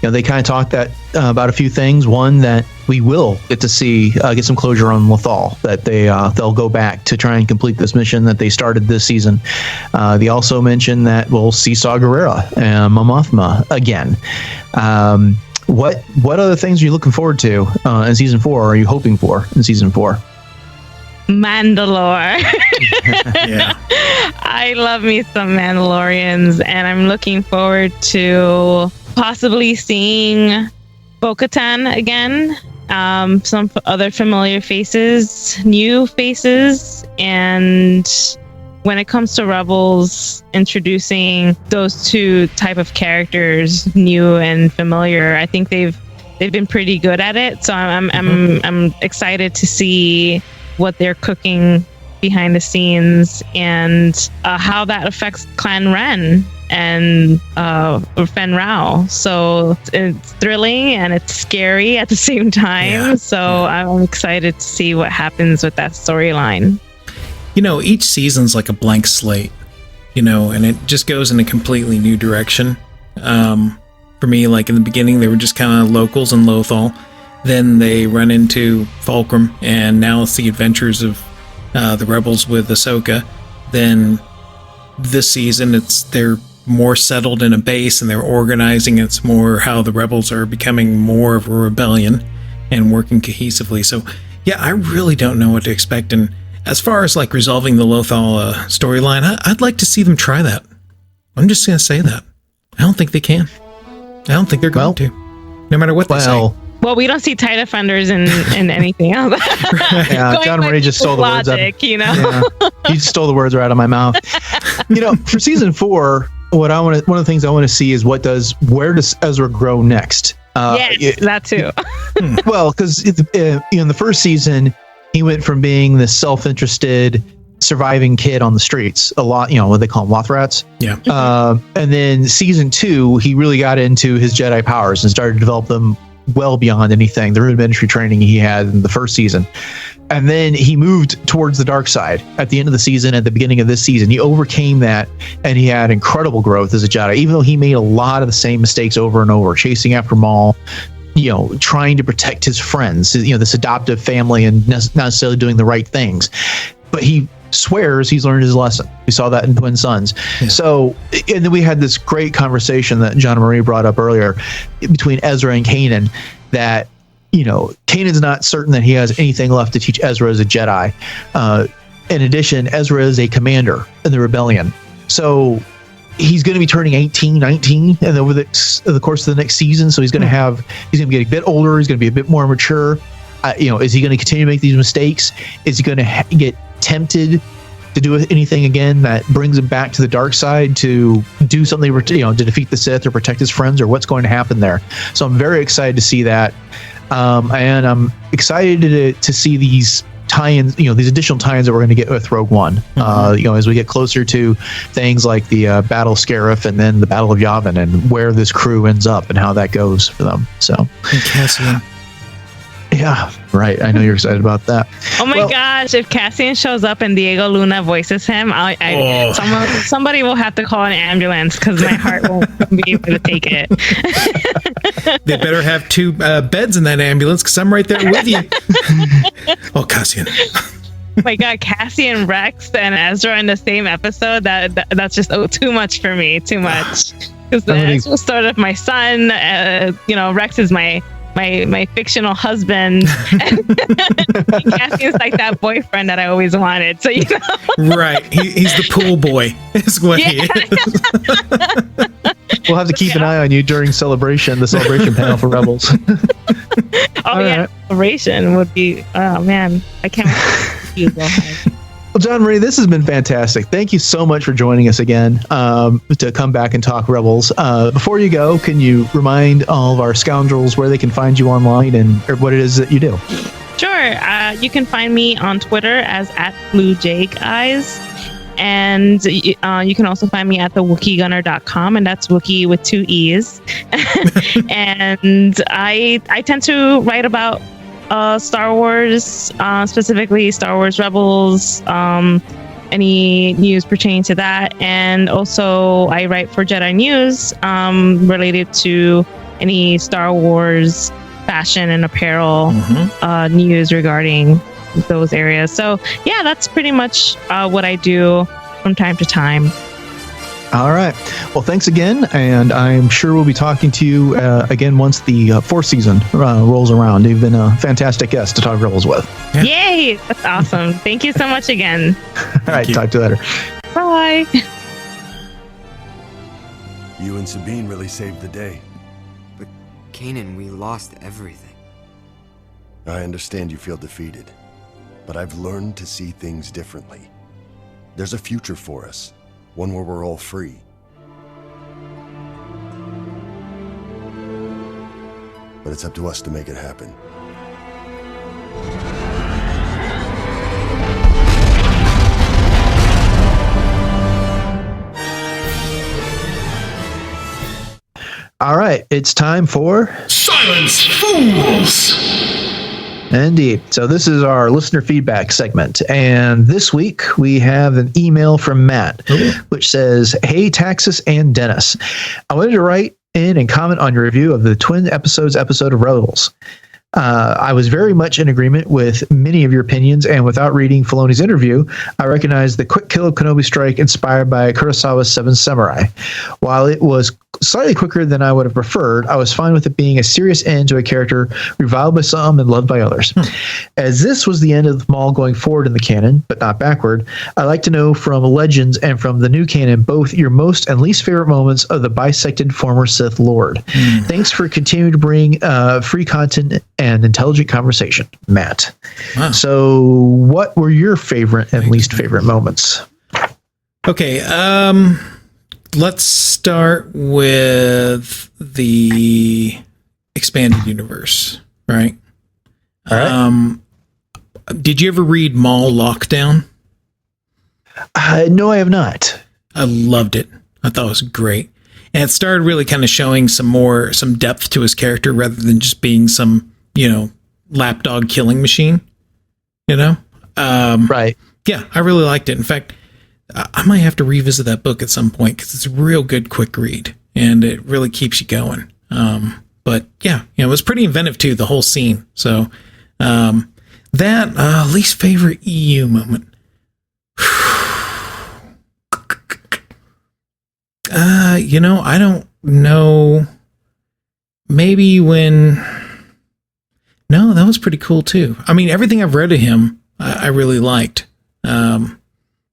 they kind of talked about a few things. One, that we will get to see get some closure on Lothal, that they'll go back to try and complete this mission that they started this season. They also mentioned that we'll see Saw Gerrera and Mos Mothma again. What other things are you looking forward to in season 4? Or are you hoping for in season 4? Mandalore. Yeah. I love me some Mandalorians, and I'm looking forward to possibly seeing Bo-Katan again. Some other familiar faces, new faces, and when it comes to Rebels, introducing those two type of characters, new and familiar, I think they've been pretty good at it. So I'm excited to see what they're cooking behind the scenes and how that affects Clan Ren and Fen Rao. So it's thrilling and it's scary at the same time. Yeah. So I'm excited to see what happens with that storyline. Each season's like a blank slate, and it just goes in a completely new direction. For me, like in the beginning, they were just kind of locals in Lothal. Then they run into Fulcrum, and now it's the adventures of the Rebels with Ahsoka. Then this season, they're more settled in a base and they're organizing. It's more how the Rebels are becoming more of a rebellion and working cohesively. So, yeah, I really don't know what to expect. And as far as like resolving the Lothal storyline, I'd like to see them try that. I'm just going to say that. I don't think they can. I don't think they're going to, no matter what they say. Well, we don't see TIE Defenders in anything else. Yeah, John Marie just stole the words out. Yeah, he just stole the words right out of my mouth. For season 4, one of the things I want to see is where does Ezra grow next? Yes, that too. Well, because in the first season, he went from being this self-interested, surviving kid on the streets, a lot, what they call them, Lothrats. Yeah. And then season 2, he really got into his Jedi powers and started to develop them well beyond anything, the rudimentary training he had in the first season. And then he moved towards the dark side at the end of the season, at the beginning of this season. He overcame that, and he had incredible growth as a Jedi, even though he made a lot of the same mistakes over and over, chasing after Maul, trying to protect his friends, this adoptive family, and not necessarily doing the right things. But he swears he's learned his lesson. We saw that in Twin Sons. Yeah. So, and then we had this great conversation that John Marie brought up earlier between Ezra and Kanan, that Kanan's not certain that he has anything left to teach Ezra as a Jedi. In addition, Ezra is a commander in the rebellion, so he's going to be turning 18, 19, and over the course of the next season. So he's going to get a bit older. He's going to be a bit more mature. Is he going to continue to make these mistakes? Is he going to get tempted to do anything again that brings him back to the dark side, to do something, to defeat the Sith or protect his friends, or what's going to happen there? So I'm very excited to see that, and I'm excited to see these tie-ins, these additional tie-ins that we're going to get with Rogue One. As we get closer to things like the Battle of Scarif and then the Battle of Yavin, and where this crew ends up and how that goes for them. So, and Cassian. Yeah, right. I know you're excited about that. Oh my gosh! If Cassian shows up and Diego Luna voices him, somebody will have to call an ambulance because my heart won't be able to take it. They better have 2 beds in that ambulance because I'm right there with you. Oh, Cassian! Oh my God, Cassian, Rex, and Ezra in the same episode. That's just too much for me. Too much. Because Ezra was sort of my son. Rex is my my fictional husband. Cassian's like that boyfriend that I always wanted. So Right, he's the pool boy. Is what he is. We'll have to keep an eye on you during the celebration panel for Rebels. Celebration would be. Oh man, I can't wait. Well, John Marie, this has been fantastic. Thank you so much for joining us again to come back and talk Rebels. Before you go, can you remind all of our scoundrels where they can find you online and what it is that you do? Sure. You can find me on Twitter as @BlueJayGuys. And you can also find me at thewookiegunner.com, and that's Wookiee with 2 E's. And I tend to write about Star Wars, specifically Star Wars Rebels, any news pertaining to that. And also I write for Jedi News related to any Star Wars fashion and apparel news regarding those areas. So yeah, that's pretty much what I do from time to time. All right. Well, thanks again, and I'm sure we'll be talking to you again once the fourth season rolls around. You've been a fantastic guest to talk Rebels with. Yeah. Yay! That's awesome. Thank you so much again. All right. Talk to you later. Bye. You and Sabine really saved the day. But, Kanan, we lost everything. I understand you feel defeated, but I've learned to see things differently. There's a future for us. One where we're all free. But it's up to us to make it happen. All right, it's time for Silence, Fools! Indeed. So this is our listener feedback segment. And this week we have an email from Matt, which says, "Hey, Taxus and Dennis. I wanted to write in and comment on your review of the Twin Episodes episode of Rebels. I was very much in agreement with many of your opinions, and without reading Filoni's interview, I recognized the quick kill of Kenobi strike inspired by Kurosawa's Seven Samurai. While it was slightly quicker than I would have preferred, I was fine with it being a serious end to a character reviled by some and loved by others. As this was the end of Maul going forward in the canon, but not backward, I'd like to know from Legends and from the new canon both your most and least favorite moments of the bisected former Sith Lord. Thanks for continuing to bring free content and intelligent conversation, Matt." Wow. So what were your favorite and least favorite moments? Okay, let's start with the expanded universe, right? All right. Did you ever read Maul Lockdown? No, I have not. I loved it. I thought it was great. And it started really kind of showing some depth to his character rather than just being some, lapdog killing machine, Right. Yeah, I really liked it. In fact, I might have to revisit that book at some point because it's a real good quick read and it really keeps you going. But yeah, it was pretty inventive too, the whole scene. So that least favorite EU moment. I don't know. Maybe no, that was pretty cool too. I mean, everything I've read of him, I really liked.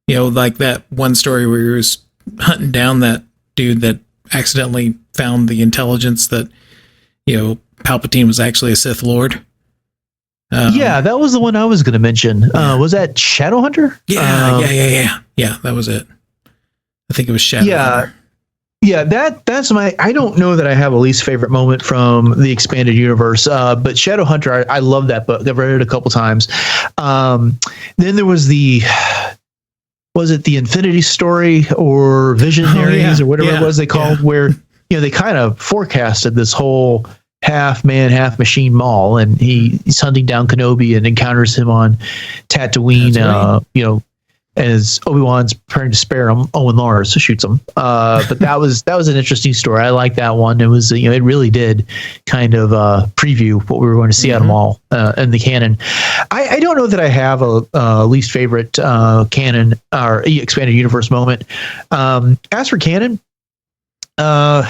Like that one story where he was hunting down that dude that accidentally found the intelligence that, Palpatine was actually a Sith Lord. Yeah, that was the one I was going to mention. Was that Shadowhunter? Yeah, that was it. I think it was Shadowhunter. Yeah, that's I don't know that I have a least favorite moment from the expanded universe, but Shadowhunter, I love that book. I've read it a couple times. Then there was was it the Infinity Story or Visionaries or whatever it was they called, where they kind of forecasted this whole half man, half machine Maul, and he's hunting down Kenobi and encounters him on Tatooine. As Obi-Wan's preparing to spare him, Owen Lars shoots him. But that was an interesting story. I like that one. It was it really did kind of preview what we were going to see out of Maul in the canon. I don't know that I have a least favorite canon or expanded universe moment. As for canon,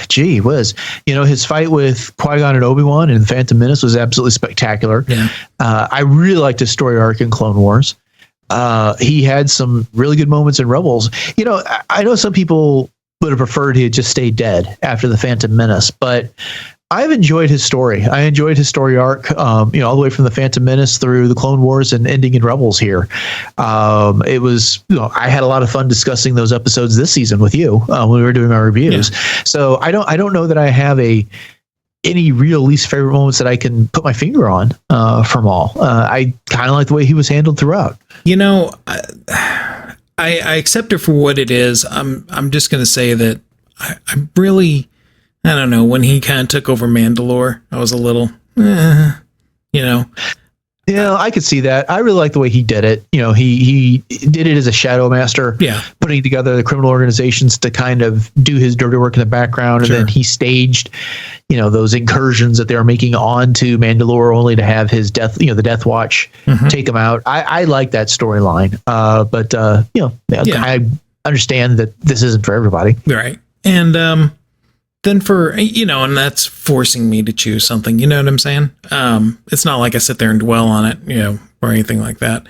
Gee whiz. His fight with Qui-Gon and Obi-Wan in The Phantom Menace was absolutely spectacular. Yeah. I really liked his story arc in Clone Wars. He had some really good moments in Rebels. I know some people would have preferred he had just stayed dead after The Phantom Menace, but I've enjoyed his story. I enjoyed his story arc, all the way from The Phantom Menace through the Clone Wars and ending in Rebels here. It was, I had a lot of fun discussing those episodes this season with you when we were doing our reviews. Yeah. So I don't know that I have any real least favorite moments that I can put my finger on from all. I kind of like the way he was handled throughout. I accept it for what it is. I'm just going to say that I'm really, I don't know, when he kind of took over Mandalore, I was a little, Yeah, I could see that. I really like the way he did it. He did it as a shadow master, putting together the criminal organizations to kind of do his dirty work in the background. And then he staged, those incursions that they were making onto Mandalore only to have his death, the Death Watch take him out. I like that storyline. But I understand that this isn't for everybody. Right. And, then for, and that's forcing me to choose something, you know what I'm saying? It's not like I sit there and dwell on it, or anything like that.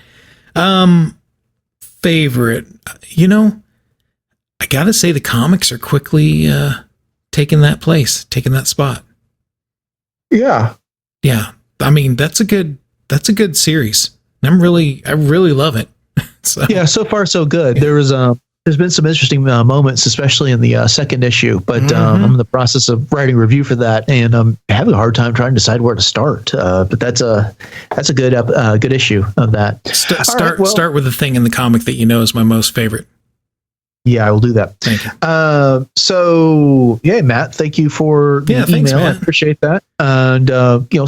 Favorite, I gotta say the comics are quickly, taking that place, taking that spot. Yeah. Yeah. I mean, that's a good series. I really love it. So far so good. There's been some interesting moments, especially in the second issue, but I'm in the process of writing a review for that, and I'm having a hard time trying to decide where to start. But that's a good issue of that. Start with the thing in the comic that is my most favorite. Yeah, I will do that. Thank you. So Matt, thank you for the email. I appreciate that. And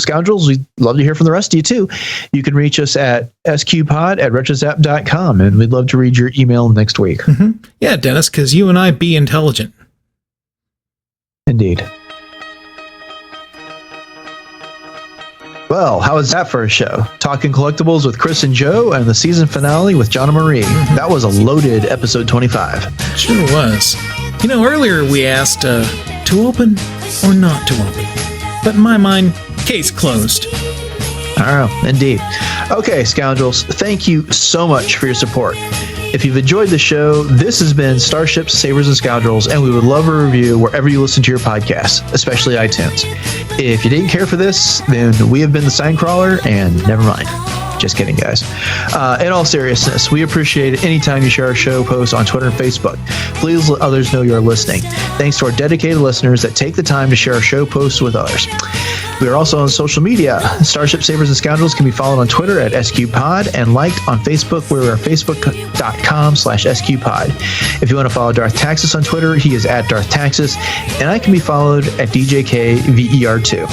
Scoundrels, we'd love to hear from the rest of you too. You can reach us at SCubedPod@retrozap.com, and we'd love to read your email next week. Yeah, Dennis, because you and I be intelligent. Indeed. Well, how was that for a show? Talking collectibles with Chris and Joe, and the season finale with John and Marie. That was a loaded episode 25. Sure was. Earlier we asked to open or not to open. But in my mind, case closed. Oh, indeed. Okay, Scoundrels, thank you so much for your support. If you've enjoyed the show, this has been Starships, Sabers, and Scoundrels, and we would love a review wherever you listen to your podcasts, especially iTunes. If you didn't care for this, then we have been the Sign Crawler, and never mind. Just kidding, guys. In all seriousness, we appreciate it anytime you share our show posts on Twitter and Facebook. Please let others know you're listening. Thanks to our dedicated listeners that take the time to share our show posts with others. We are also on social media. Starship, Sabers, and Scoundrels can be followed on Twitter at SCubedPod and liked on Facebook, where we are facebook.com/SCubedPod. If you want to follow Darth Taxus on Twitter, he is at Darth Taxus, and I can be followed at DJKVER2.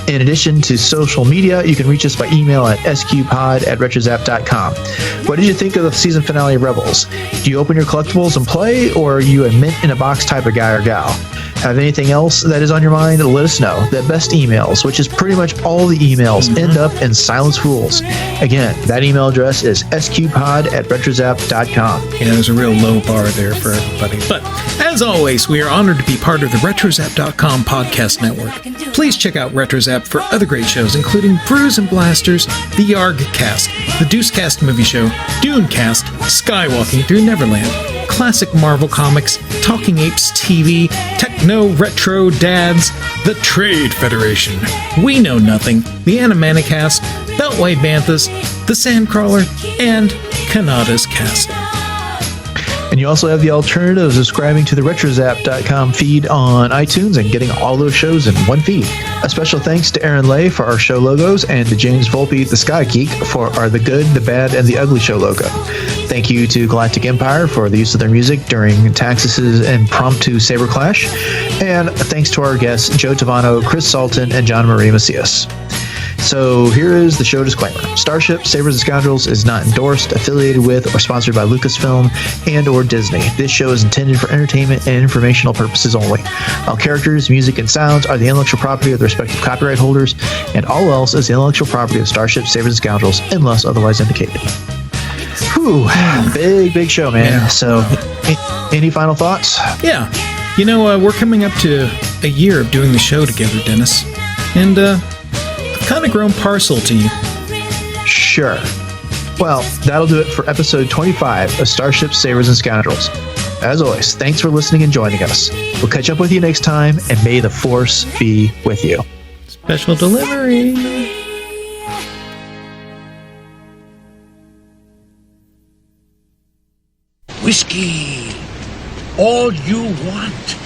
In addition to social media, you can reach us by email at SCubedPod@retrozap.com. What did you think of the season finale of Rebels? Do you open your collectibles and play, or are you a mint in a box type of guy or gal? Have anything else that is on your mind? Let us know. The best emails, which is pretty much all the emails, end up in Silence Rules. Again, that email address is SCubedPod@retrozap.com. Yeah, there's a real low bar there for everybody. But as always, we are honored to be part of the RetroZap.com podcast network. Please check out RetroZap for other great shows, including Brews and Blasters, the Yargcast, the Deucecast movie show, Dunecast, Skywalking Through Neverland, Classic Marvel Comics, Talking Apes TV, Techno Retro Dads, The Trade Federation, We Know Nothing, The Animanicast, Beltway Banthas, The Sandcrawler, and Kanada's Cast. And you also have the alternative of subscribing to the RetroZap.com feed on iTunes and getting all those shows in one feed. A special thanks to Aaron Lay for our show logos, and to James Volpe, the Sky Geek, for our The Good, The Bad, and The Ugly show logo. Thank you to Galactic Empire for the use of their music during Taxus' impromptu saber clash. And thanks to our guests, Joe Tavano, Chris Salton, and John Marie Macias. So here is the show disclaimer. Starship, Sabers, and Scoundrels is not endorsed, affiliated with, or sponsored by Lucasfilm and or Disney. This show is intended for entertainment and informational purposes only. All characters, music, and sounds are the intellectual property of the respective copyright holders, and all else is the intellectual property of Starship, Sabers, and Scoundrels, unless otherwise indicated. Whew, big show, man. Yeah. So, any final thoughts? Yeah. You know, we're coming up to a year of doing the show together, Dennis. And I've kind of grown partial to you. Sure. Well, that'll do it for episode 25 of Starships, Sabers, and Scoundrels. As always, thanks for listening and joining us. We'll catch up with you next time, and may the Force be with you. Special delivery. Whiskey. All you want.